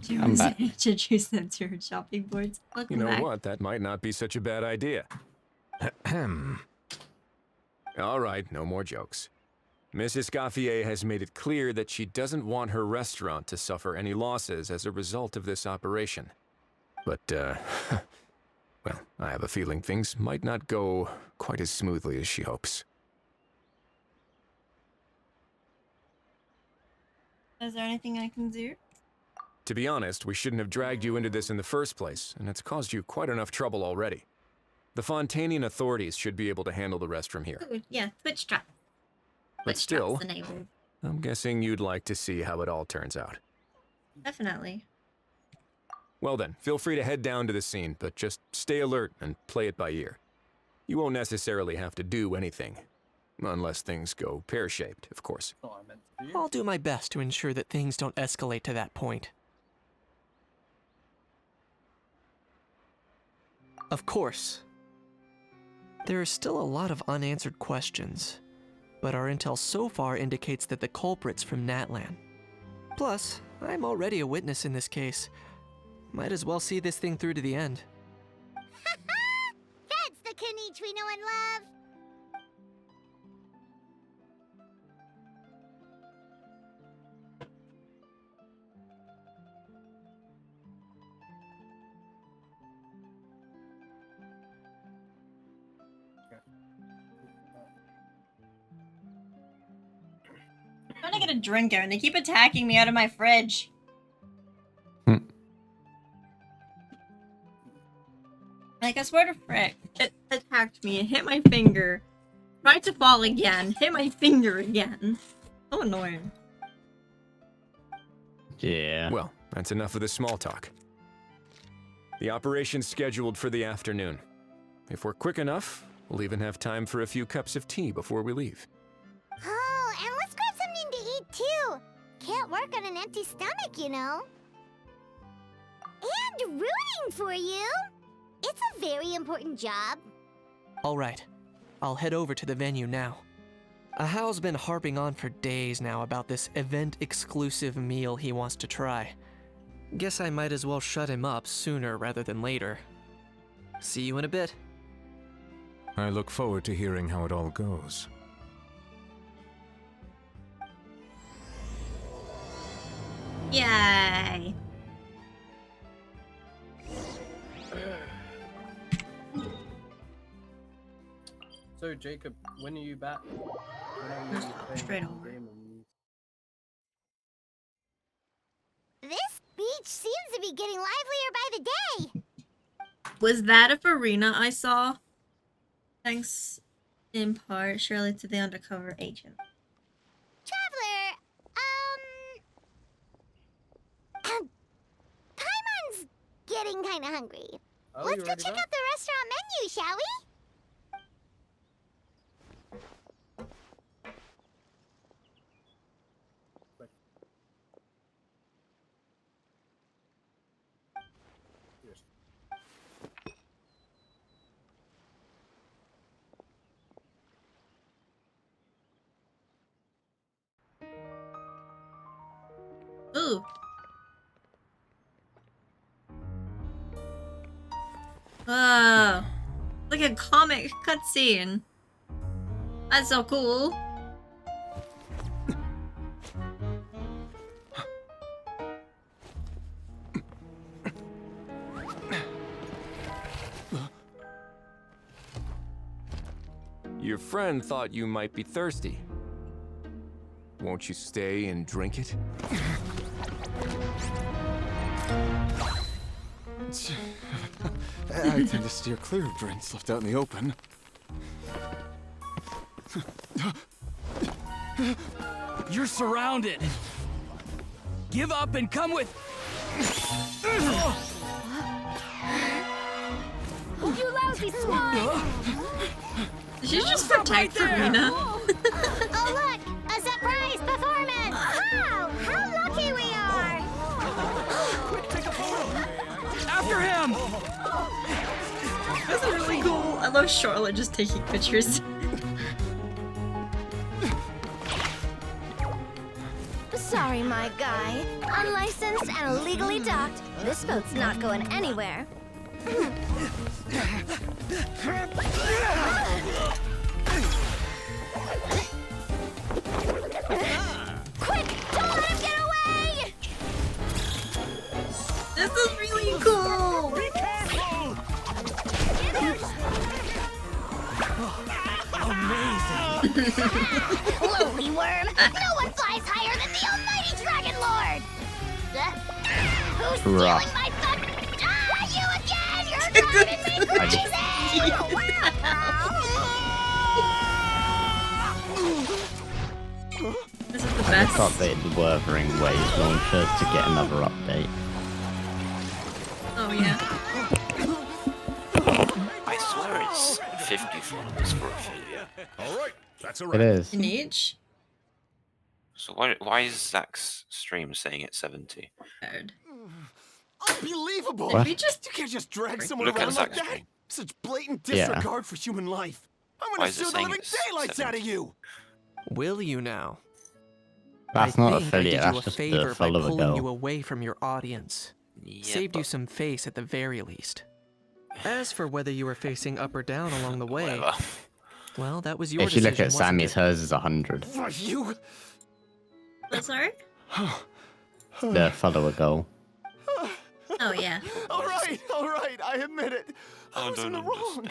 She wants to introduce them to her shopping boards. You know what? That might not be such a bad idea. All right, no more jokes. Miss Escoffier has made it clear that she doesn't want her restaurant to suffer any losses as a result of this operation. But, well, I have a feeling things might not go quite as smoothly as she hopes. Is there anything I can do? To be honest, we shouldn't have dragged you into this in the first place, and it's caused you quite enough trouble already. The Fontainian authorities should be able to handle the rest from here. Ooh, yeah, Twitch trap. But still, I'm guessing you'd like to see how it all turns out. Definitely. Well then, feel free to head down to the scene, but just stay alert and play it by ear. You won't necessarily have to do anything. Unless things go pear-shaped, of course. I'll do my best to ensure that things don't escalate to that point. Of course. There are still a lot of unanswered questions, but our intel so far indicates that the culprit's from Natlan. Plus, I'm already a witness in this case. Might as well see this thing through to the end. That's the Kanichi we know and love! I'm trying to get a drink here and they keep attacking me out of my fridge. Like, I swear to frick, it attacked me, it hit my finger, tried to fall again, hit my finger again. So annoying. Yeah. Well, that's enough of the small talk. The operation's scheduled for the afternoon. If we're quick enough, we'll even have time for a few cups of tea before we leave. Oh, and let's grab something to eat too. Can't work on an empty stomach, you know. And rooting for you. It's a very important job. All right. I'll head over to the venue now. Ahal's been harping on for days now about this event-exclusive meal he wants to try. Guess I might as well shut him up sooner rather than later. See you in a bit. I look forward to hearing how it all goes. Yay! So Jacob, when are you back? When are you playing Straight the over. game and This beach seems to be getting livelier by the day. Was that a Farina I saw? Thanks in part, surely, to the undercover agent. Traveler, Paimon's getting kinda hungry. Oh, Let's you go already check back? out the restaurant menu, shall we? Ooh. Whoa. Like a comic cutscene. That's so cool. Your friend thought you might be thirsty. Won't you stay and drink it? I tend to steer clear of drinks left out in the open. You're surrounded. Give up and come with. You lousy swine! Did you just protect Farina? Oh look! A surprise performance! Wow! How lucky we are! After him! That's really cool. I love Charlotte just taking pictures. Sorry, my guy. Unlicensed and illegally docked. This boat's not going anywhere. Quick! Don't let him get away! This is really cool! Be careful! Lowly worm! No one flies higher than the almighty Dragon Lord! Who's stealing my fun? Ah, you again! You're driving me crazy! This is the I best. just updated the Wuthering Waves launcher to get another update. Oh yeah. I swear it's 50 followers for affiliate. Alright, that's a It is. In each? So why is Zach's stream saying it's 70? Unbelievable! What? You can't just drag someone Look at around like Zach's that! stream. Such blatant Yeah. disregard for human life! I'm Why gonna is it sue the saying living it's daylights out of 70? you! Will you now? That's I not think affiliate, I did you that's a just favor the by follow the pulling you girl. away from your audience. Yeah, Saved you but some face at the very least. As for whether you were facing up or down along the way, whatever. well, that was your If you decision, look at wasn't Sammy's, it? hers is 100. You... I'm sorry? The follower goal. Oh yeah. Alright, I admit it. I was in the wrong.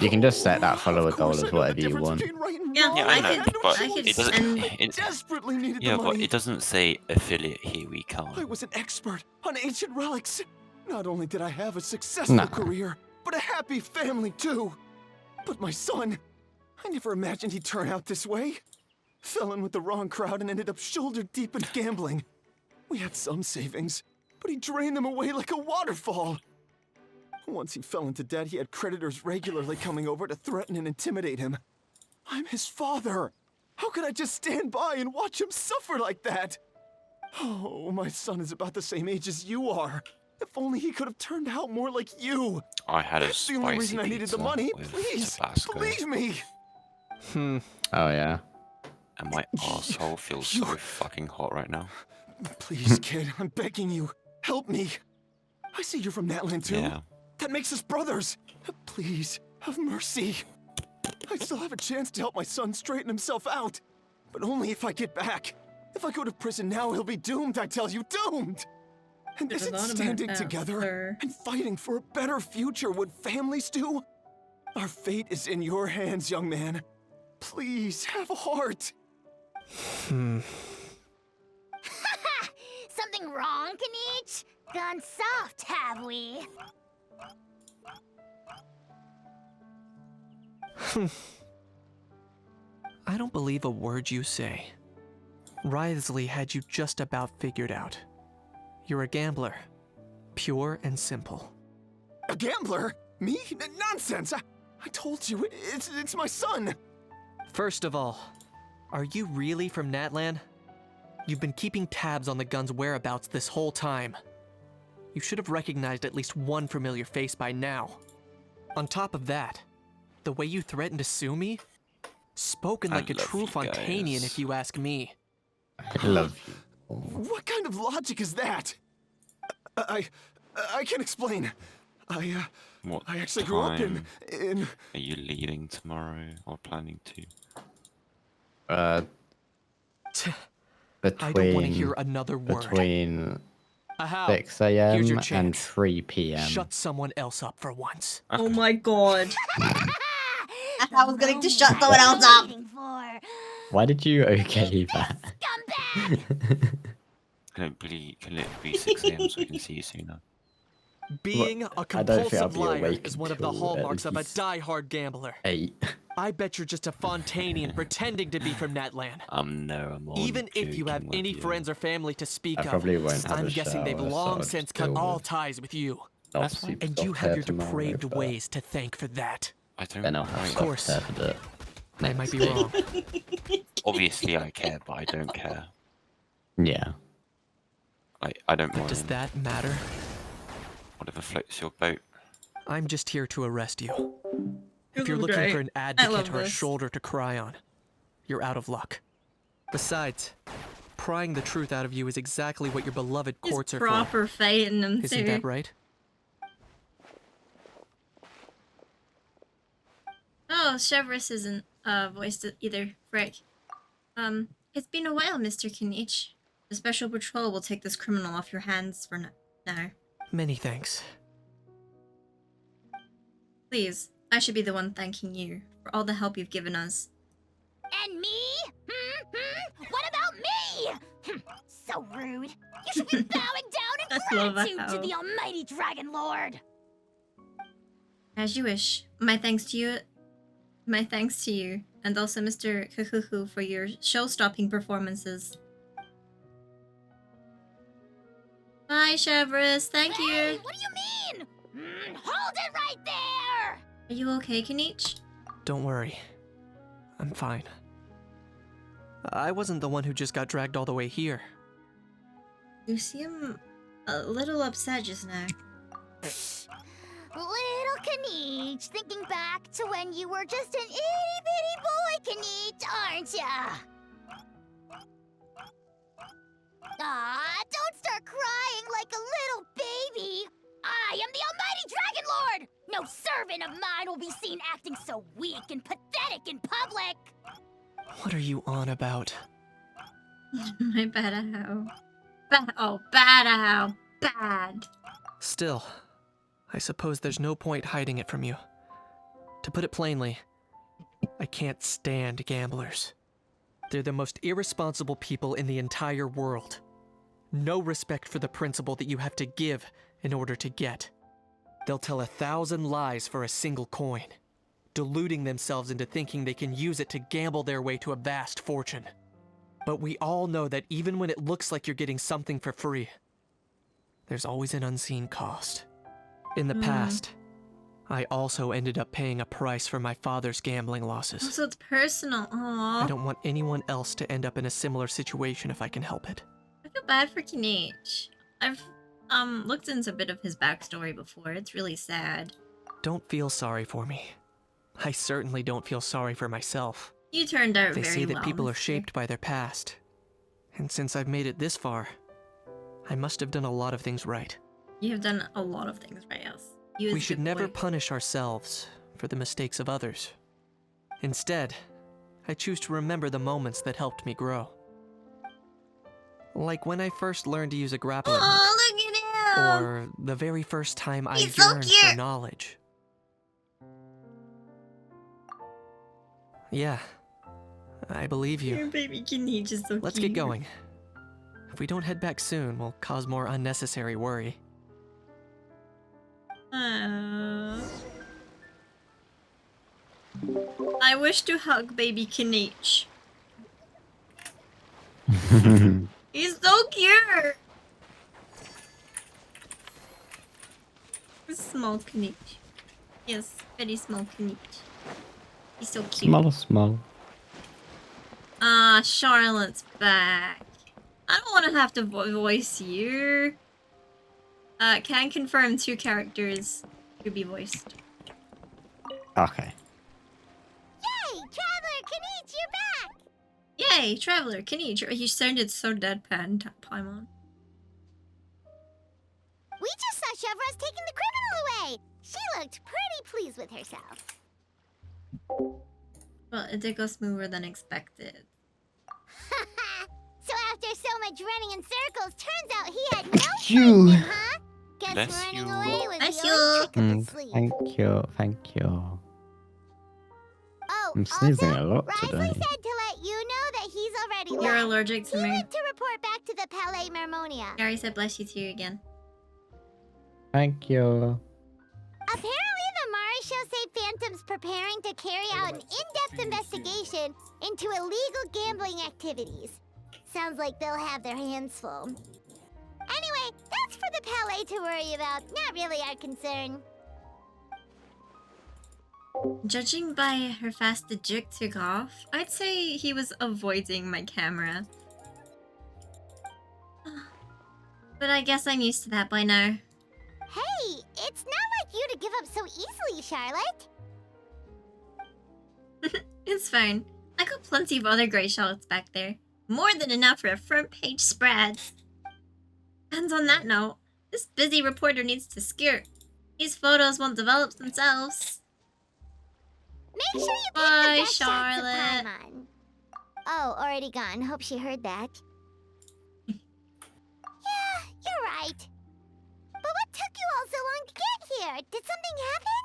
You can just set that follower goal as whatever you want. Yeah, Yeah, I I know, could. but I could it doesn't. send. Desperately needed Yeah, the but money. it doesn't say affiliate here. We I can't. was an expert on ancient relics. Not only did I have a successful Nah. career, but a happy family too. But my son, I never imagined he'd turn out this way. Fell in with the wrong crowd and ended up shoulder deep in gambling. We had some savings, but he drained them away like a waterfall. Once he fell into debt, he had creditors regularly coming over to threaten and intimidate him. I'm his father. How could I just stand by and watch him suffer like that? Oh, my son is about the same age as you are. If only he could have turned out more like you. I had a That's the only spicy reason I needed the pizza money. with Please, Tabasco. believe me. Hmm. Oh, yeah. And my asshole feels so fucking hot right now. Please, kid, I'm begging you. Help me. I see you're from that land too. Yeah. That makes us brothers. Please, have mercy. I still have a chance to help my son straighten himself out. But only if I get back. If I go to prison now, he'll be doomed, I tell you, doomed! And There's a isn't lot about standing that, together sir. and fighting for a better future what families do? Our fate is in your hands, young man. Please, have a heart. Hmm. Something wrong, Kanich? Gone soft, have we? I don't believe a word you say. Wriothesley had you just about figured out. You're a gambler. Pure and simple. A gambler? Me? Nonsense! I told you, it's my son! First of all, are you really from Natlan? You've been keeping tabs on the gun's whereabouts this whole time. You should have recognized at least one familiar face by now. On top of that, the way you threatened to sue me? Spoken like a true Fontainian, if you ask me. I love you. What kind of logic is that? I can explain. I actually grew up in... Are you leaving tomorrow or planning to? I don't want to hear another word. Between Ahau, 6 here's a.m. your and chance. 3 p.m. Shut someone else up for once. Oh my god. I was going to shut someone else up. Why did you okay that? Can it be 6 a.m. so I can see you sooner? Being a I don't think I'll compulsive be liar awake is one of the until at hallmarks of a least die-hard gambler. 8. I bet you're just a Fontainian pretending to be from Natlan. No, I'm only Even if you have joking any with you. friends or family to speak I of, probably won't have I'm a guessing they've shower, so long I'll since just cut deal all with ties with you. Not super And you have your tomorrow, depraved but ways to thank for that. I don't then I'll have Of stuff course. there to do it. I might be wrong. Obviously I care, but I don't care. Yeah. I don't But mind. does that matter? Whatever floats your boat. I'm just here to arrest you. If you're This is looking great. for an I advocate love or a this. shoulder to cry on, you're out of luck. Besides, prying the truth out of you is exactly what your beloved He's courts are proper fighting them for. Isn't too. that right? Oh, Chevrolet isn't voiced either. Frick. It's been a while, Mr. Kanich. The special patrol will take this criminal off your hands for now. Many thanks. Please, I should be the one thanking you for all the help you've given us. And me? What about me? So rude. You should be bowing down in I love gratitude to how- the almighty Dragon Lord. As you wish. My thanks to you, and also Mr. Kukuku for your show-stopping performances. Bye, Chevrolet. Thank you. What do you mean? Hold it right there! Are you okay, Kanich? Don't worry. I'm fine. I wasn't the one who just got dragged all the way here. You seem a little upset just now. Little Kanich, thinking back to when you were just an itty-bitty boy, Kanich, aren't ya? Aw, don't start crying like a little baby! I am the almighty Dragon Lord! No servant of mine will be seen acting so weak and pathetic in public! What are you on about? My bad how. Bad how. Bad. Still, I suppose there's no point hiding it from you. To put it plainly, I can't stand gamblers. They're the most irresponsible people in the entire world. No respect for the principle that you have to give in order to get. They'll tell 1,000 lies for a single coin, deluding themselves into thinking they can use it to gamble their way to a vast fortune. But we all know that even when it looks like you're getting something for free, there's always an unseen cost. In the past, I also ended up paying a price for my father's gambling losses. So it's personal. Aww. I don't want anyone else to end up in a similar situation if I can help it. I feel bad for Kanich. I've looked into a bit of his backstory before. It's really sad. Don't feel sorry for me. I certainly don't feel sorry for myself. You turned out They very say that well, people are mister. shaped by their past. And since I've made it this far, I must have done a lot of things right. You have done a lot of things right, yes. You We is a should good never boy. punish ourselves for the mistakes of others. Instead, I choose to remember the moments that helped me grow. Like when I first learned to use a grappling hook. Oh, look at him! Or the very first time I He's so yearned for cute! knowledge. Yeah, I believe you. Your baby Kinich is so Let's cute. get going. If we don't head back soon, we'll cause more unnecessary worry. I wish to hug baby Kinich. He's so cute! Small Kinich. Yes, very small Kinich. He's so cute. Small. Ah, Charlotte's back. I don't want to have to voice you. Can confirm 2 characters to be voiced. Okay. Yay! Traveler Kinich, you're back! Yay, Traveler Kinich. He sounded so deadpan, Paimon. We just saw Chevro's taking the criminal away! She looked pretty pleased with herself. Well, it did go smoother than expected. So after so much running in circles, turns out he had no You. friend, huh? Guess Bless running you. away was Bless the only trick up his sleeve. Thank you. Oh, I'm sneezing also, a lot Risley today. said to let you know that he's already You're left. allergic to He me. went to report back to the Palais Mermonia. Gary said bless you to you again. Thank you. Apparently, the Mari show say Phantom's preparing to carry out an in-depth investigation into illegal gambling activities. Sounds like they'll have their hands full. Anyway, that's for the Palais to worry about, not really our concern. Judging by how fast the jig took off, I'd say he was avoiding my camera. But I guess I'm used to that by now. Hey, it's not like you to give up so easily, Charlotte. It's fine. I got plenty of other grey Charlottes back there. More than enough for a front page spread. And on that note, this busy reporter needs to skirt. These photos won't develop themselves. Make sure you pick Bye, the best shots of Charlotte. Paimon. Oh, already gone. Hope she heard that. Yeah, you're right. But what took you all so long to get here? Did something happen?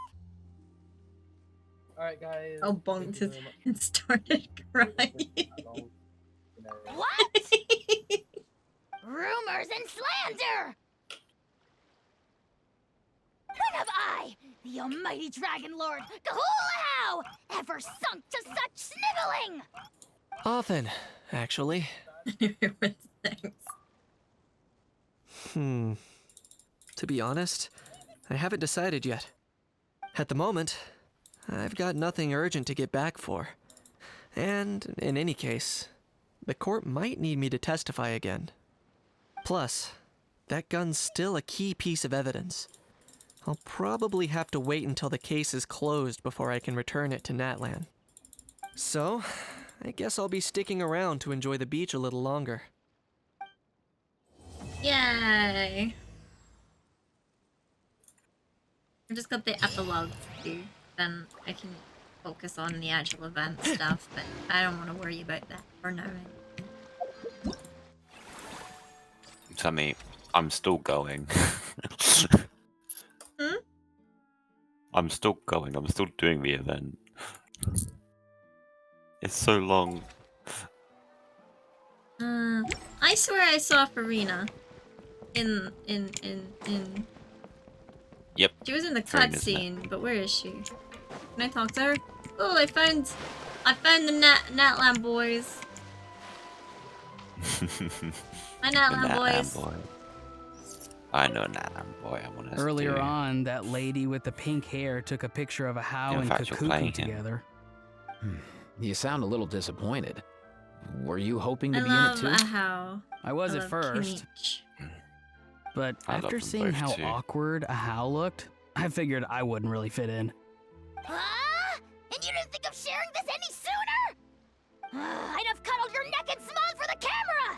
Alright, guys. Oh, bonked his head and started crying. What? Rumors and slander! When have I, the almighty Dragon Lord, Kahulahau, ever sunk to such sniveling? Often, actually. To be honest, I haven't decided yet. At the moment, I've got nothing urgent to get back for. And, in any case, the court might need me to testify again. Plus, that gun's still a key piece of evidence. I'll probably have to wait until the case is closed before I can return it to Natlan. So, I guess I'll be sticking around to enjoy the beach a little longer. Yay! I just got the epilogue to do, then I can focus on the actual event stuff, but I don't want to worry about that for now. Sammy, I'm still going. I'm still going. I'm still doing the event. It's so long. I swear I saw Farina in. Yep. She was in the Farina's cutscene, but where is she? Can I talk to her? Oh, I found the Natlan boys. My Natlan boys. Boy. I know Natlan boy. I want to. Earlier on, that lady with the pink hair took a picture of a How In and fact, you're playing Kakuku him. together. You sound a little disappointed. Were you hoping to I be in it love too? Ahau. I was I at love first. Kinich. But I love after them seeing both how too. awkward Ahau looked, I figured I wouldn't really fit in. Huh? And you didn't think of sharing this any sooner? I'd have cuddled your neck and smiled for the camera!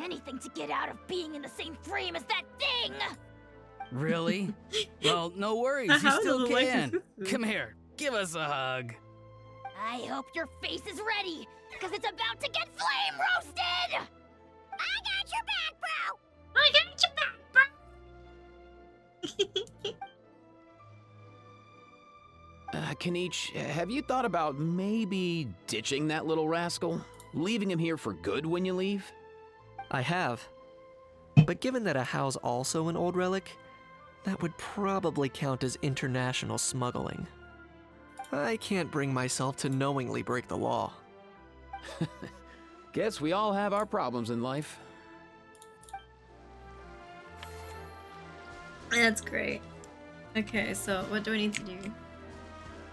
Anything to get out of being in the same frame as that thing! Really? Well, no worries, you How still does it like can. this? Come here, give us a hug. I hope your face is ready, because it's about to get flame roasted! I got your back, bro! I got your back, bro! Kenichi, have you thought about maybe ditching that little rascal? Leaving him here for good when you leave? I have. But given that a Hao's also an old relic, that would probably count as international smuggling. I can't bring myself to knowingly break the law. Guess we all have our problems in life. That's great. Okay, so what do I need to do?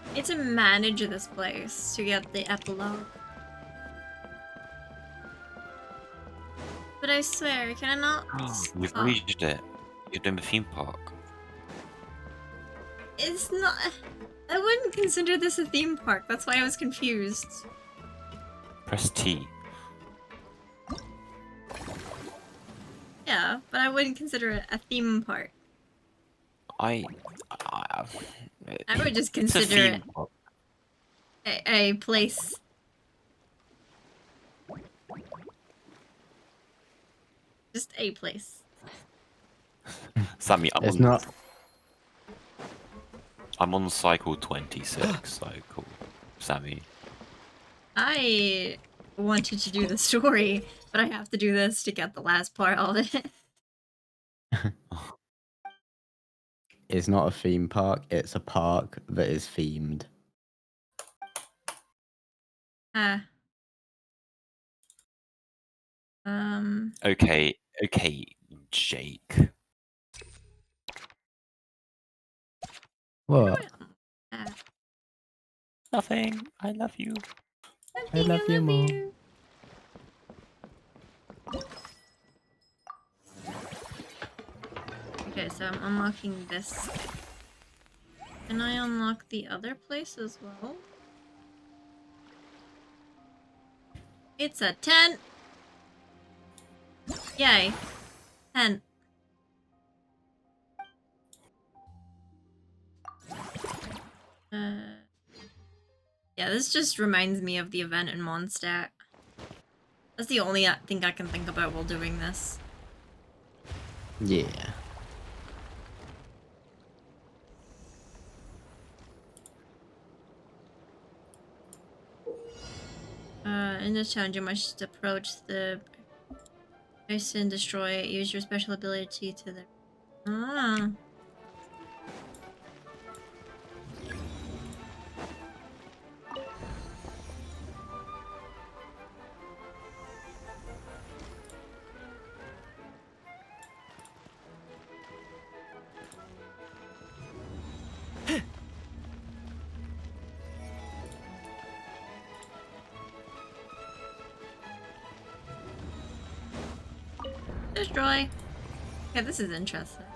I need to manage this place to get the epilogue. But I swear, can I not We've stop? reached it. You're doing the theme park. It's not... I wouldn't consider this a theme park. That's why I was confused. Press T. Yeah, but I wouldn't consider it a theme park. I would just it's a consider theme it park. a place. Just a place. Sammy, It's not. I'm on cycle 26. Cycle, Sammy. I wanted to do the story, but I have to do this to get the last part of it. It's not a theme park, it's a park that is themed. Okay, Jake. What? Nothing. I love you. I love you more. Okay, so I'm unlocking this. Can I unlock the other place as well? It's a tent! Yay. Tent. Yeah, this just reminds me of the event in Mondstadt. That's the only thing I can think about while doing this. Yeah. In this challenge, you must approach the ice and destroy it. Use your special ability to the... Ah. Destroy. Okay, this is interesting.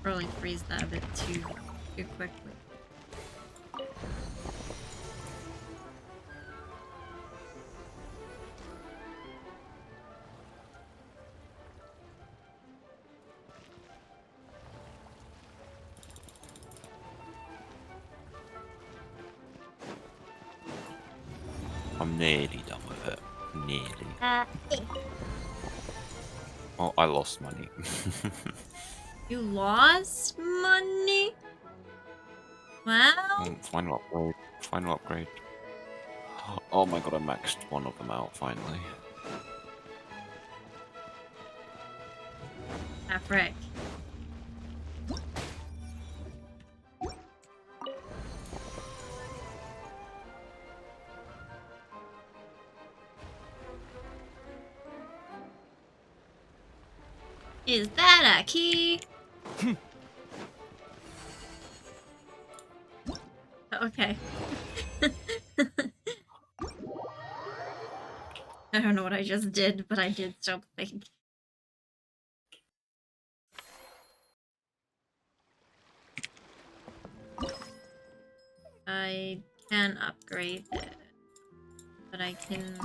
Probably freeze that a bit too quickly. I'm nearly done with it. Nearly. Oh, I lost money. You lost money? Wow. Final upgrade. Final upgrade. Oh my god, I maxed one of them out finally. Ah, frick. Is that a key? Okay. I don't know what I just did, but I did something. I can upgrade it, but I can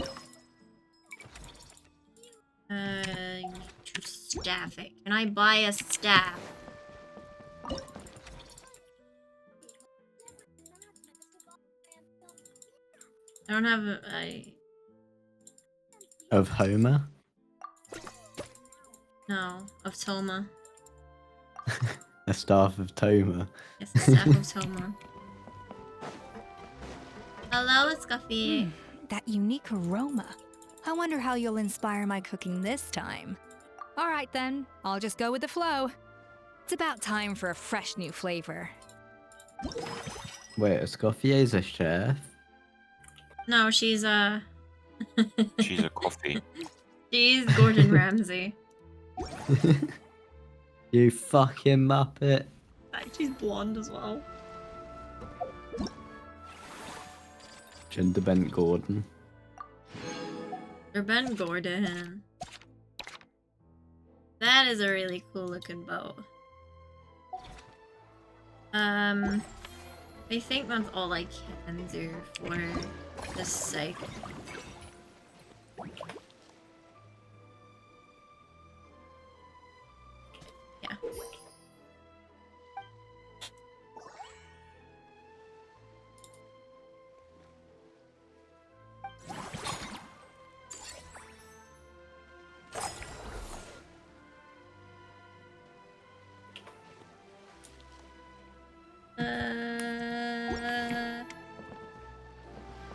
need to staff it. Can I buy a staff? I don't have a Of Homer? no, of Toma. A staff of Toma. Yes, the staff of Toma. Hello, Scuffy. That unique aroma. I wonder how you'll inspire my cooking this time. All right then, I'll just go with the flow. It's about time for a fresh new flavor. Wait, Escoffier's a chef? No, she's She's a coffee. She's Gordon Ramsay. You fucking muppet. She's blonde as well. Gender bent Gordon. Or Ben Gordon. That is a really cool looking bow. I think that's all I can do for this sake. Yeah.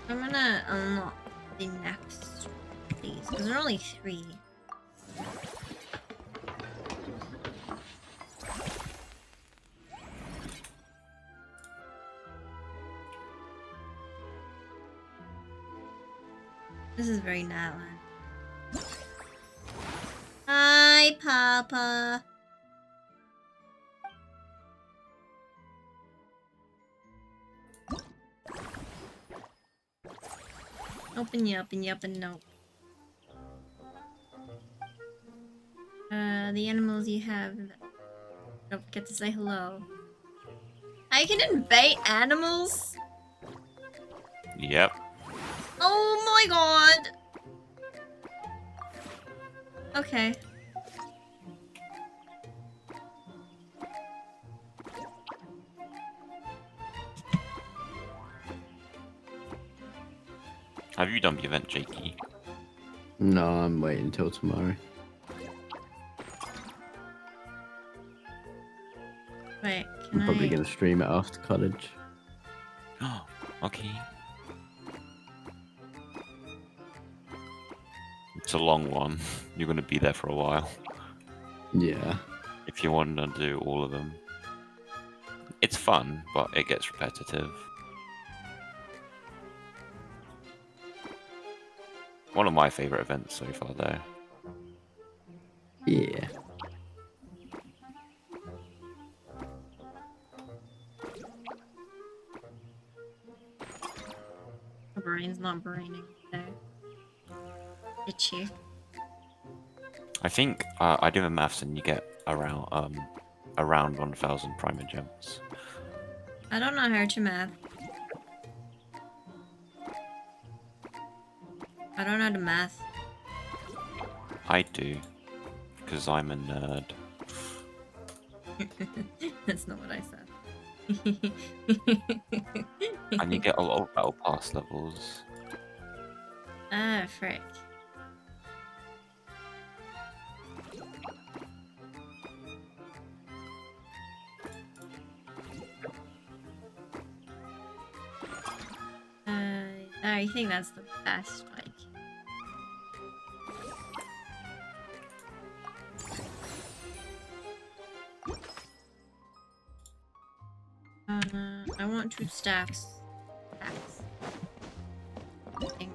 I'm gonna unlock the next these because there are only 3. This is very Natalie. Hi, Papa. Open you up and yup and nope. The animals you have. Don't forget to say hello. I can invite animals? Yep. Oh my god! Okay. Have you done the event, Jakey? No, I'm waiting till tomorrow. Wait, I'm can probably I... gonna stream it after college. Oh, okay. It's a long one. You're gonna be there for a while. Yeah. If you want to do all of them. It's fun, but it gets repetitive. One of my favourite events so far, though. Yeah. My brain's not braining there. Itchy. I think I do the maths, and you get around 1,000 primer gems. I don't know how to math. I don't know how to math. I do, because I'm a nerd. That's not what I said. And you get a lot of battle pass levels. Ah, frick. I think that's the best, like. I want 2 stacks. I think.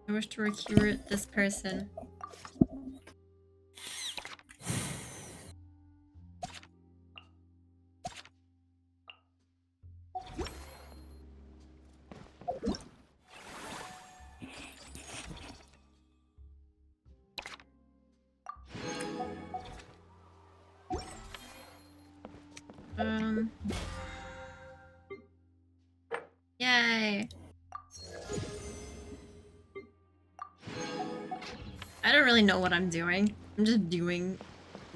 I wish to recruit this person. Yay. I don't really know what I'm doing. I'm just doing.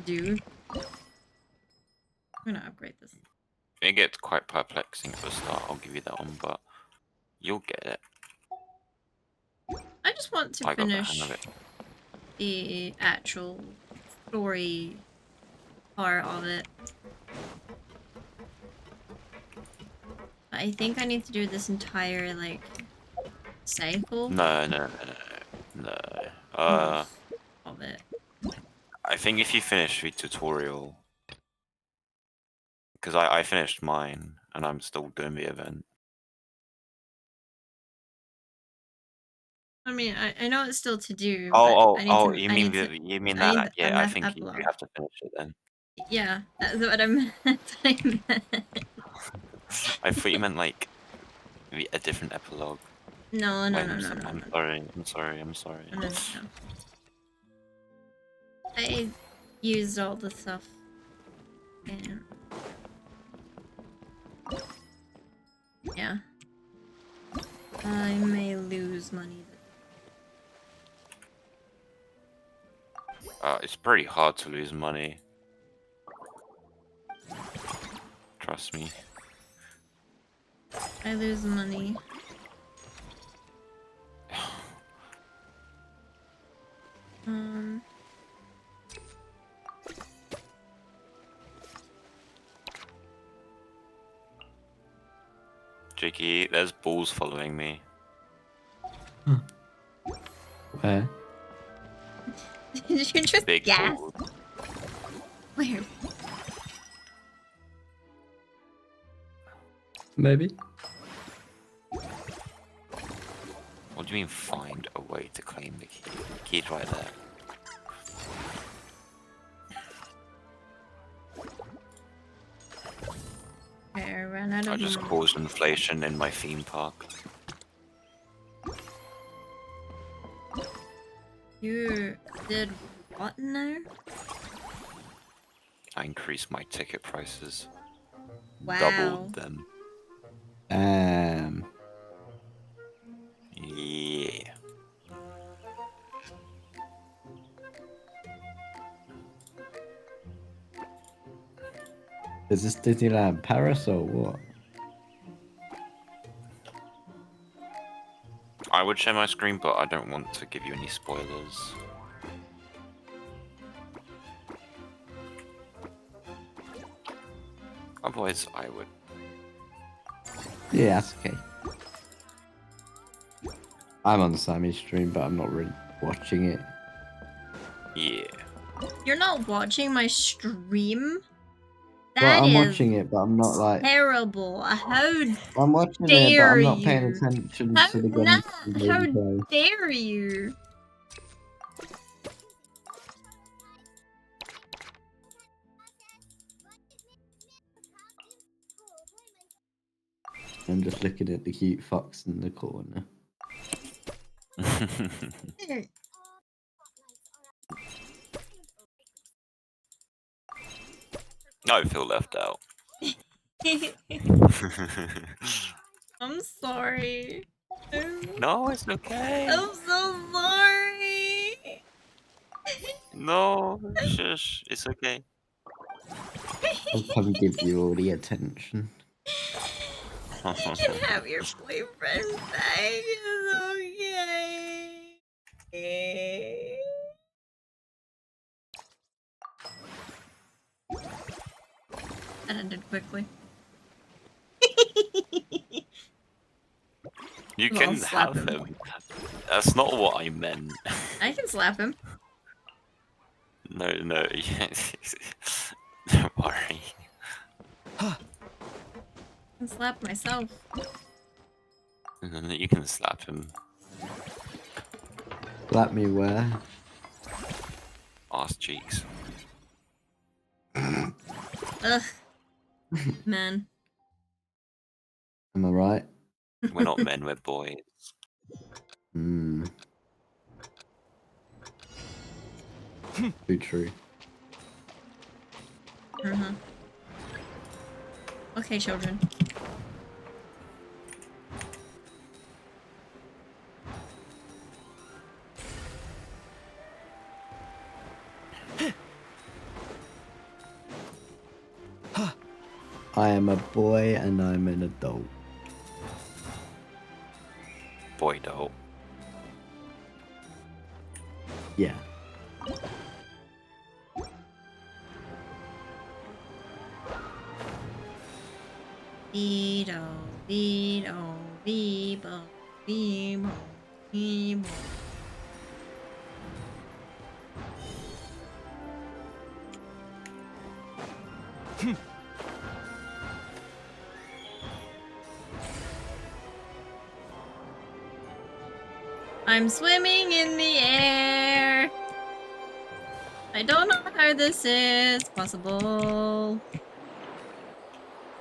I'm gonna upgrade this. It gets quite perplexing at the start, I'll give you that one, but you'll get it. I just want to I got the finish hang of it. the actual story part of it. I think I need to do this entire, like, cycle. No. Of it. I think if you finish the tutorial, because I finished mine and I'm still doing the event. I mean, I know it's still to do, but I need to. You I mean need to. you mean I need that? Yeah, I think you epilogue. have to finish it then. Yeah, that's what I meant. That's what I meant. I thought you meant like a different epilogue. No. I'm sorry. No. I used all the stuff. And yeah. I may lose money. It's pretty hard to lose money. Trust me. I lose money. Jakey, there's balls following me. Where? Did you just Big gas? balls. Where? Maybe. What do you mean find a way to claim the key? The key's right there. I ran out of I just money. caused inflation in my theme park. You did what now? I increased my ticket prices. Wow. Doubled them. Yeah. Is this Disneyland Paris or what? I would share my screen, but I don't want to give you any spoilers. Otherwise, I would. Yeah, that's okay. I'm on the Sammy stream, but I'm not really watching it. Yeah. You're not watching my stream? Well, I'm That is watching it, but I'm not like. terrible. How I'm watching it, but dare I'm not paying you? attention How, to the nah, Genshin how gameplay. dare you? I'm just looking at the cute fox in the corner. I feel left out. I'm sorry. No, it's okay. I'm so sorry. No, shush, it's okay. I'll come give you all the attention. You can have your boyfriend back. It's okay. That ended quickly. You Well, can I'll slap have him. him. That's not what I meant. I can slap him. No. Don't worry. I can slap myself. You can slap him. Slap me where? Ass cheeks. Ugh. Man. Am I right? We're not men, we're boys. Hmm. Too true. Okay, children. I am a boy and I'm an adult. Boy doll. Yeah. Vito, Vito, Vivo, Vivo, Vivo. I'm swimming in the air. I don't know how this is possible.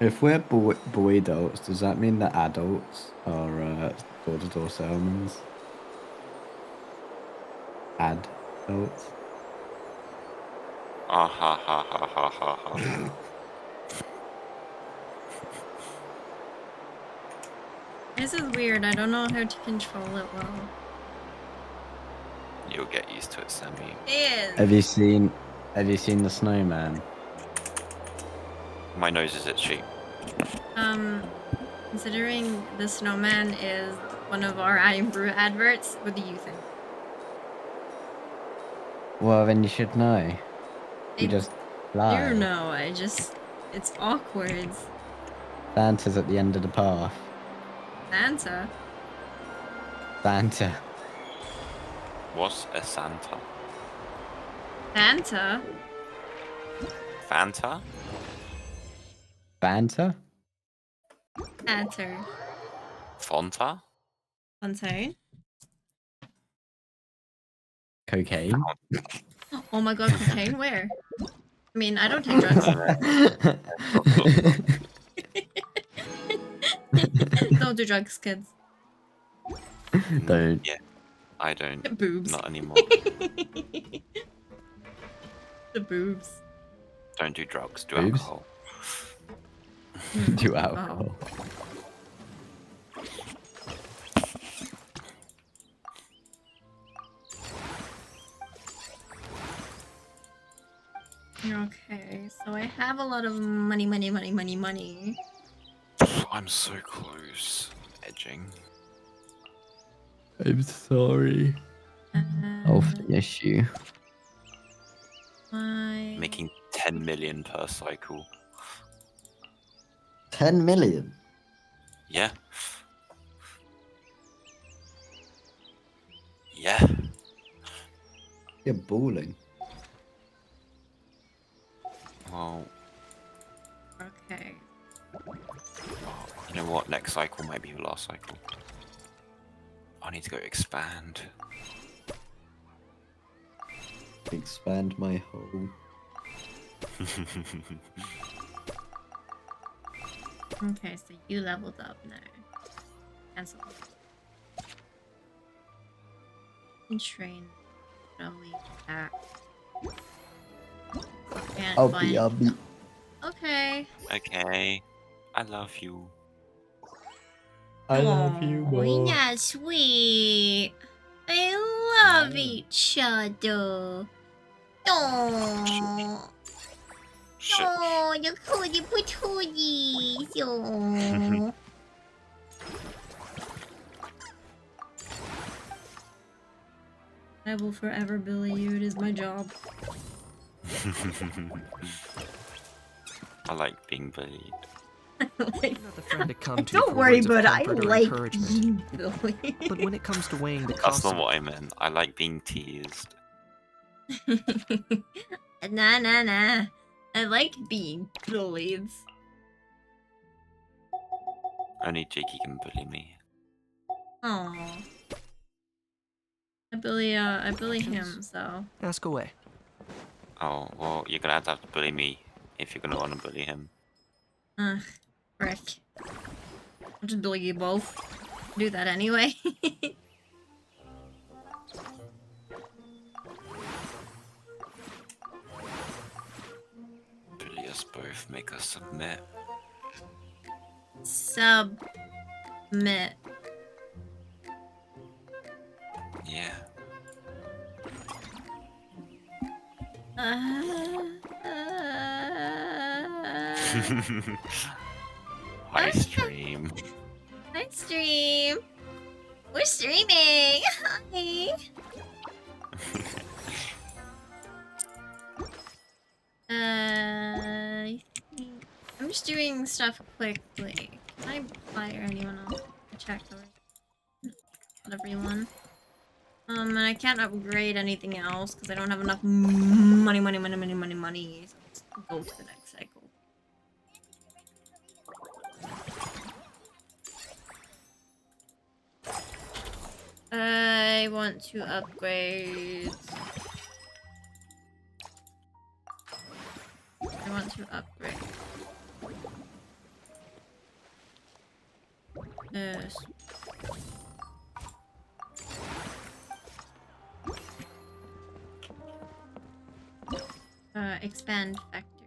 If we're boy adults, does that mean that adults are door-to-door salesmen? Adults? Ah ha ha ha ha ha ha. This is weird. I don't know how to control it well. You'll get used to it, Sammy. Have you seen the snowman? My nose is itchy. Considering the snowman is one of our Adding Brew adverts, what do you think? Well, then you should know. You just lie. You know, it's awkward. Santa's at the end of the path. Santa? Santa. What's a Santa? Santa? Fanta? Fanta? Santa. Fonta? Fontaine? Cocaine? Oh my god, cocaine? Where? I mean, I don't take drugs. Don't do drugs, kids. Don't. Yeah, I don't. Boobs. Not anymore. The boobs. Don't do drugs, do Boobs? alcohol. Do alcohol. Okay, so I have a lot of money. I'm so close. Edging. I'm sorry. I'll finish you. Making 10 million per cycle. 10 million? Yeah. Yeah. You're balling. Well, Okay. you know what? Next cycle might be the last cycle. I need to go expand. Expand my hole. Okay, so you leveled up now. Cancel. And train. Probably back. Can't I'll find... be. Okay. Okay. I love you. I love you more. Isn't that sweet? I love each other. Oh. Oh, the cootie patooties. Oh. I will forever bully you. It is my job. I like being bullied. Not the friend to come to Don't for worry, words of but I comfort or like encouragement. being bullied. But when it comes to weighing the That's cost not of what I meant. I like being teased. Nah. I like being bullied. Only Jakey can bully me. Aww. I bully him, so. Ask away. Oh, well, you're gonna have to bully me if you're gonna want to bully him. Ugh, frick. I'll just bully you both. Do that anyway. Bully us both, make us submit. Submit. Yeah. Hi, stream. Hi, stream. We're streaming. Hi. I'm just doing stuff quickly. Can I fire anyone else? I checked already. Not everyone. And I can't upgrade anything else because I don't have enough money. So let's go to the next cycle. I want to upgrade. I want to upgrade. Yes. Expand factor.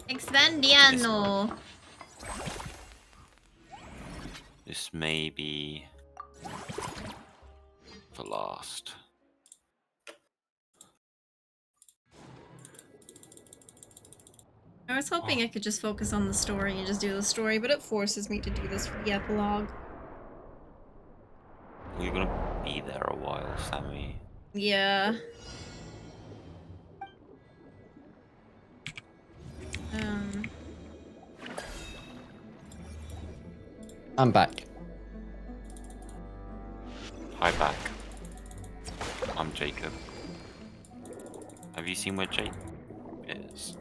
Expandiano. This may be the last. I was hoping I could just focus on the story and just do the story, but it forces me to do this for the epilogue. You're gonna be there a while, Sammy. Yeah. I'm back. Hi, back. I'm Jacob. Have you seen where Jake is?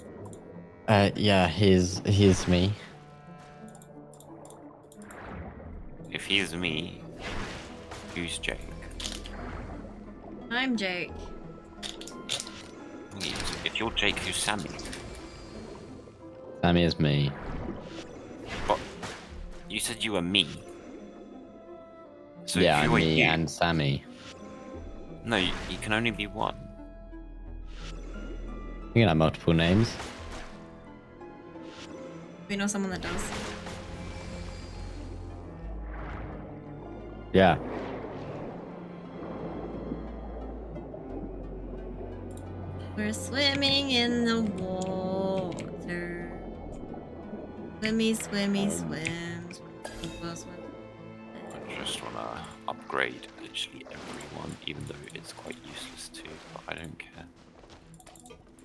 Yeah, he's me. If he's me, who's Jake? I'm Jake. Wait, if you're Jake, who's Sammy? Sammy is me. What? You said you were me. So yeah, who I'm are me you? and Sammy. No, you can only be one. You can have multiple names. We know someone that does. Yeah. We're swimming in the water. Swimmy, swimmy, swim. I just wanna upgrade literally everyone, even though it's quite useless too, but I don't care.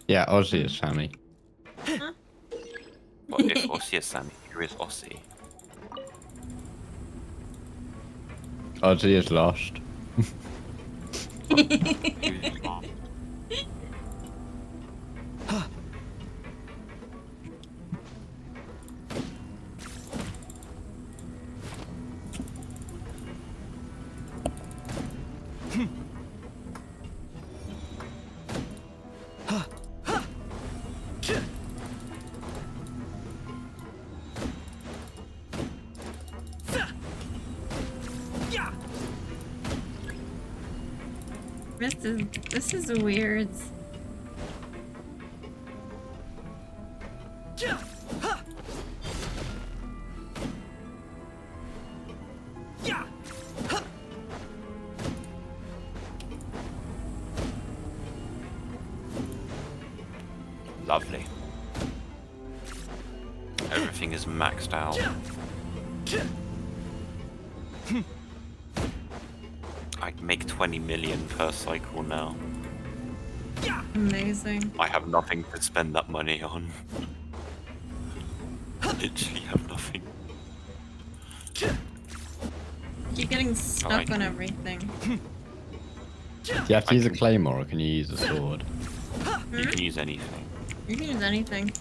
Yeah, Ozzy is Sammy. Huh? What if Ossie is Sammy? Who is Ossie? Ozzy is lost. This is weird. Lovely. Everything is maxed out. I can make 20 million per cycle now. Amazing. I have nothing to spend that money on. Literally have nothing. Keep getting stuck on everything. Do you have to use a claymore or can you use a sword? You can use anything. You can use anything.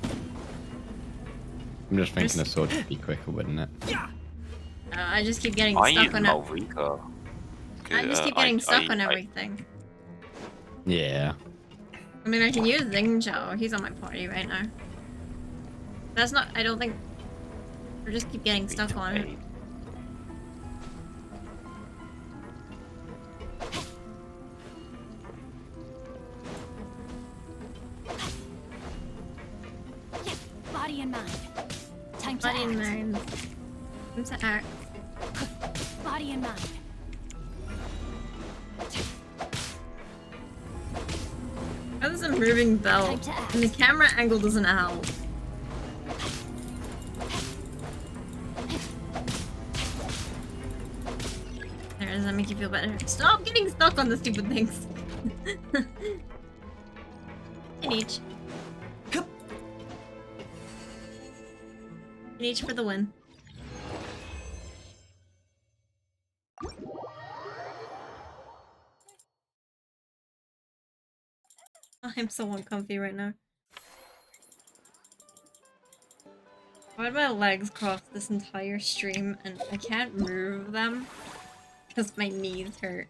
I'm just thinking a sword would be quicker, wouldn't it? I just keep getting I stuck use on it. Malrika. I just keep getting stuck on everything. Yeah. I mean, I can use Zingzhou. He's on my party right now. That's not. I don't think. I just keep getting stuck on it. Body and mind. Time to Body and act. mind. Time to act. Body and mind. That is a moving belt, and the camera angle doesn't help. There, does that make you feel better? Stop getting stuck on the stupid things. In each. In each for the win. I'm so uncomfy right now. I've had my legs crossed this entire stream and I can't move them because my knees hurt.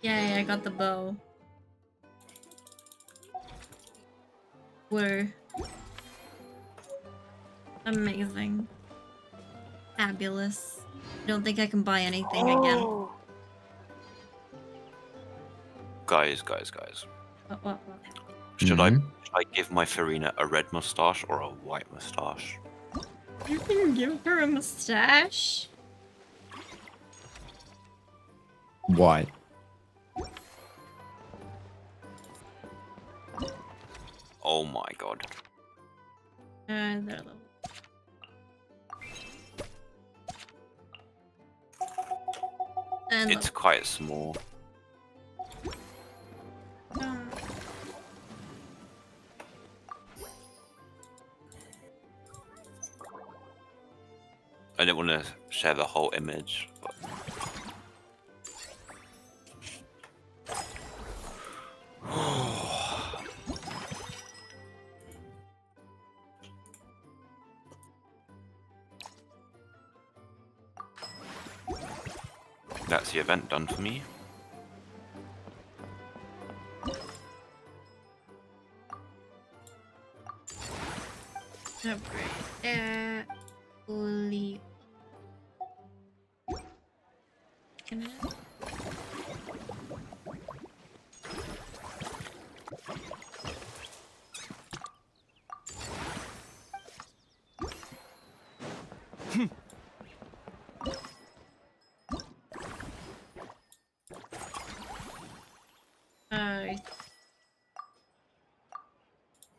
Yay, I got the bow. Whoa. Amazing. Fabulous. I don't think I can buy anything again. Guys. What? Should I give my Farina a red mustache or a white mustache? You can give her a mustache? Why? Oh my god. They're low. And It's quite small. I didn't want to share the whole image. But... That's the event done for me. Upgrade. Fully. Can I?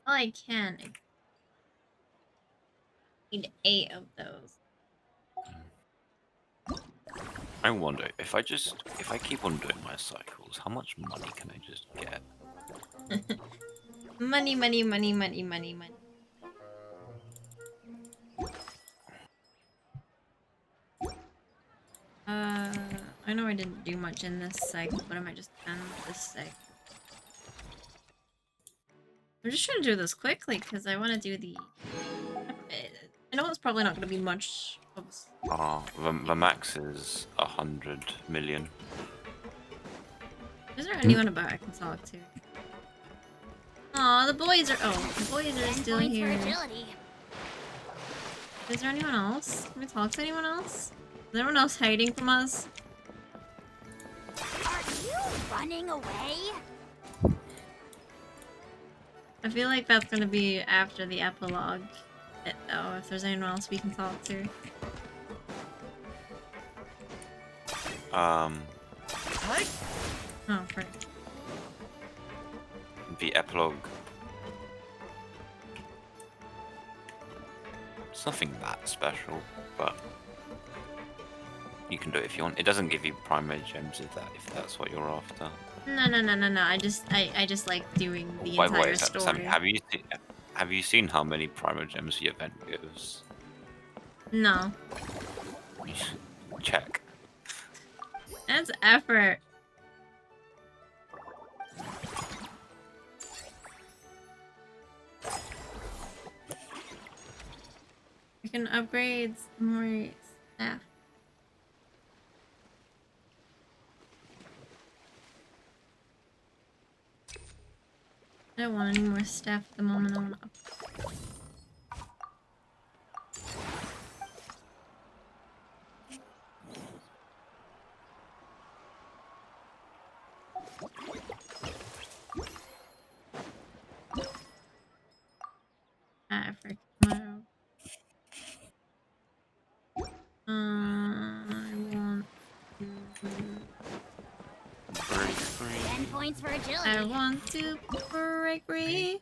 I can. I need 8 of those. I wonder if I keep on doing my cycles, how much money can I just get? Money. I know I didn't do much in this cycle, but I might just end this cycle. I'm just trying to do this quickly because I want to do the. I know it's probably not going to be much of. The max is 100 million. Is there anyone about I can talk to? Aw, the boys are. Oh, the boys are still here. Is there anyone else? Can we talk to anyone else? Is anyone else hiding from us? Are you running away? I feel like that's gonna be after the epilogue. Oh, if there's anyone else we can talk to. What? Oh, right. The epilogue. It's nothing that special, but you can do it if you want. It doesn't give you primary gems if that's what you're after. No. I just like doing the Wait, entire Sam, story. have you seen how many primary gems the event gives? No. Check. That's effort. We can upgrade more staff. I don't want any more staff at the moment. I want to For tomorrow. I want to break free. 10 points for agility. I want to break free.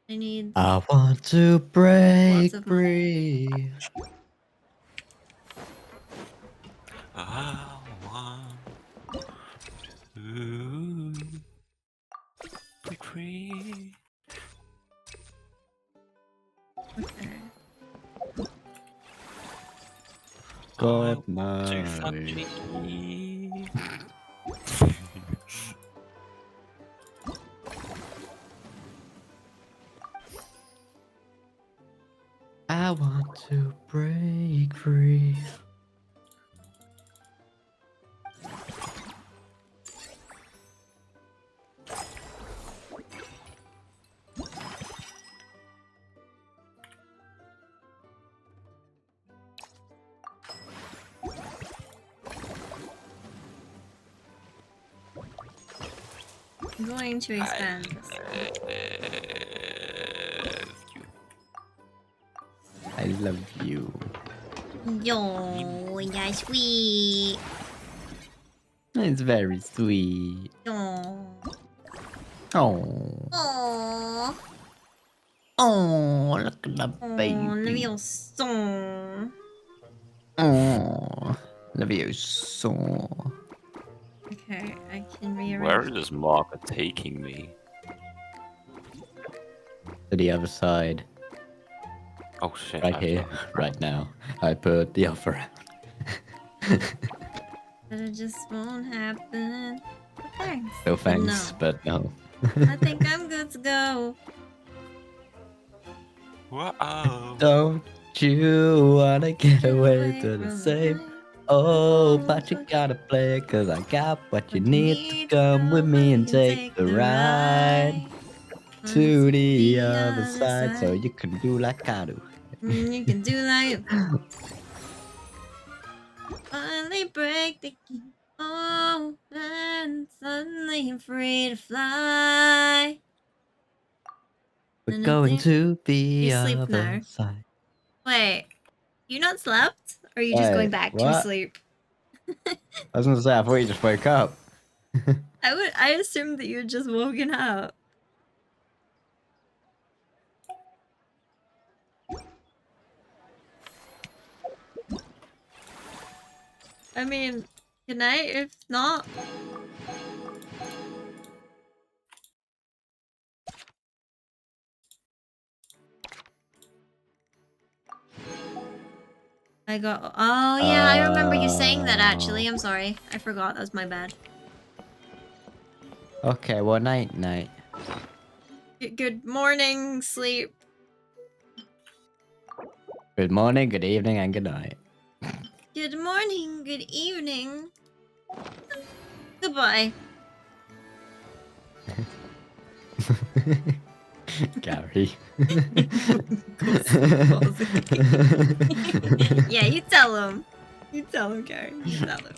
I need. I want to break Lots of free. I want to break free. Okay. God Too knows. funny. I want to break free. I'm going to expand this. I love you. Yo, you're sweet. It's very sweet. Yo. Oh. Aww. Oh, look at that Oh, baby. Leviosa. Oh, Leviosa. Okay, I can rearrange. Where is this marker taking me? To the other side. Oh shit. Right here, right now. I put the offer out. But it just won't happen. But thanks. No But thanks, no. but no. I think I'm good to go. Whoa. Don't you wanna get away to the same? Oh, but you gotta play, cause I got what you need to come with me and take the ride to the other side so you can do like I do. You can do like finally break the key. Oh, and suddenly I'm free to fly. We're And I going think to the you sleep other now. side. Wait, you not slept? Or are you just Wait, going back to what? sleep? I was gonna say, I thought you just woke up. I assumed that you had just woken up. I mean, good night if not. I got. Oh yeah, I remember you saying that actually. I'm sorry. I forgot. That was my bad. Okay, well, night. Good morning, sleep. Good morning, good evening, and good night. Good morning, good evening. Goodbye. Gary. Yeah, you tell him. You tell him, Gary. You tell him.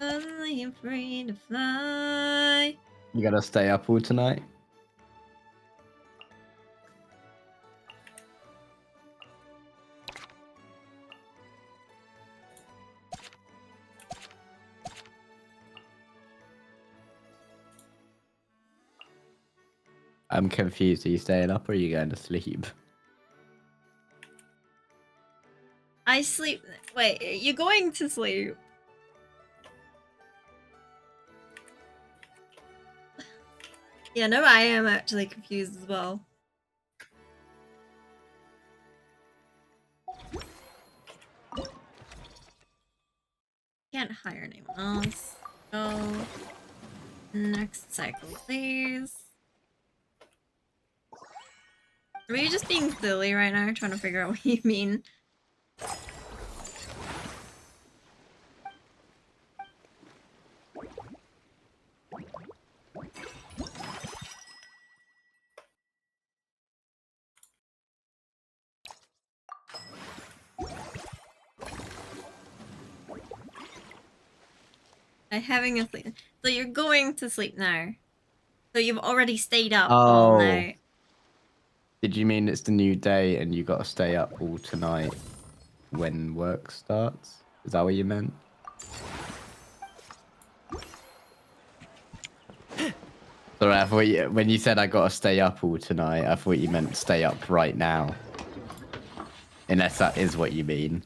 Suddenly I'm free to fly. You gotta stay up all tonight? I'm confused. Are you staying up or are you going to sleep? I sleep. Wait, you're going to sleep? Yeah, no, I am actually confused as well. Can't hire anyone else. Go. Next cycle, please. Are you just being silly right now? Trying to figure out what you mean. Having a sleep. So you're going to sleep now. So you've already stayed up all Oh. night. Did you mean it's the new day and you got to stay up all tonight when work starts? Is that what you meant? Sorry, I thought when you said I got to stay up all tonight, I thought you meant stay up right now. Unless that is what you mean.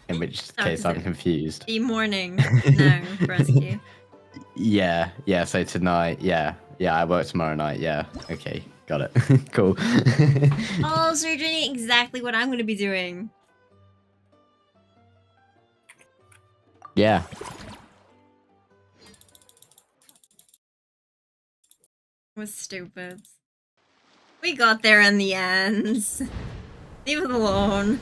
In which case I'm confused. The morning now for SQ. Yeah, so tonight, yeah, I work tomorrow night, yeah. Okay, got it. Cool. Oh, so you're doing exactly what I'm going to be doing. Yeah. We're stupid. We got there in the end. Leave it alone.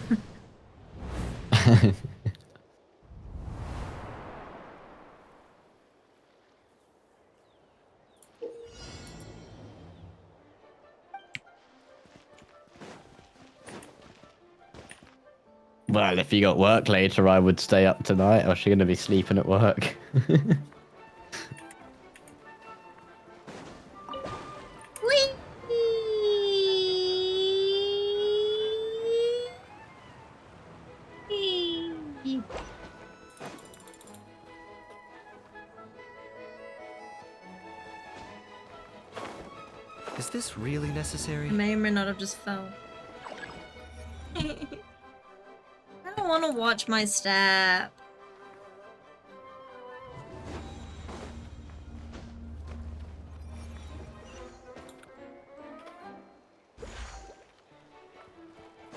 Well, if you got work later, I would stay up tonight, or she gonna be sleeping at work. Is this really necessary? I may or may not have just fell. I don't want to watch my step.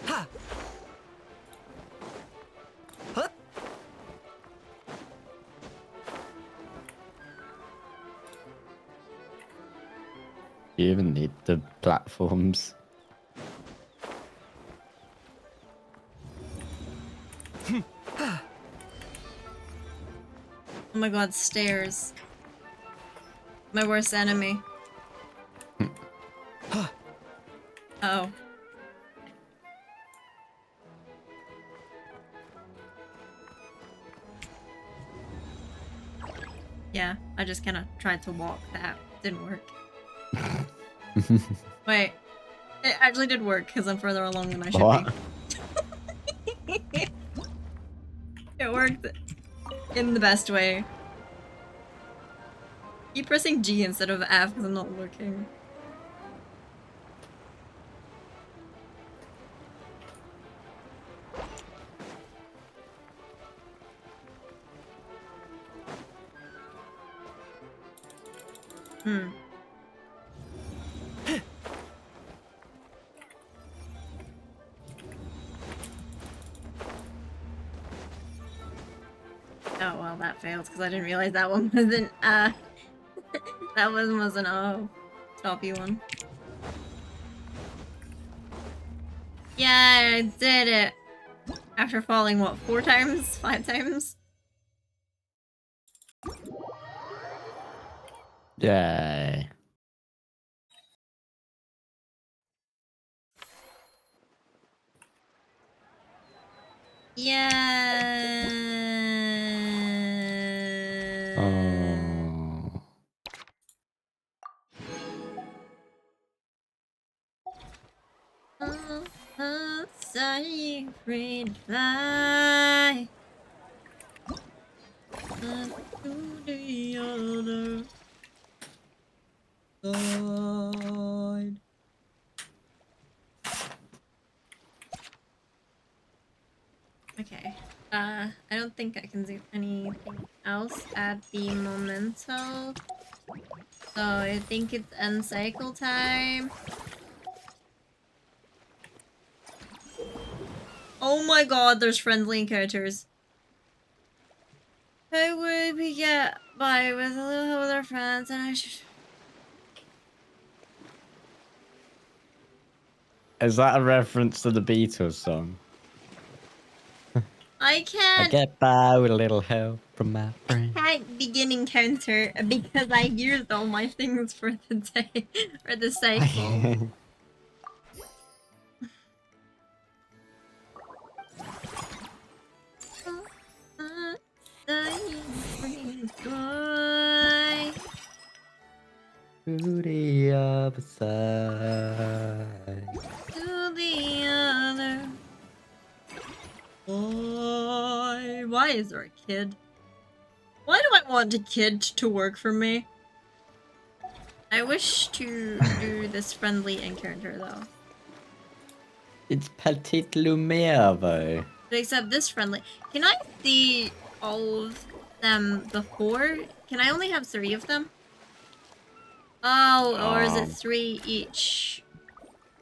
Ha! You even need the platforms. Oh my god, stairs. My worst enemy. Oh. Yeah, I just kind of tried to walk that. Didn't work. Wait. It actually did work because I'm further along than I should be. It worked in the best way. Keep pressing G instead of F because I'm not looking. Oh well, that failed because I didn't realize that one wasn't that one wasn't a toppy one. Yeah, I did it. After falling what, 4 times? 5 times? Yay. Yeah. Oh. Outside green fly to the other side. Okay. I don't think I can do anything else at the momento. So I think it's end cycle time. Oh my god, there's friendly encounters. How would we get by with a little help with our friends and I should... Is that a reference to the Beatles song? I can't... I get by with a little help from my friend. Can't begin encounter because I used all my things for the day, for the cycle. Goodbye. To the other side. To the other. Why is there a kid? Why do I want a kid to work for me? I wish to do this friendly encounter though. It's Petite Lumiere though. Except this friendly. Can I see all of them before? Can I only have 3 of them? Oh, or is it 3 each?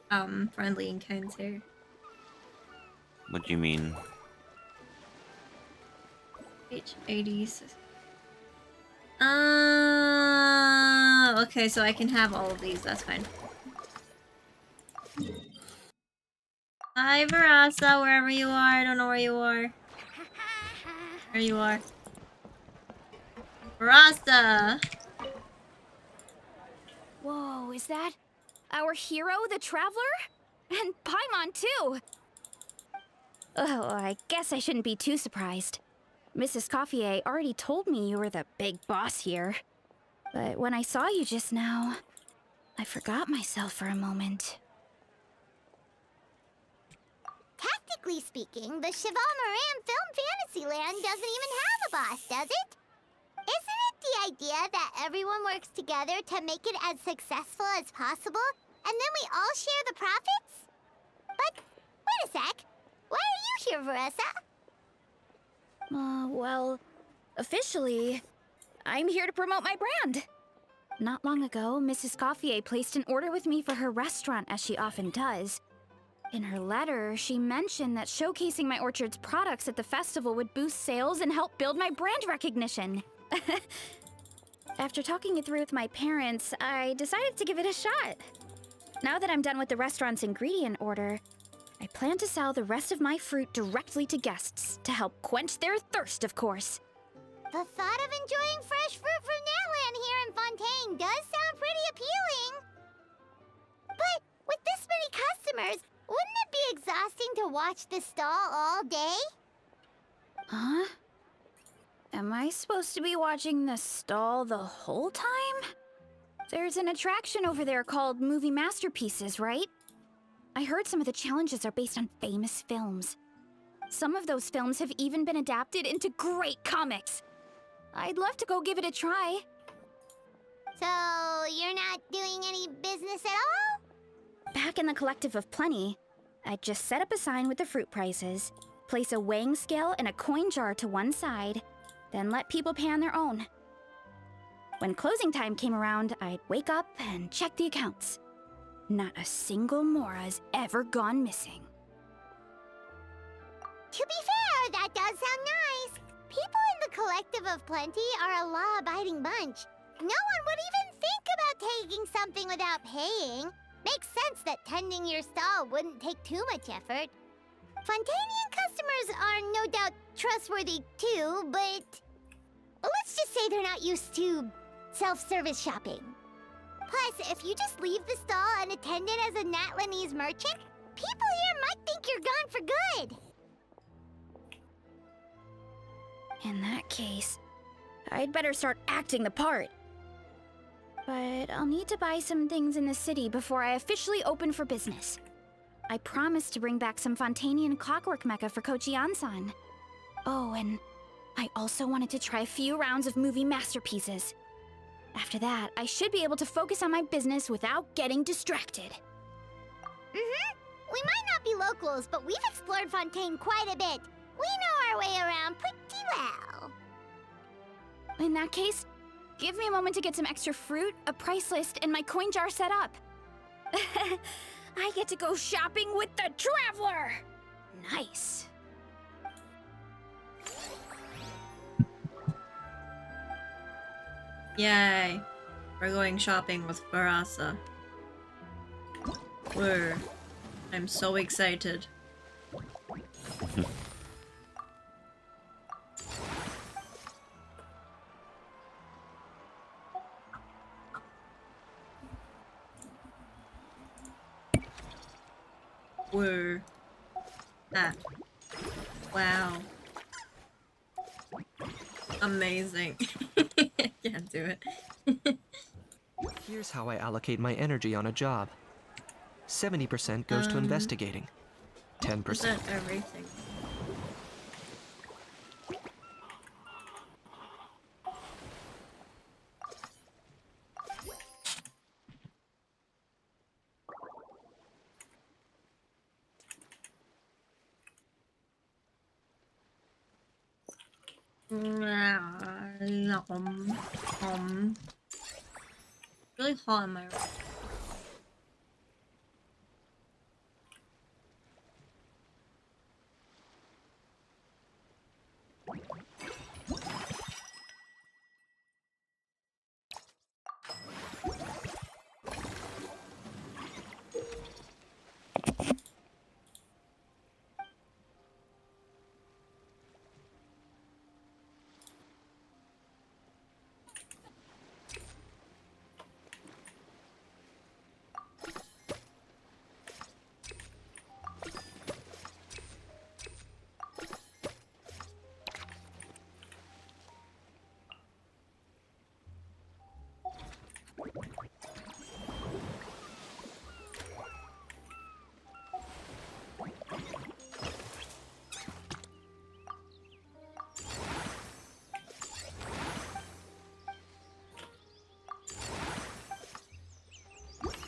Friendly encounter. What do you mean? Each 80s. Okay, so I can have all of these, that's fine. Hi, Verasa, wherever you are. I don't know where you are. There you are. Verasa! Whoa, is that our hero, the Traveler? And Paimon, too! Oh, I guess I shouldn't be too surprised. Mrs. Coiffier already told me you were the big boss here. But when I saw you just now, I forgot myself for a moment. Technically speaking, the Cheval Moran Film Fantasyland doesn't even have a boss, does it? Isn't it the idea that everyone works together to make it as successful as possible, and then we all share the profits? But, wait a sec. Why are you here, Veressa? Well, officially, I'm here to promote my brand. Not long ago, Mrs. Coiffier placed an order with me for her restaurant, as she often does. In her letter, she mentioned that showcasing my orchard's products at the festival would boost sales and help build my brand recognition. After talking it through with my parents, I decided to give it a shot. Now that I'm done with the restaurant's ingredient order, I plan to sell the rest of my fruit directly to guests to help quench their thirst, of course. The thought of enjoying fresh fruit from Natland here in Fontaine does sound pretty appealing. But with this many customers, wouldn't it be exhausting to watch this stall all day? Huh? Am I supposed to be watching the stall the whole time? There's an attraction over there called Movie Masterpieces, right? I heard some of the challenges are based on famous films. Some of those films have even been adapted into great comics. I'd love to go give it a try. So, you're not doing any business at all? Back in the Collective of Plenty, I'd just set up a sign with the fruit prices, place a weighing scale and a coin jar to one side, then let people pay on their own. When closing time came around, I'd wake up and check the accounts. Not a single Mora's ever gone missing. To be fair, that does sound nice. People in the Collective of Plenty are a law-abiding bunch. No one would even think about taking something without paying. Makes sense that tending your stall wouldn't take too much effort. Fontainian customers are no doubt trustworthy too, but let's just say they're not used to self-service shopping. Plus, if you just leave the stall unattended as a Natlanese merchant, people here might think you're gone for good. In that case, I'd better start acting the part. But I'll need to buy some things in the city before I officially open for business. I promised to bring back some Fontainian clockwork mecha for Kochi-an-san. Oh, and I also wanted to try a few rounds of movie masterpieces. After that, I should be able to focus on my business without getting distracted. We might not be locals, but we've explored Fontaine quite a bit. We know our way around pretty well. In that case, give me a moment to get some extra fruit, a price list, and my coin jar set up. I get to go shopping with the Traveler! Nice. Yay. We're going shopping with Verasa. I'm so excited. Wow. Amazing. Can't do it. Here's how I allocate my energy on a job. 70% goes to investigating. 10%. Is that everything? Really hot in my room.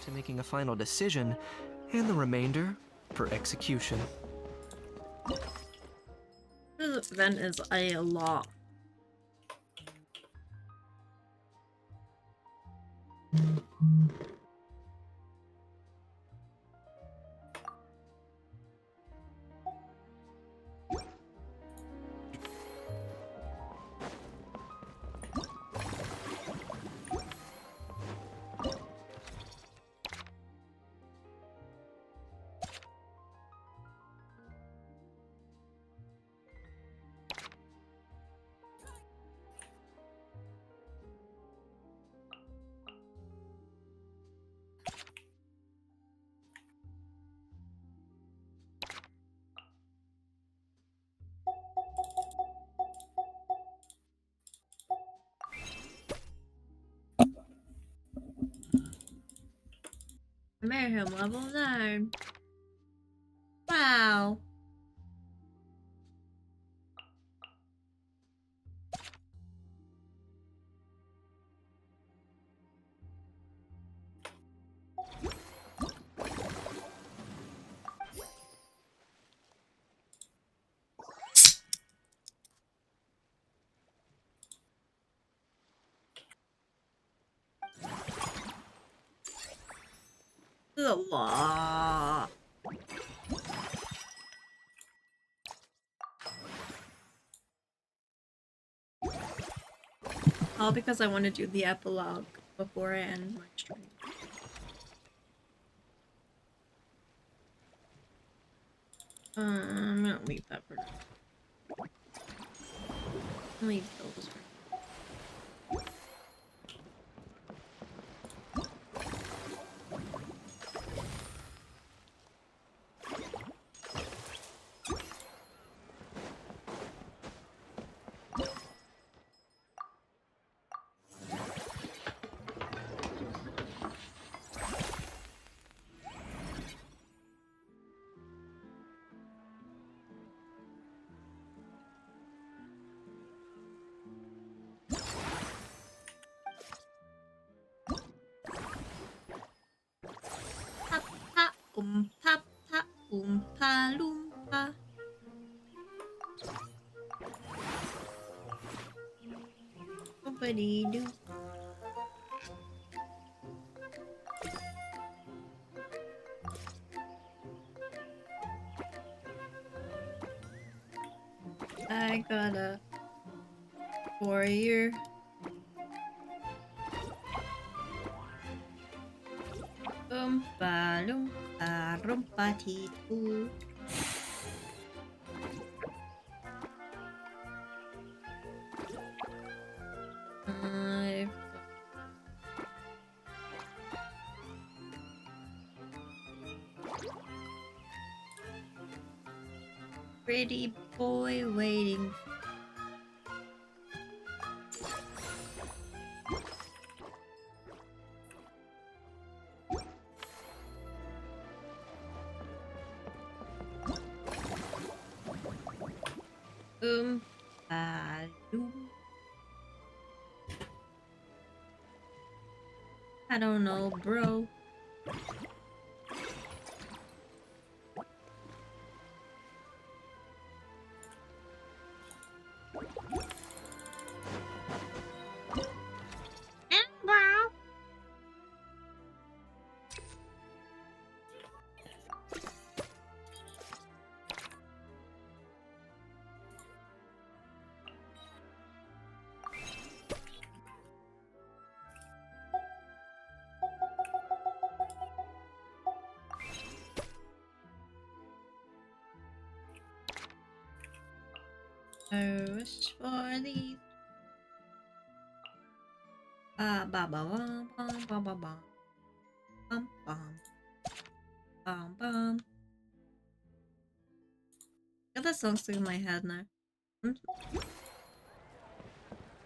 To making a final decision, and the remainder for execution. This event is a lot. I made him level 9. Wow. This is a lot. All because I want to do the epilogue before I end my stream. I'm gonna leave that for now. Leave those for pa pa oompa loompa. Nobody do. I got a warrior. Oompa loompa roompa tee too. Pretty boy waiting. Doom. I don't know, bro. I wish for these. Ba ba ba ba ba ba ba. Bum bum. Bum bum. Got that song stuck in my head now.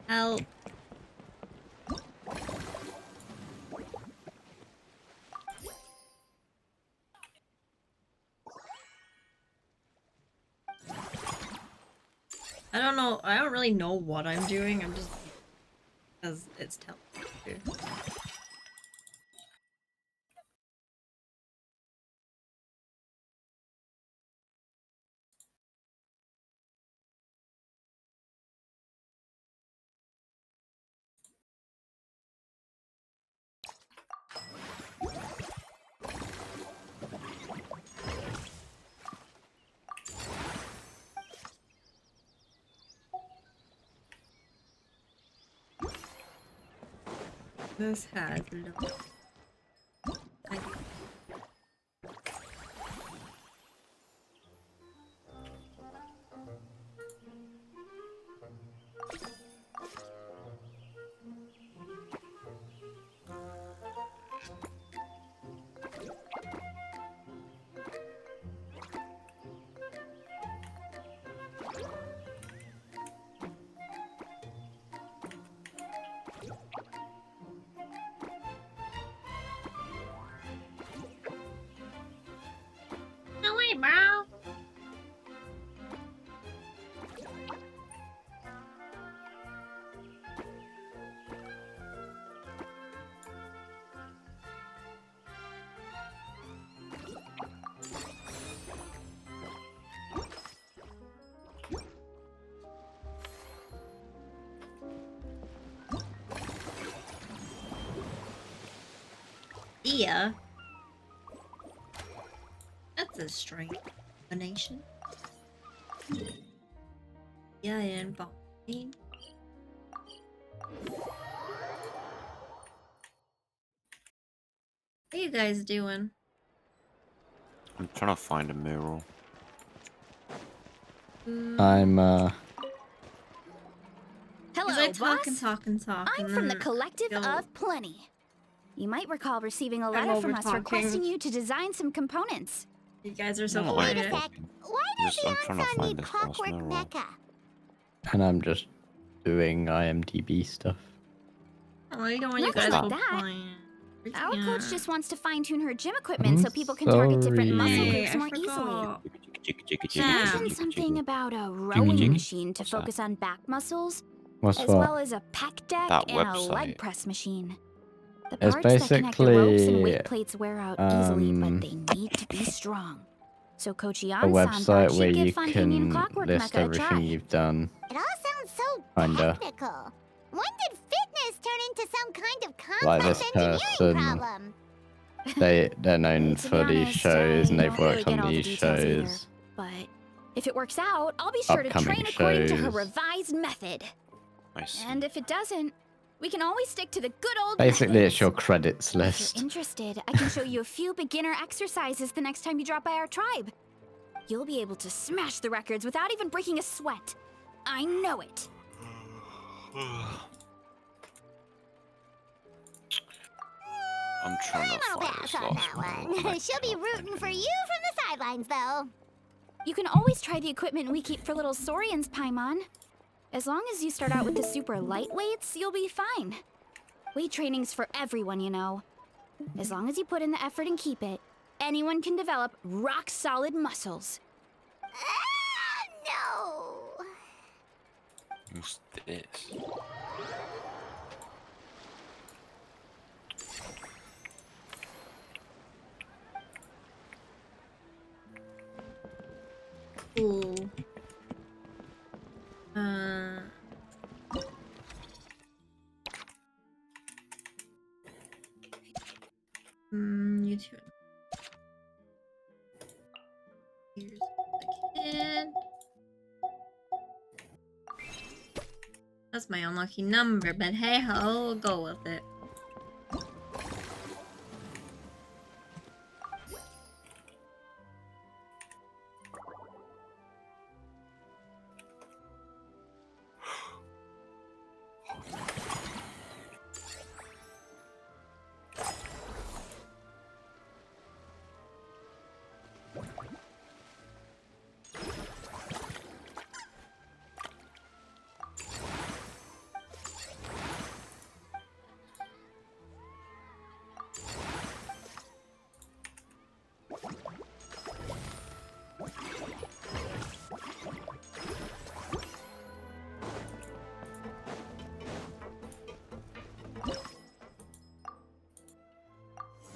Help. I don't know. I don't really know what I'm doing. I'm just because it's telling me to. This has looked. No way, bro. Yeah. That's a strange combination. Yeah, and Fontaine. What are you guys doing? I'm trying to find a mirror. I'm Hello, talking. I'm from the Collective of Plenty. You might recall receiving a letter from us requesting you to design some components. You guys are so No, quiet. Wait a sec. Why does the ensemble need clockwork mecha? and I'm just doing IMDb stuff. Oh, I don't want you Nothing guys like to that. quiet. Our coach just wants to fine-tune her gym equipment so people can target different muscle sorry. groups Hey, more I forgot. easily. She mentioned something about a rowing Mhm. machine to focus on back muscles, What's as what? well as a pec deck That and a website. leg press machine. The It's parts that connect the ropes and basically, weight plates wear out easily, but they need to be strong. So Coach a Ian-san thought website where she'd you give Fontaine can Clockwork list Mecha a everything try. you've done. It all sounds so Kinda. technical. When did fitness turn into some kind of Like complex this engineering person, problem? they're known To be for these honest, shows and I they've don't really worked get on all the these details either. shows. But if it works out, I'll be sure to Upcoming train according to her shows. revised method. I see. And if it doesn't, we can always stick to the good old Basically, methods. it's your credits If you're list. interested, I can show you a few beginner exercises the next time you drop by our tribe. You'll be able to smash the records without even breaking a sweat. I know it. I'm trying to I'll find pass this on last that one. She'll be rooting for you from the sidelines, though. You can always try the equipment we keep for little Saurians, Paimon. As long as you start out with the super lightweights, you'll be fine. Weight training's for everyone, you know. As long as you put in the effort and keep it, anyone can develop rock-solid muscles. No. What's this? Ooh. You two. Here's the kid. That's my unlucky number, but hey ho, we'll go with it.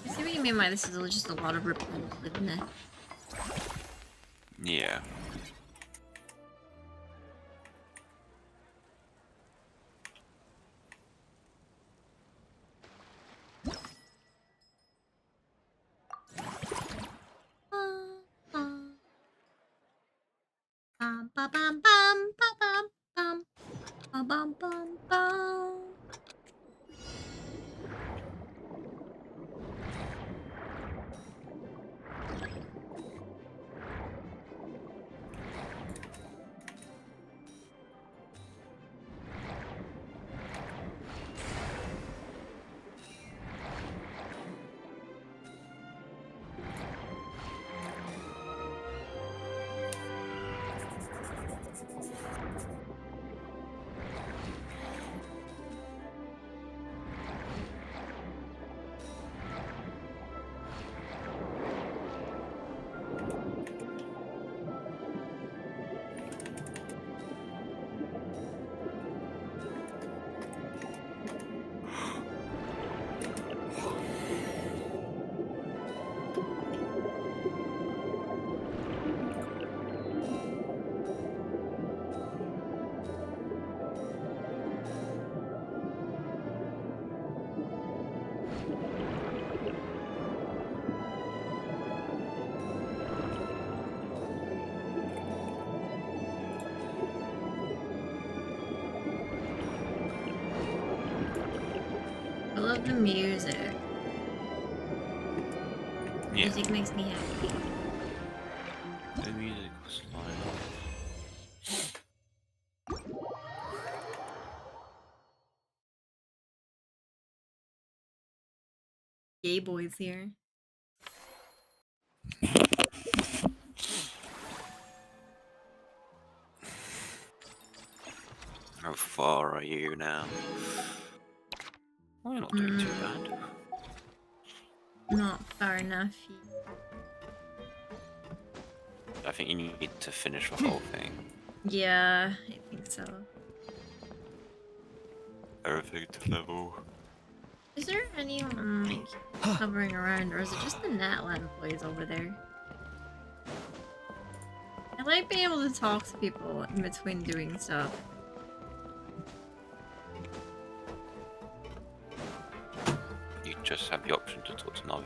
I see what you mean by this is just a lot of repetitiveness. Yeah. Bum bum bum bum bum bum bum bum bum bum. I love the music. Yeah. Music makes me happy. The music was like... Gay boys here. How far are you now? Well, you're not doing too bad. Not far enough. I think you need to finish the whole thing. Yeah, I think so. Perfect level. Is there anyone like hovering around, or is it just the Natla employees over there? I like being able to talk to people in between doing stuff. You just have the option to talk to Navia.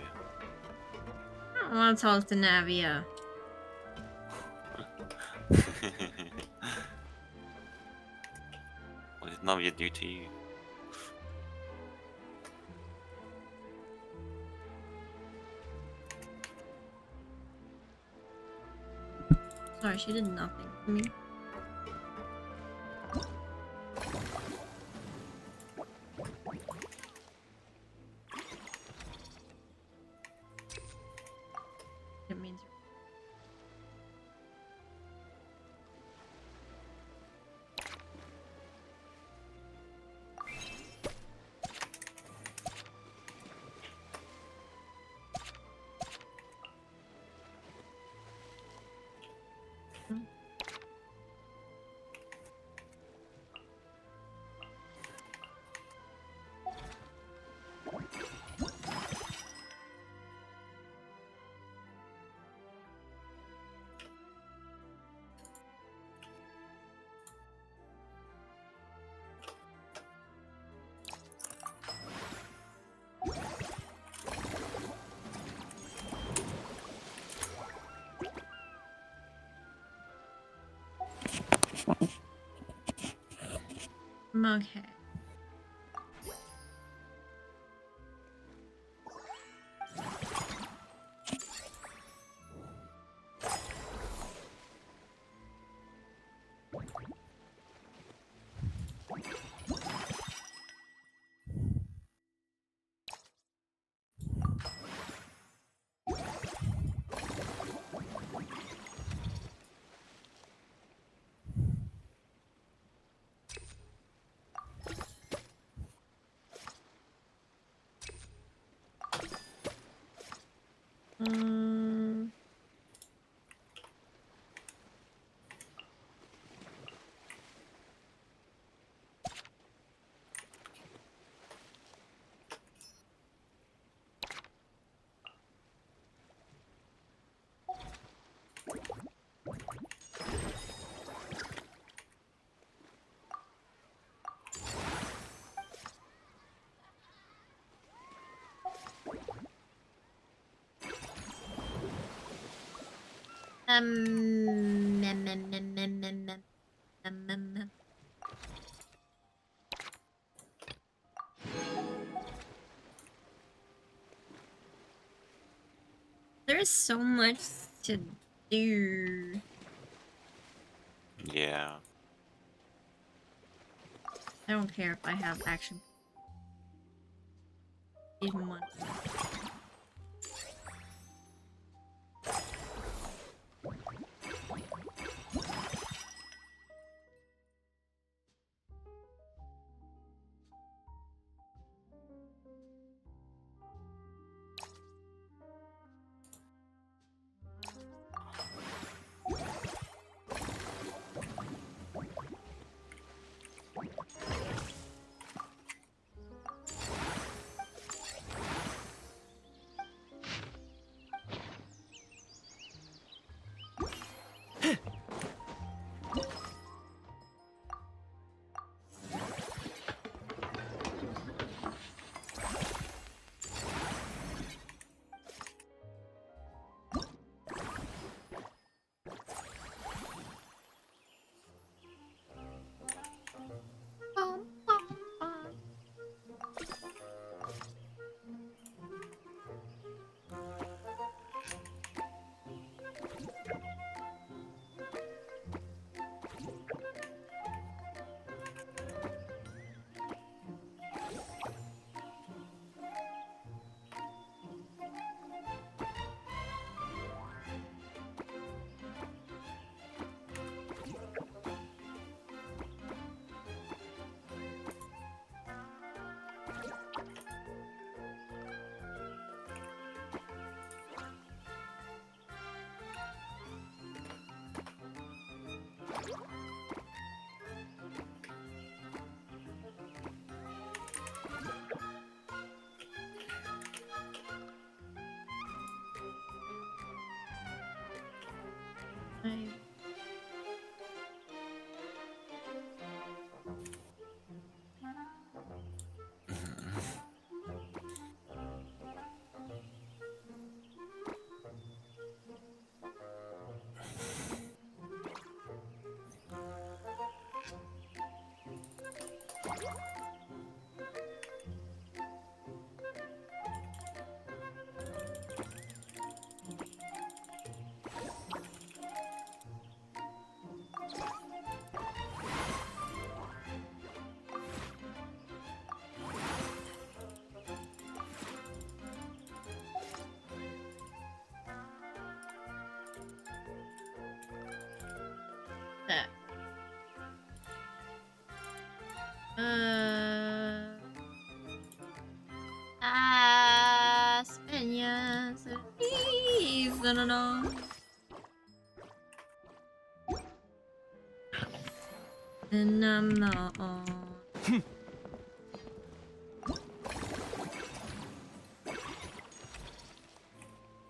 I don't want to talk to Navia. What did Navia do to you? Sorry, she did nothing to me. It means Okay. Um, mem, mem, mem, mem, mem, mem, mem, mem, mem. There's so much to do. Yeah. I don't care if I have action. Even one. That. Peñas. No, no, no. And I'm not on.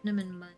Cinnamon bun.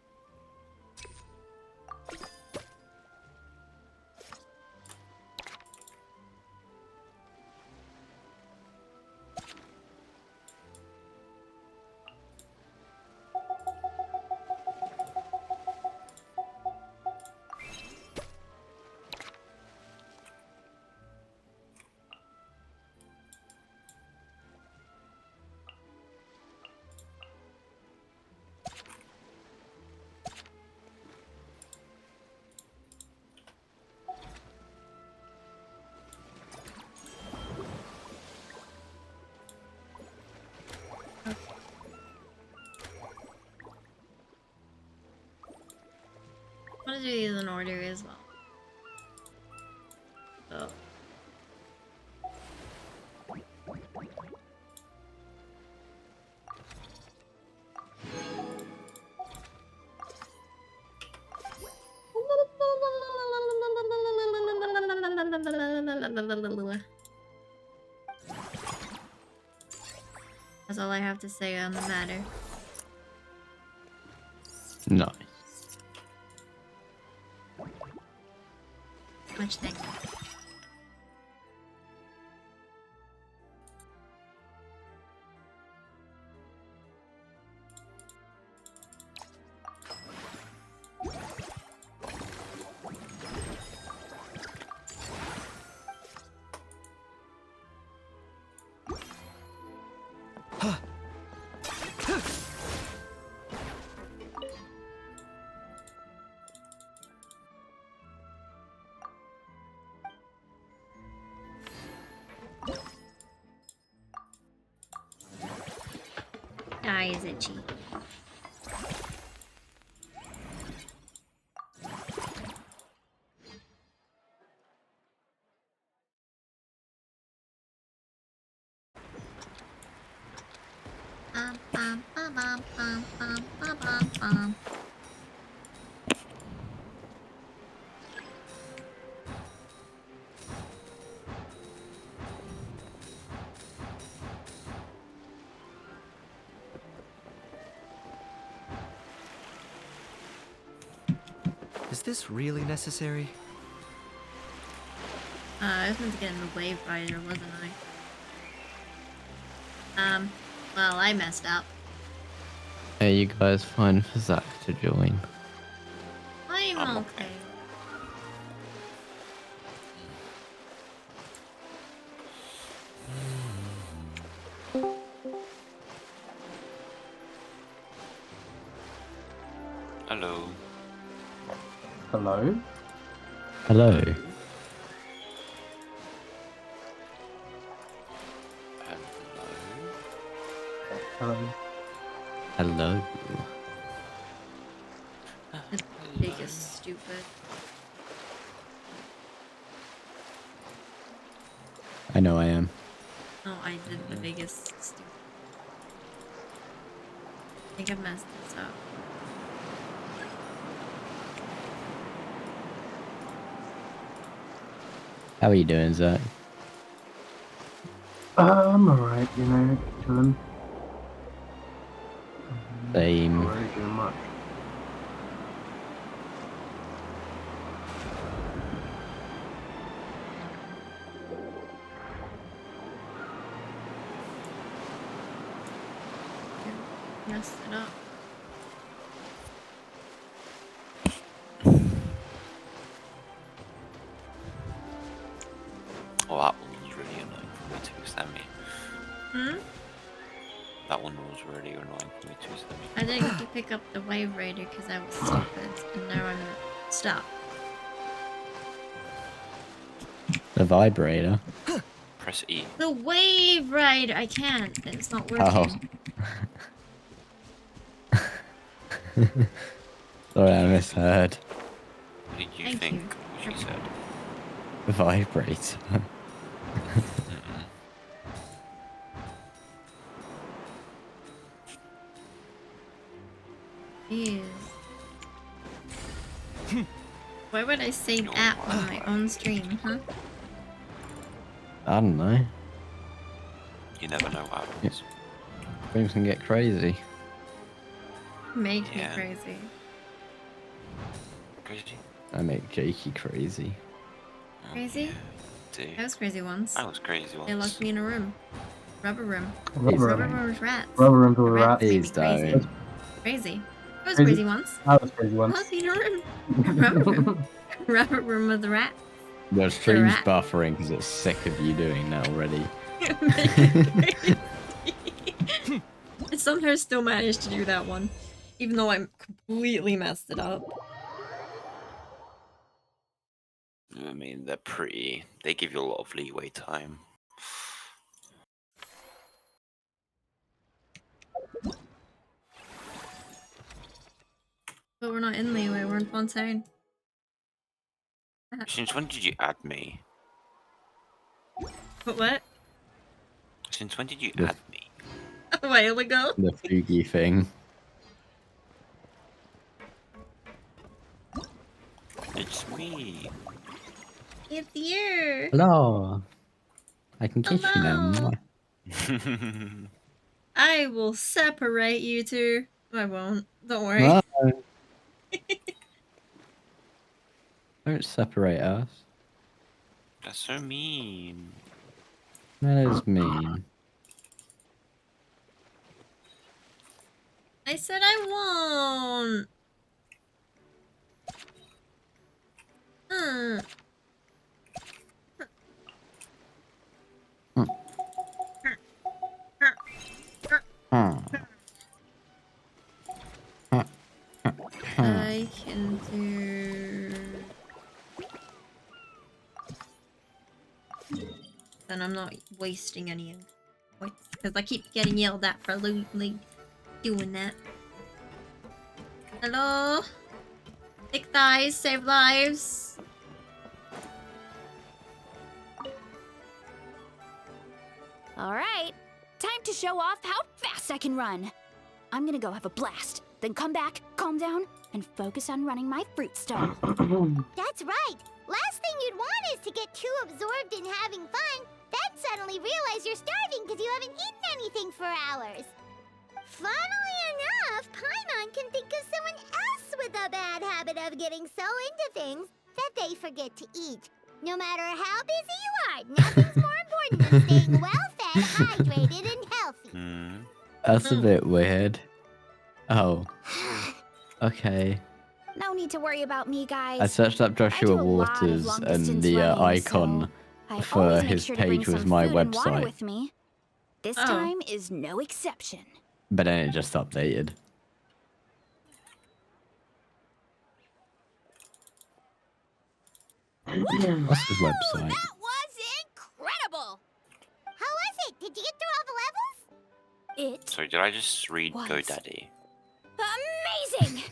gonna do these in order as well. So. That's all I have to say on the matter. Nice. Much thanks. Eye is itchy. Is this really necessary? I was meant to get in the wave rider, wasn't I? Well, I messed up. Hey, you guys fine for Zach to join? I'm okay. Hello. Hello? Hello. Hello. Hello. The biggest stupid. I know I am. No, I did the biggest stupid. I think I messed this up. How are you doing, Zach? I'm alright, you know, chillin'. Same. Not really doing much. Messed it up. Oh, that one was really annoying for me too, Sammy. Hmm? That one was really annoying for me too, Sammy. I didn't get to pick up the wave raider because I was stupid, and now I'm stuck. The vibrator. Press E. The wave rider! I can't. It's not working. Oh. Sorry, I misheard. What did you Thank think you. she said? Vibrator. Ew. Why would I say that on my own stream, huh? I don't know. You never know what happens. Things can get crazy. Make me crazy. Crazy? I make Jakey crazy. Crazy? Dude. I was crazy once. I was crazy once. They locked me in a room. Rubber room. Rubber Rubber room. room with rats. Rubber room full The of rats rats. made me Please crazy. don't. Crazy. I was Crazy? crazy once. I was crazy once. Locked me in a room. Rubber room. Rubber room with the rat. Your stream's rat. buffering because it's sick of you doing that already. I somehow still managed to do that one. Even though I completely messed it up. I mean, they're pretty. They give you a lot of leeway time. But we're not in leeway, we're in Fontaine. Since when did you add me? What? Since when did you The- add me? A while ago. The Fugi thing. It's me. It's you. Hello. I can kiss you now. Hello. Mwah. I will separate you two. I won't. Don't worry. No. Don't separate us. That's so mean. That is mean. I said I won't. Hmm. I can do. Then I'm not wasting any points because I keep getting yelled at for doing that. Hello? Thick thighs save lives. All right, time to show off how fast I can run. I'm gonna go have a blast, then come back, calm down, and focus on running my fruit stall. That's right. Last thing you'd want is to get too absorbed in having fun, then suddenly realize you're starving because you haven't eaten anything for hours. Funnily enough, Paimon can think of someone else with a bad habit of getting so into things that they forget to eat. No matter how busy you are, nothing's more important than staying well-fed, hydrated, and healthy. That's a bit weird. Oh. Okay. No need to worry about me, guys. I searched up Joshua I do a lot of Waters and long-distance the running, icon so I for always make his sure to bring page was some my food and water website. with me. This Oh. time is no exception. But then it just updated. What's his website? That was incredible! How was it? Did you get through all the levels? It Sorry, did I just read Was. GoDaddy? amazing!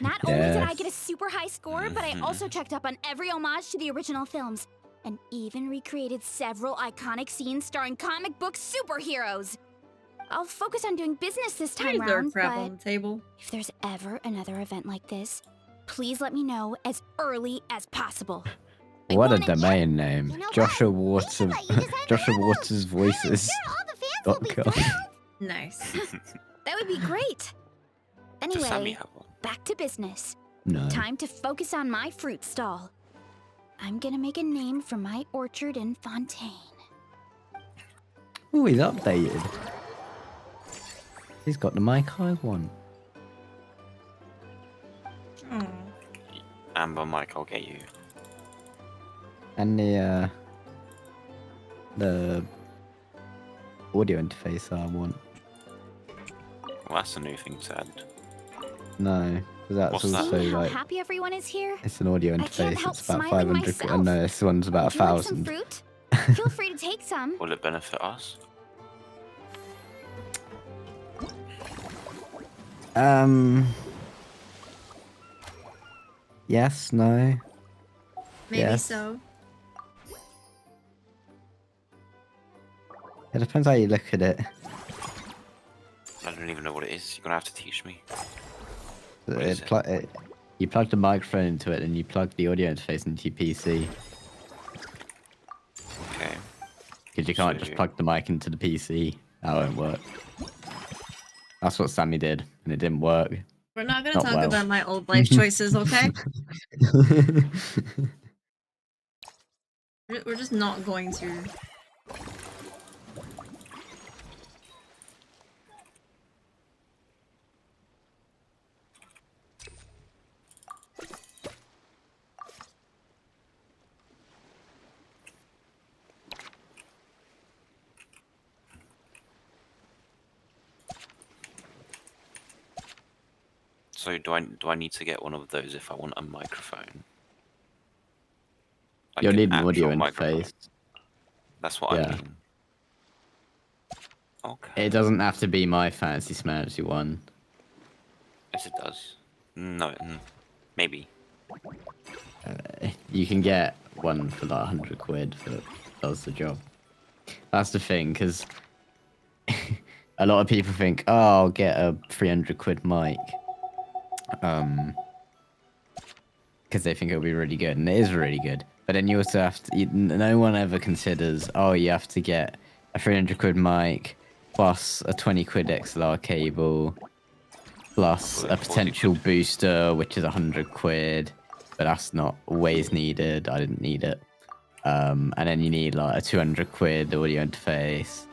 Not only did I Yes. get a super high score, but I also checked up on every homage to the original films, and even recreated several iconic scenes starring comic book superheroes. I'll focus on doing business this time There's our round, crap but on the table. if there's ever another event like this, please let me know as early as possible. What a domain name. Joshua Waters. Joshua Waters Voices. .com. Nice. That would be great. Does Sammy Anyway, have one? back to business. No. Time to focus on my fruit stall. I'm gonna make a name for my orchard in Fontaine. Oh, he's updated. He's got the mic I want. Oh. Amber, Mike, I'll get you. And the audio interface I want. Well, that's a new thing to add. No, because that's What's that? also See how like happy everyone is here? it's an audio I can't interface. help It's about smiling 500. myself. No, this one's about Would you like some 1,000. fruit? Feel free to take some. Will it benefit us? Yes, no. Maybe Yes. so. It depends how you look at it. I don't even know what it is. You're gonna have to teach me. You plug the microphone into it and you plug the audio interface into your PC. Okay. Because you can't just plug the mic into the PC. That won't work. That's what Sammy did, and it didn't work. We're not gonna Not talk well. about my old life choices, okay? We're just not going to. So do I need to get one of those if I want a microphone? Like You'll need an actual audio microphone? interface. That's what I Yeah. mean. Okay. It doesn't have to be my fancy smancy one. Yes, it does. No, maybe. You can get one for like 100 quid that does the job. That's the thing, because a lot of people think, oh, I'll get a 300 quid mic. Because they think it'll be really good, and it is really good. But then you also have to, no one ever considers, oh, you have to get a 300 quid mic, plus a 20 quid XLR cable, plus a potential booster, which is 100 quid, but that's not always needed. I didn't need it. And then you need like a 200 quid audio interface.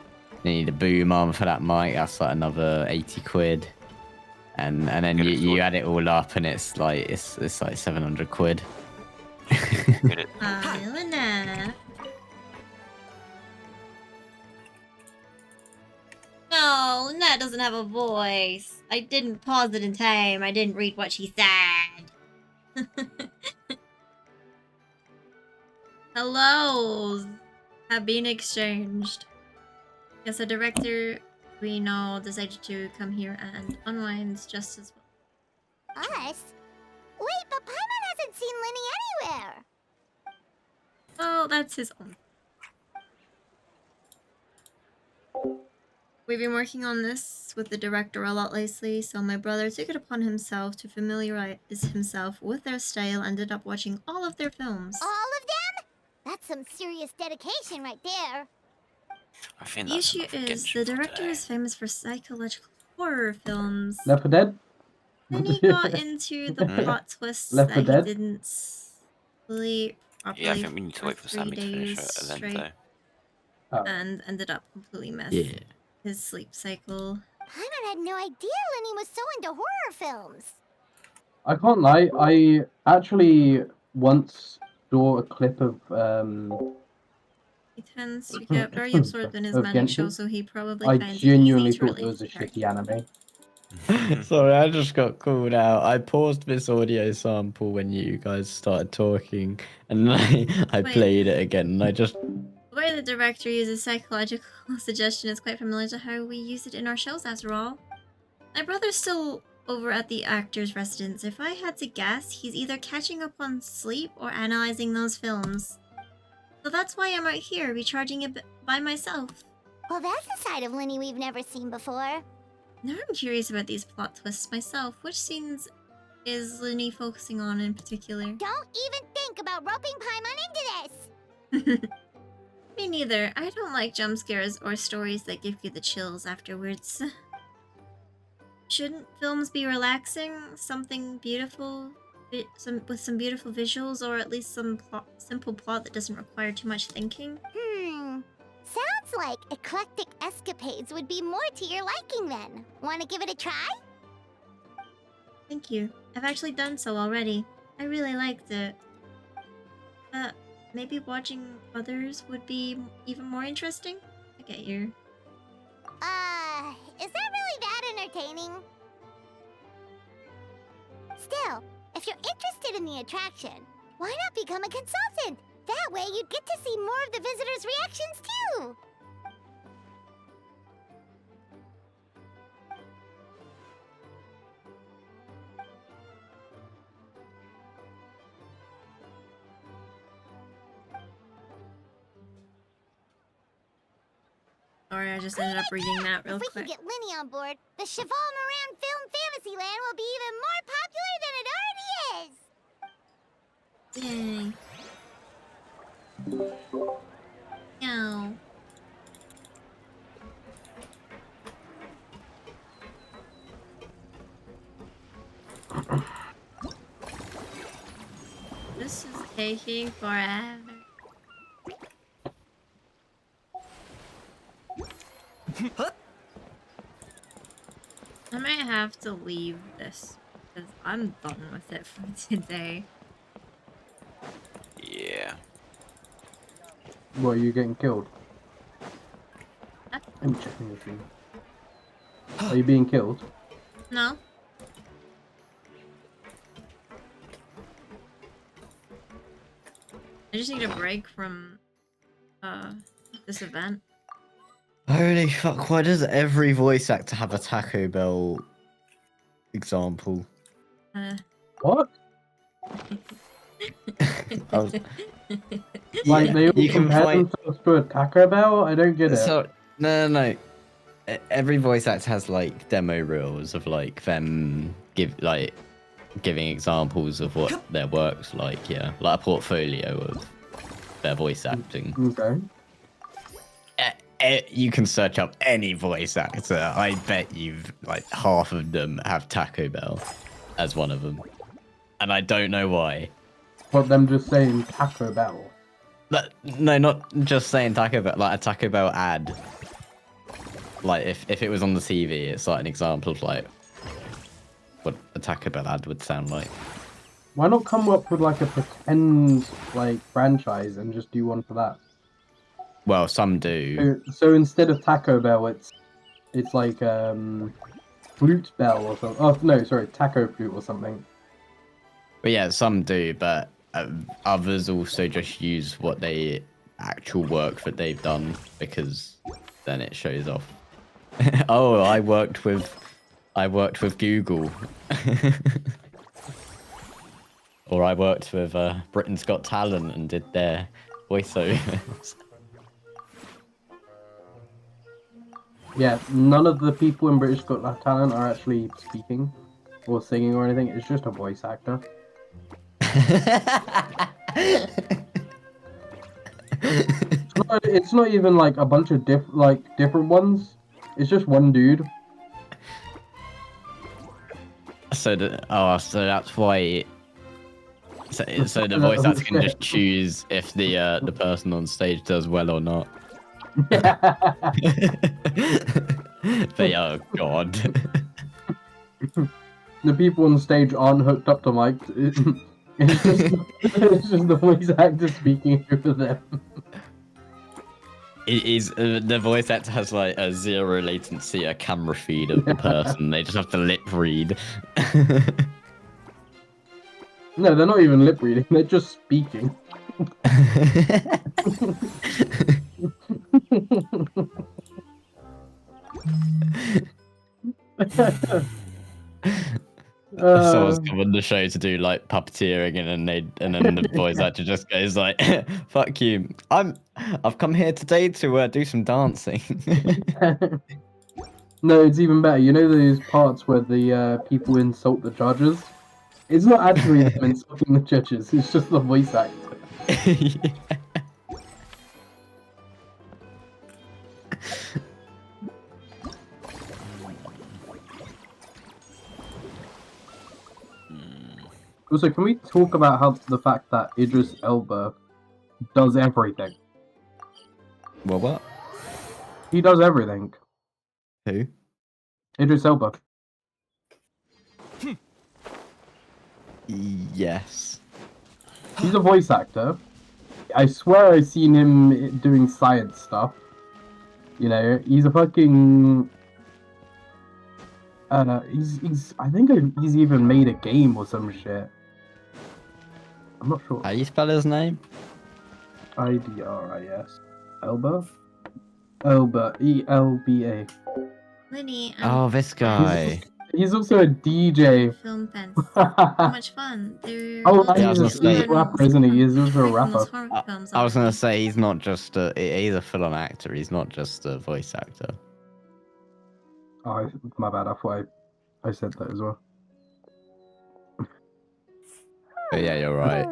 You need a boom arm for that mic, that's like another 80 quid. And then you add it all up, and it's like 700 quid. Elena. No, Nat doesn't have a voice. I didn't pause it in time. I didn't read what she said. Hellos have been exchanged. Yes, a director we know decided to come here and unwind just as well. Us? Wait, but Paimon hasn't seen Linny anywhere. Oh, that's his own. We've been working on this with the director a lot lately, so my brother took it upon himself to familiarize himself with their style and ended up watching all of their films. All of them? That's some serious dedication right there. I think The issue is, the director is famous for psychological horror films. Left 4 Dead? Then he got into the plot twists Left 4 that he Dead? didn't sleep properly. Yeah, I think we need to wait for 3 Sammy to finish days it and then straight, Oh. and ended up completely messed his sleep cycle. Paimon had no idea Linny was so into horror films. I can't lie, I actually once saw a clip of He tends to get very absorbed in his of magic Genshin. show, so he probably I finds genuinely it easy to thought relate it was a to shitty anime. Sorry, I just got called out. I paused this audio sample when you guys started talking, and I Wait. played it again, and I just... The way the director uses psychological suggestion is quite familiar to how we use it in our shows, after all. My brother's still over at the actor's residence. If I had to guess, he's either catching up on sleep or analyzing those films. So that's why I'm right here, recharging it by myself. Well, that's a side of Linny we've never seen before. Now I'm curious about these plot twists myself. Which scenes is Linny focusing on in particular? Don't even think about roping Paimon into this! Me neither. I don't like jump scares or stories that give you the chills afterwards. Shouldn't films be relaxing? Something beautiful? With some beautiful visuals, or at least some simple plot that doesn't require too much thinking? Sounds like eclectic escapades would be more to your liking then. Want to give it a try? Thank you. I've actually done so already. I really liked it. Maybe watching others would be even more interesting? I get you. Is that really that entertaining? Still, if you're interested in the attraction, why not become a consultant? That way you'd get to see more of the visitors' reactions too! Sorry, I just ended up reading that real If we quick. can get Linny on board, the Cheval Moran Film Fantasyland will be even more popular than it already is! Dang. No. This is taking forever. I might have to leave this because I'm done with it for today. Yeah. What, are you getting killed? I'm checking with you. Are you being killed? No. I just need a break from this event. Holy fuck, why does every voice actor have a Taco Bell example? What? Like they all you can compare find. themselves to a Taco Bell? I don't get it. So no. Every voice actor has like demo reels of like them giving examples of what their work's like. Yeah, like a portfolio of their voice acting. Okay. You can search up any voice actor. I bet you've like half of them have Taco Bell as one of them, and I don't know why. But them just saying Taco Bell. No, not just saying Taco Bell. Like a Taco Bell ad. Like if it was on the TV, it's like an example of like what a Taco Bell ad would sound like. Why not come up with like a pretend like franchise and just do one for that? Well, some do. So instead of Taco Bell, it's like Fruit Bell or something. Oh no, sorry, Taco Fruit or something. But yeah, some do, but others also just use what they actual work that they've done because then it shows off. Oh, I worked with Google. Or I worked with Britain's Got Talent and did their voiceovers. Yeah, none of the people in British Got Talent are actually speaking or singing or anything. It's just a voice actor. It's not even like a bunch of different ones. It's just one dude. So that's why. So the voice actor can just choose if the person on stage does well or not. But oh god. The people on stage aren't hooked up to mics. It's just the voice actor speaking over them. It is the voice actor has like a zero latency camera feed of the person. They just have to lip read. No, they're not even lip reading. They're just speaking. Someone's come on the show to do like puppeteering, and then the voice actor just goes like, "Fuck you! I've come here today to do some dancing." No, it's even better. You know those parts where the people insult the judges? It's not actually them insulting the judges. It's just the voice actor. Yeah. Also, can we talk about how the fact that Idris Elba does everything? Well, what? He does everything. Who? Idris Elba. Yes. He's a voice actor. I swear I've seen him doing science stuff. You know, he's a fucking... he's I think he's even made a game or some shit. I'm not sure. How do you spell his name? Idris. Elba? Elba. E-L-B-A. Lenny, Oh, this guy. He's also a DJ. Film fans. How much fun. They're He's a rapper, isn't he? He's also a rapper. I was gonna say he's not just he's a full-on actor. He's not just a voice actor. Oh, my bad. I thought I said that as well. But yeah, you're right.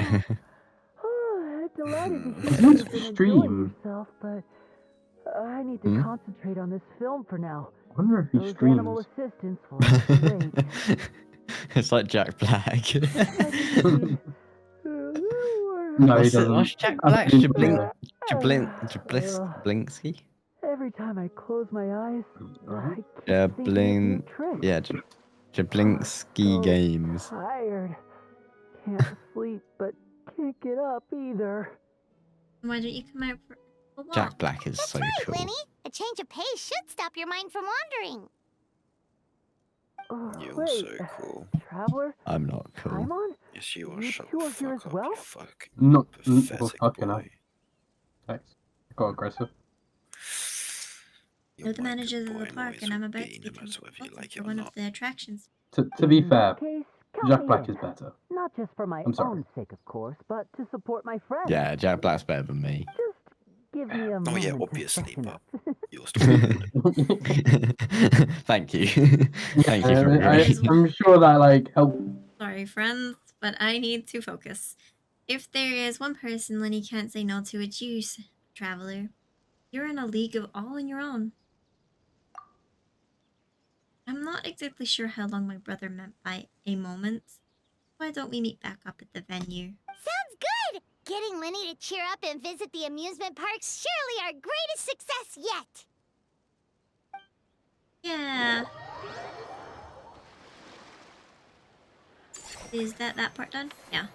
Delighted to It's see not you've been stream. enjoying yourself, but I need to concentrate on this film for now. I wonder if he Those streams. animal assistants will have to wait. It's like Jack Black. No, he doesn't. What's Jack Black? Blinsky? Every time I close my eyes, I keep thinking of new tricks. Yeah, Jablinsky Games. Tired. Can't sleep, but can't get up either. Why don't you come out for a walk? Jack Black is That's so right, cool. Lenny. A change of pace should stop your mind from wandering. You're so cool. Traveler? I'm not cool. Paimon? Yes, you are. You Shut two the are here as fuck up, well? you fuck. Not Pathetic fucking boy. up. Thanks. Got aggressive. You're the managers of the park, and I'm about to be matter whether you like for it or one not. of the attractions. To be fair, Count Jack me Black in. is better. Not just for my I'm sorry. own sake, of course, but to support my friends. Yeah, Jack Black's better than me. Give me a Oh moment yeah, to obviously, freshen but up. you're still Thank you. Thank you for agreeing. I'm sure that like helped. Sorry, friends, but I need to focus. If there is one person Lenny can't say no to, it's you, Traveler. You're in a league of all on your own. I'm not exactly sure how long my brother meant by a moment. Why don't we meet back up at the venue? Sounds good! Getting Lenny to cheer up and visit the amusement park's surely our greatest success yet! Yeah. Is that part done? Yeah.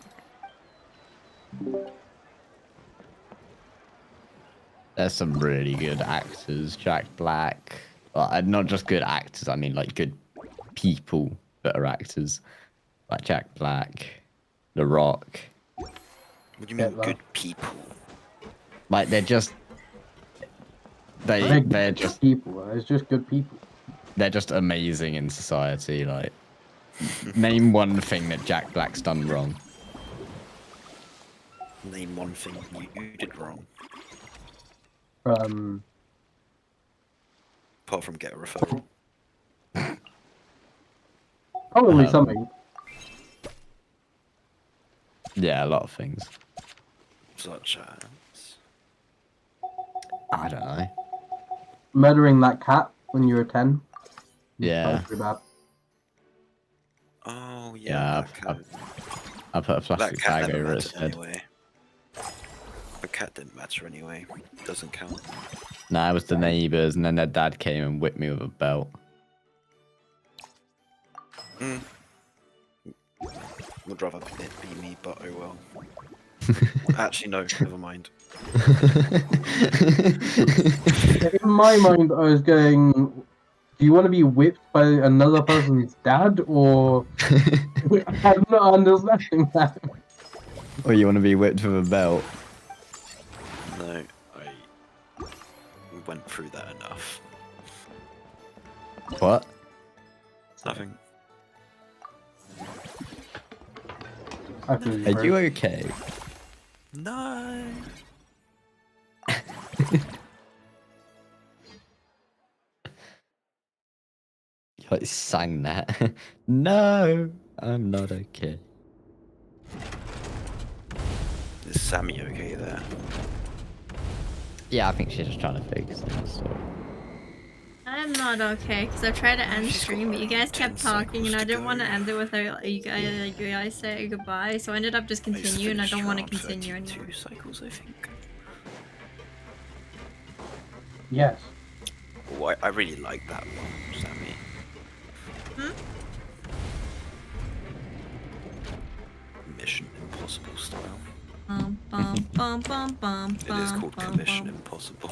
There's some really good actors. Jack Black. Well, not just good actors, I mean like good people that are actors. Like Jack Black, The Rock. What do you mean good people? Like they're just they're just people. It's just good people. They're just amazing in society. Like name one thing that Jack Black's done wrong. Name one thing you did wrong. Apart from get a referral. Probably something. Yeah, a lot of things. Such as... I don't know. Murdering that cat when you were 10. Yeah. That was pretty bad. Oh yeah. I put a plastic cat bag never over its mattered head. anyway. The cat didn't matter anyway. Doesn't count. Nah, it was the neighbours, and then their dad came and whipped me with a belt. Would rather it be me, but oh well. Actually, no, never mind. In my mind, I was going, do you want to be whipped by another person's dad, or... I'm not understanding that. Or you want to be whipped with a belt? No, I went through that enough. What? Nothing. Are you okay? No. You like sang that. No, I'm not okay. Is Sammy okay there? Yeah, I think she's just trying to fix things. So. I'm not okay because I tried to end stream, but you guys kept talking, and I didn't want to end it without you guys say goodbye. So I ended up just continuing. I don't want to continue anymore. 2 cycles, I think. Yes. Oh, I really like that one, Sammy. Mission Impossible style. It is called Commission Impossible.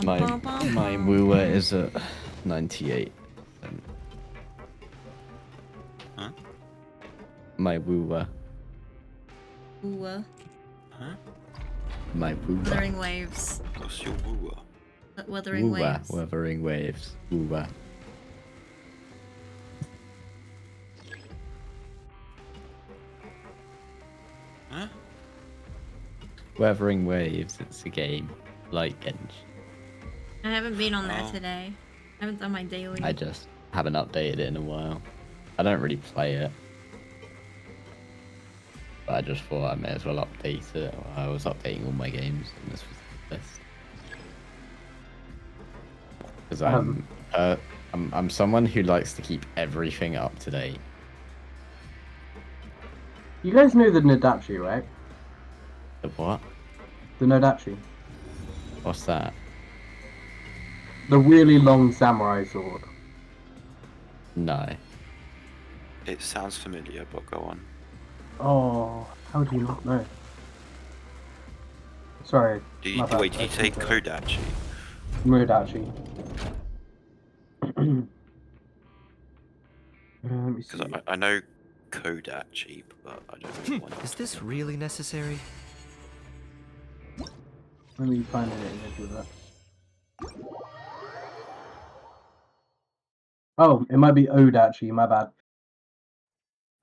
My wooer is at 98. Huh? My wooer. Ooh. Huh? My wooer. Wuthering waves. What's your wooer? Wuthering waves. Wuthering waves. Wooer. Huh? Wuthering Waves, it's a game like Genshin. I haven't been on there today. I haven't done my daily. I just haven't updated it in a while. I don't really play it. But I just thought I may as well update it. I was updating all my games and this was the best. Because I'm someone who likes to keep everything up to date. You guys know the Nodachi, right? The what? The Nodachi. What's that? The really long samurai sword. No. It sounds familiar, but go on. Oh, how do you not know? Sorry. Did you say Kodachi? Nodachi. Let me see. Because I know Kodachi, but I don't know one. Is this really necessary? Let me find an image of that. Oh, it might be Odachi, my bad.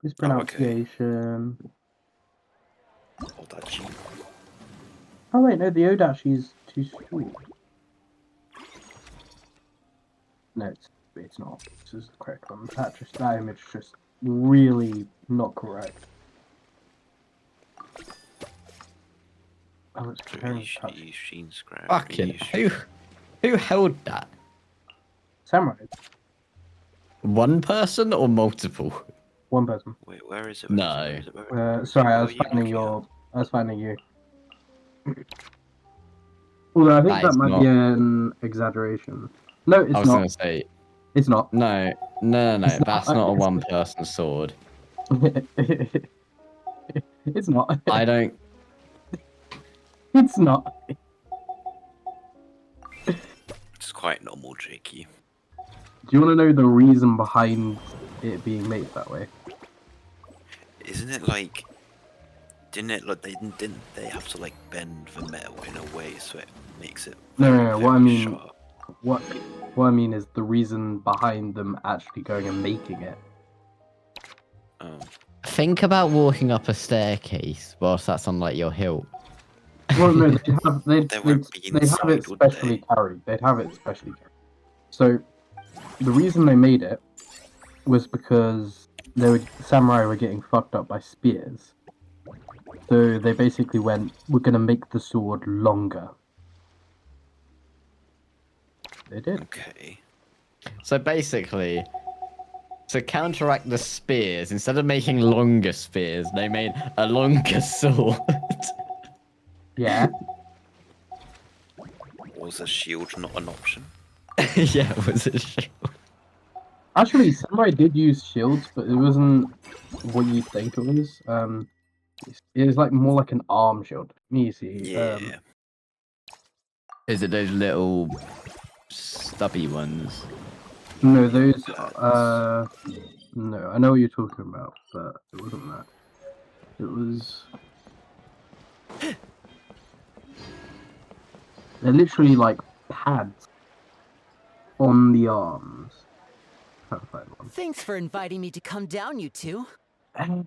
His pronunciation. Odachi. Oh wait, no, the Odashi's too sweet. No, it's not. This is the correct one. That image is just really not correct. Oh, it's comparing touch. Fucking who held that? Samurai. One person or multiple? One person. Wait, where is it? No. Sorry, I was finding your. I was finding you. Although I think that might be an exaggeration. No, it's not. I was gonna say. It's not. No. That's not a one-person sword. It's not. I don't. It's not. It's quite normal, Jakey. Do you want to know the reason behind it being made that way? Isn't it like? Didn't it like didn't they have to like bend the metal in a way so it makes it? No. What I mean, sharp? what I mean is the reason behind them actually going and making it. Think about walking up a staircase whilst that's on like your hilt. Well, no, they'd have it specially carried. They'd have it specially carried. So the reason they made it was because samurai were getting fucked up by spears. So they basically went, we're gonna make the sword longer. They did. Okay. So basically, to counteract the spears, instead of making longer spears, they made a longer sword. Yeah. Was a shield not an option? Yeah, it was a shield. Actually, samurai did use shields, but it wasn't what you think it was. It was like more like an arm shield. You see. Yeah. Is it those little stubby ones? No, those. No, I know what you're talking about, but it wasn't that. It was. They're literally like pads on the arms. Trying to find one. Thanks for inviting me to come down, you two. Not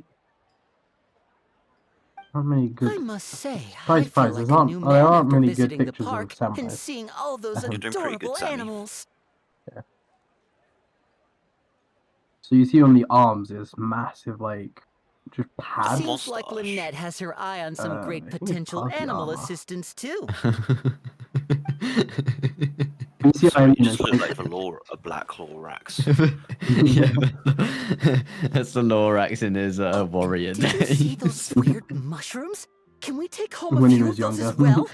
many good. I must say, Surprise, I feel surprise, like there a aren't, new there man aren't after many good visiting the pictures of park samurai. and seeing all those You're doing pretty good, adorable Sammy. animals. Yeah. So you see on the arms, there's massive like just pads. Seems like Lynette has her eye on some great I think it's potential party animal armor. assistants too. You see, So you just look like a black Lorax. Yeah, that's the Lorax in his warrior Did you days. see those weird mushrooms? Can we take home a When he few was of those younger. as well?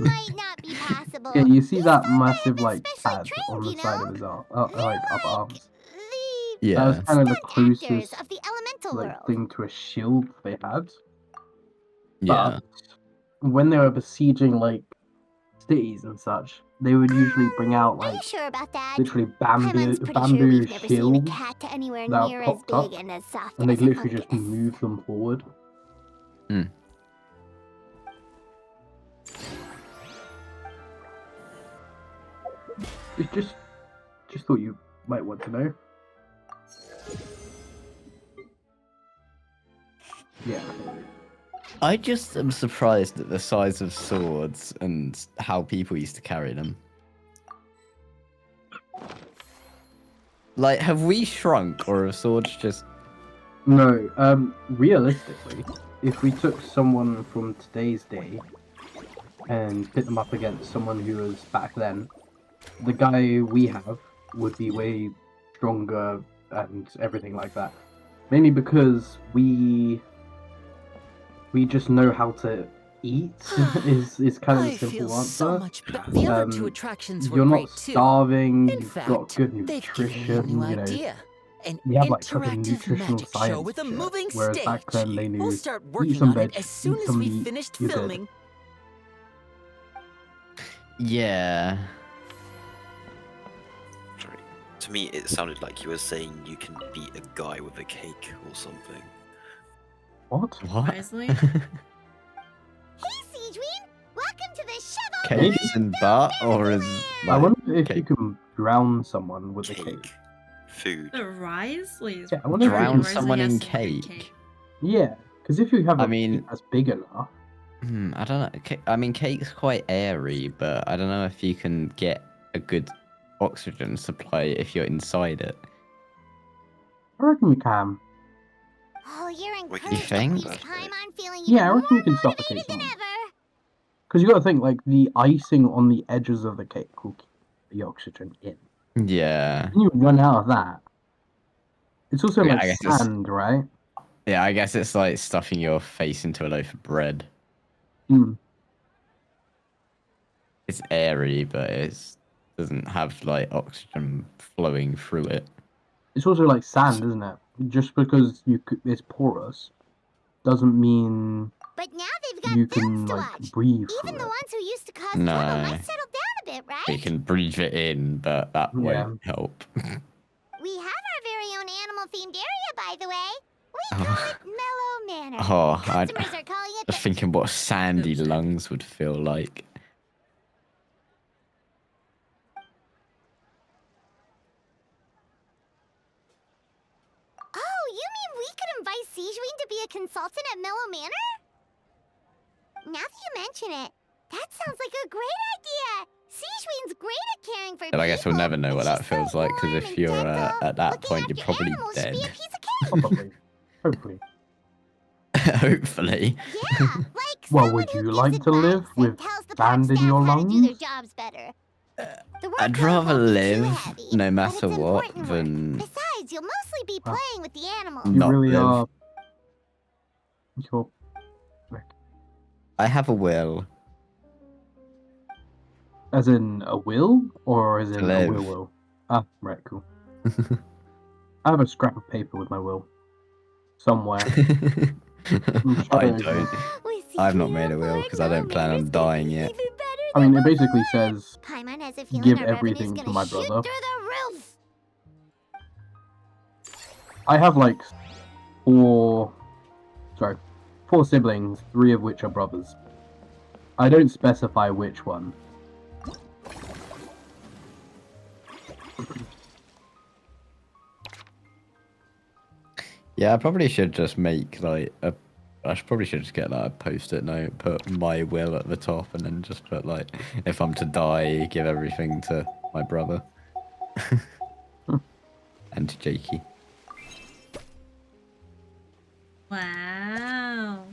Might not be possible. Yeah, you see that massive been like specially pad trained, on the you side know? of his arm, like upper arms. Yeah. That was kind of the Actors closest of the elemental like world. thing to a shield they had. Yeah. But when they were besieging like cities and such, they would usually bring out Are you like sure about that? literally Paimon's pretty sure bamboo we've never seen a shields cat anywhere that near as popped up, big and as soft and they as a literally just pumpkin. move them forward. Hmm. Just thought you might want to know. Yeah. I just am surprised at the size of swords and how people used to carry them. Like, have we shrunk, or have swords just... No, realistically, if we took someone from today's day and put them up against someone who was back then, the guy we have would be way stronger and everything like that. Mainly because we just know how to eat is kind of I the simple feel answer. so much the other two attractions were You're great not too. starving, In you've fact, got good they've given me a nutrition, new you know. idea. An We have like fucking interactive nutritional magic show science with a shit, moving whereas stage. back then they knew We'll start eat working some on veg, it as soon eat as some we meat, finished you're dead. filming. Yeah. Sorry. To me, it sounded like you were saying you can beat a guy with a cake or something. What? Surprisingly. Hey, Siegeween! Welcome to the Shovel Cakes and butt, or is... I wonder if you can drown someone with a cake. Food. But Risley's Yeah, I wonder if you Drown can- someone in has some good cake. Yeah, because if you have a I mean- cake that's big enough, I don't know. I mean, cake's quite airy, but I don't know if you can get a good oxygen supply if you're inside it. I reckon you can. Oh, you're You encouraged think? this time. I'm feeling Yeah, I even reckon you more can suffocate motivated than someone. ever. Because you got to think, like, the icing on the edges of the cake will keep the oxygen in. Yeah. When you run out of that, it's also Yeah, like I guess it's- sand, right? Yeah, I guess it's like stuffing your face into a loaf of bread. Mm. It's airy, but it doesn't have like oxygen flowing through it. It's also like sand, isn't it? Just because it's porous doesn't mean But now they've got you films can to like watch. breathe Even through the it. ones who used to cause trouble No. might settle down a bit, right? You can breathe it in, but that won't help. We have our very own animal-themed area, by the way. We call it Mellow Manor. Oh, Customers are calling it just thinking what sandy lungs would feel like. Oh, you mean we could invite Sijuin to be a consultant at Mellow Manor? Now that you mention it, that sounds like a great idea. Sijuin's great at caring for But I guess we'll people. never know what that feels like, because if you're at that point, you're probably Animals should dead. be a piece of cake. Probably. Hopefully. Hopefully. Well, would you like to live with sand in your Do their lungs? jobs better. I'd rather live, no matter what, than Besides, you'll mostly be playing with the animals. You not really live. are. You're... I have a will. As in a will, or as in a live. will? Ah, right, cool. I have a scrap of paper with my will. Somewhere. I don't. I've not made a will because I don't plan on dying yet. I mean, it basically says Paimon has a feeling give our revenue's everything gonna to my shoot brother. through the roof. I have like four siblings, 3 of which are brothers. I don't specify which one. Yeah, I probably should just make like a. I probably should just get like a post-it note, put my will at the top, and then just put like, if I'm to die, give everything to my brother and to Jakey. Wow.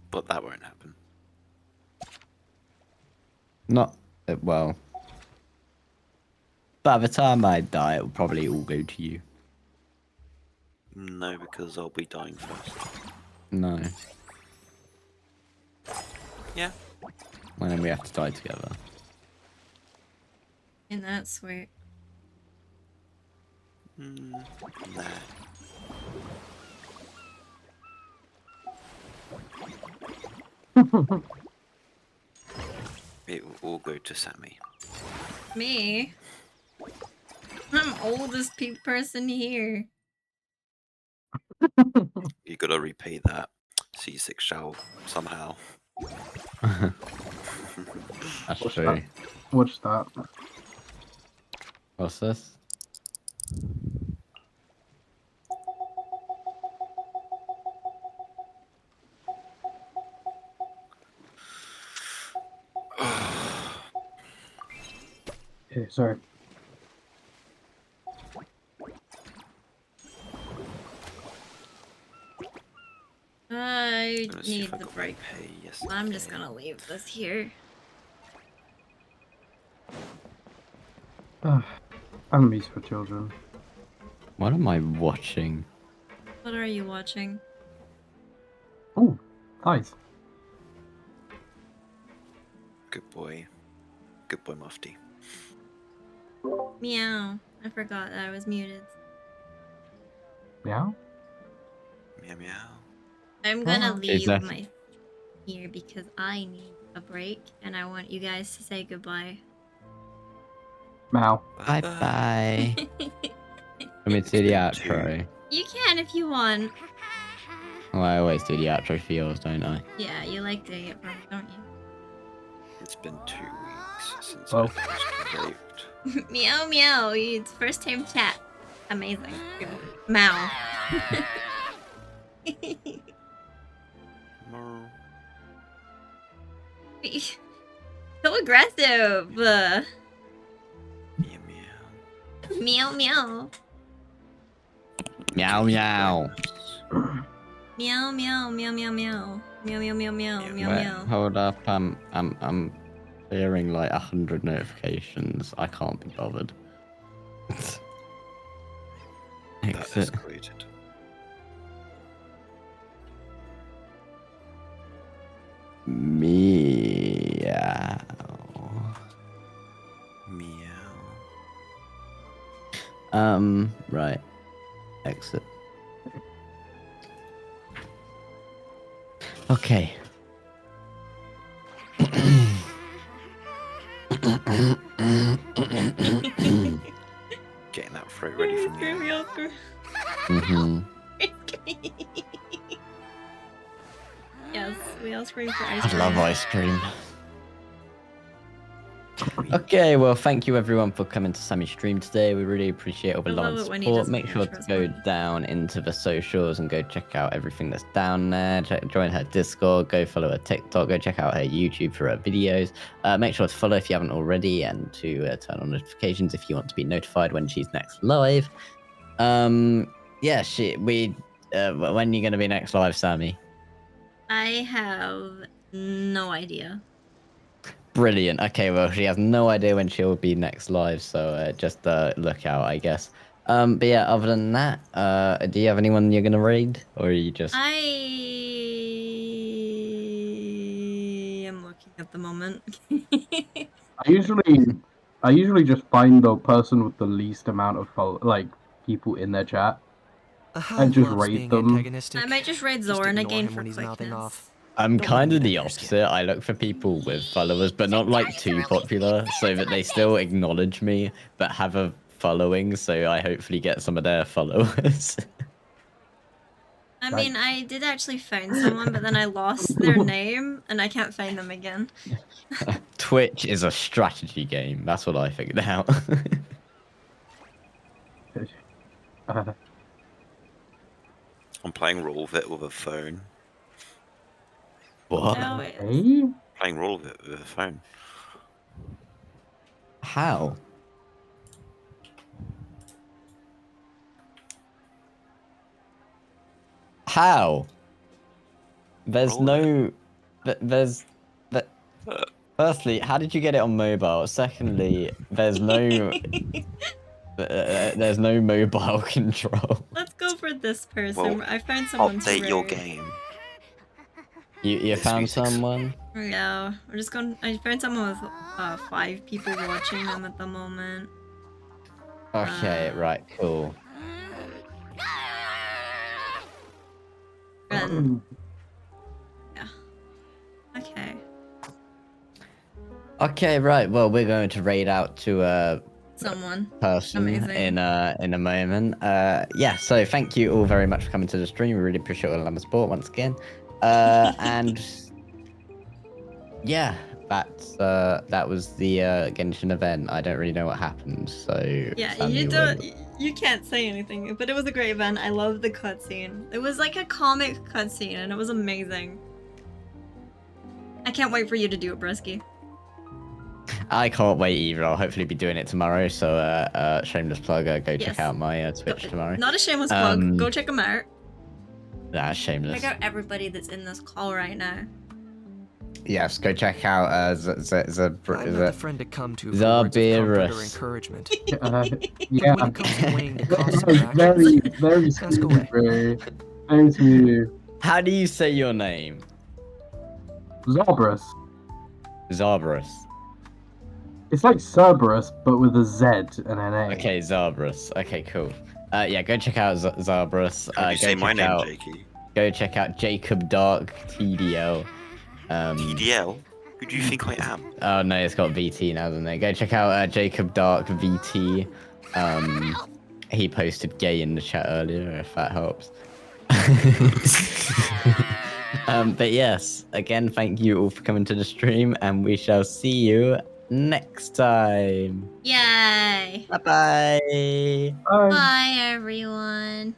But that won't happen. Not well. By the time I die, it will probably all go to you. No, because I'll be dying first. No. Yeah. Well, then we have to die together. And that's sweet. Nah. It will all go to Sammy. Me? I'm oldest person here. You gotta repay that C6 shell somehow. That's What's true. that? What's that? What's this? Okay, sorry. I Let's see need if I the got break. pay I'm just gonna leave this here. Enemies for children. What am I watching? What are you watching? Oh, nice. Good boy. Good boy, Mufti. Meow. I forgot that I was muted. Meow? Meow meow. I'm gonna leave that- my here because I need a break and I want you guys to say goodbye. Meow. Bye bye. Let me do the outro. You can if you want. Well, I always do the outro for yours, don't I? Yeah, you like doing it for me, don't you? It's been 2 weeks since Well. I finished raped. Meow meow. It's first time chat. Amazing. Meow. So aggressive. Meow meow. Meow meow. Meow meow meow meow meow. Meow meow meow meow meow Wait, meow. hold up. I'm hearing like 100 notifications. I can't be bothered. Exit. Meow. Right. Exit. Okay. Getting that throat ready for me. Yes, we all scream for ice I cream. love ice cream. Okay, well, thank you everyone for coming to Sammy's stream today. We really appreciate all the I love love and it when he support. doesn't Make sure to trust go me. down into the socials and go check out everything that's down there. Join her Discord, go follow her TikTok, go check out her YouTube for her videos. Make sure to follow if you haven't already, and to turn on notifications if you want to be notified when she's next live. Yeah, when are you going to be next live, Sammy? I have no idea. Brilliant. Okay, well, she has no idea when she'll be next live, so just look out, I guess. But yeah, other than that, do you have anyone you're gonna raid, or are you just? I am looking at the moment. I usually just find the person with the least amount of people in their chat and just raid them. I might just raid Zoran again for quickness. I'm kind of the opposite. I look for people with followers, but not like too popular, so that they still acknowledge me, but have a following, so I hopefully get some of their followers. I mean, I did actually find someone, but then I lost their name, and I can't find them again. Twitch is a strategy game. That's what I figured out. I'm playing Roll of It with a phone. What? Playing Roll of It with a phone. How? How? There's no... Firstly, how did you get it on mobile? Secondly, there's no... there's no mobile control. Let's go for this person. Well, I found someone to update your raid. game. You found someone? Yeah, we're just going. I found someone with 5 people watching them at the moment. Okay, right, cool. And, yeah. Okay. Okay, right. Well, we're going to raid out to a Someone. person Amazing. in a moment. Yeah. So thank you all very much for coming to the stream. We really appreciate all the love and support once again. And yeah, that was the Genshin event. I don't really know what happened. So Yeah, Sammy you can't say anything, but it was a great event. I loved the cutscene. It was like a comic cutscene, and it was amazing. I can't wait for you to do it, Bresky. I can't wait either. I'll hopefully be doing it tomorrow. So shameless plug. Go Yes. check out my Twitch tomorrow. Not a shameless plug. Go check them out. Nah, shameless. Check out everybody that's in this call right now. Yes, go check out I'm not the friend to come to for words of comfort or Zabirus. encouragement. Yeah. When it comes to weighing the cost of very, actions, very ask smooth, away. very smooth. How do you say your name? Zarbrus. Zarbrus. It's like Cerberus, but with a Z and an A. Okay, Zarbrus. Okay, cool. Yeah, go check out Zarbrus. How do you say my check name, out, Jakey? Go check out Jacob Dark TDL. TDL? Who do you think I am? Oh no, it's got VT now, doesn't it? Go check out Jacob Dark VT. He posted gay in the chat earlier, if that helps. But yes, again, thank you all for coming to the stream, and we shall see you next time. Yay! Bye-bye. Bye, everyone.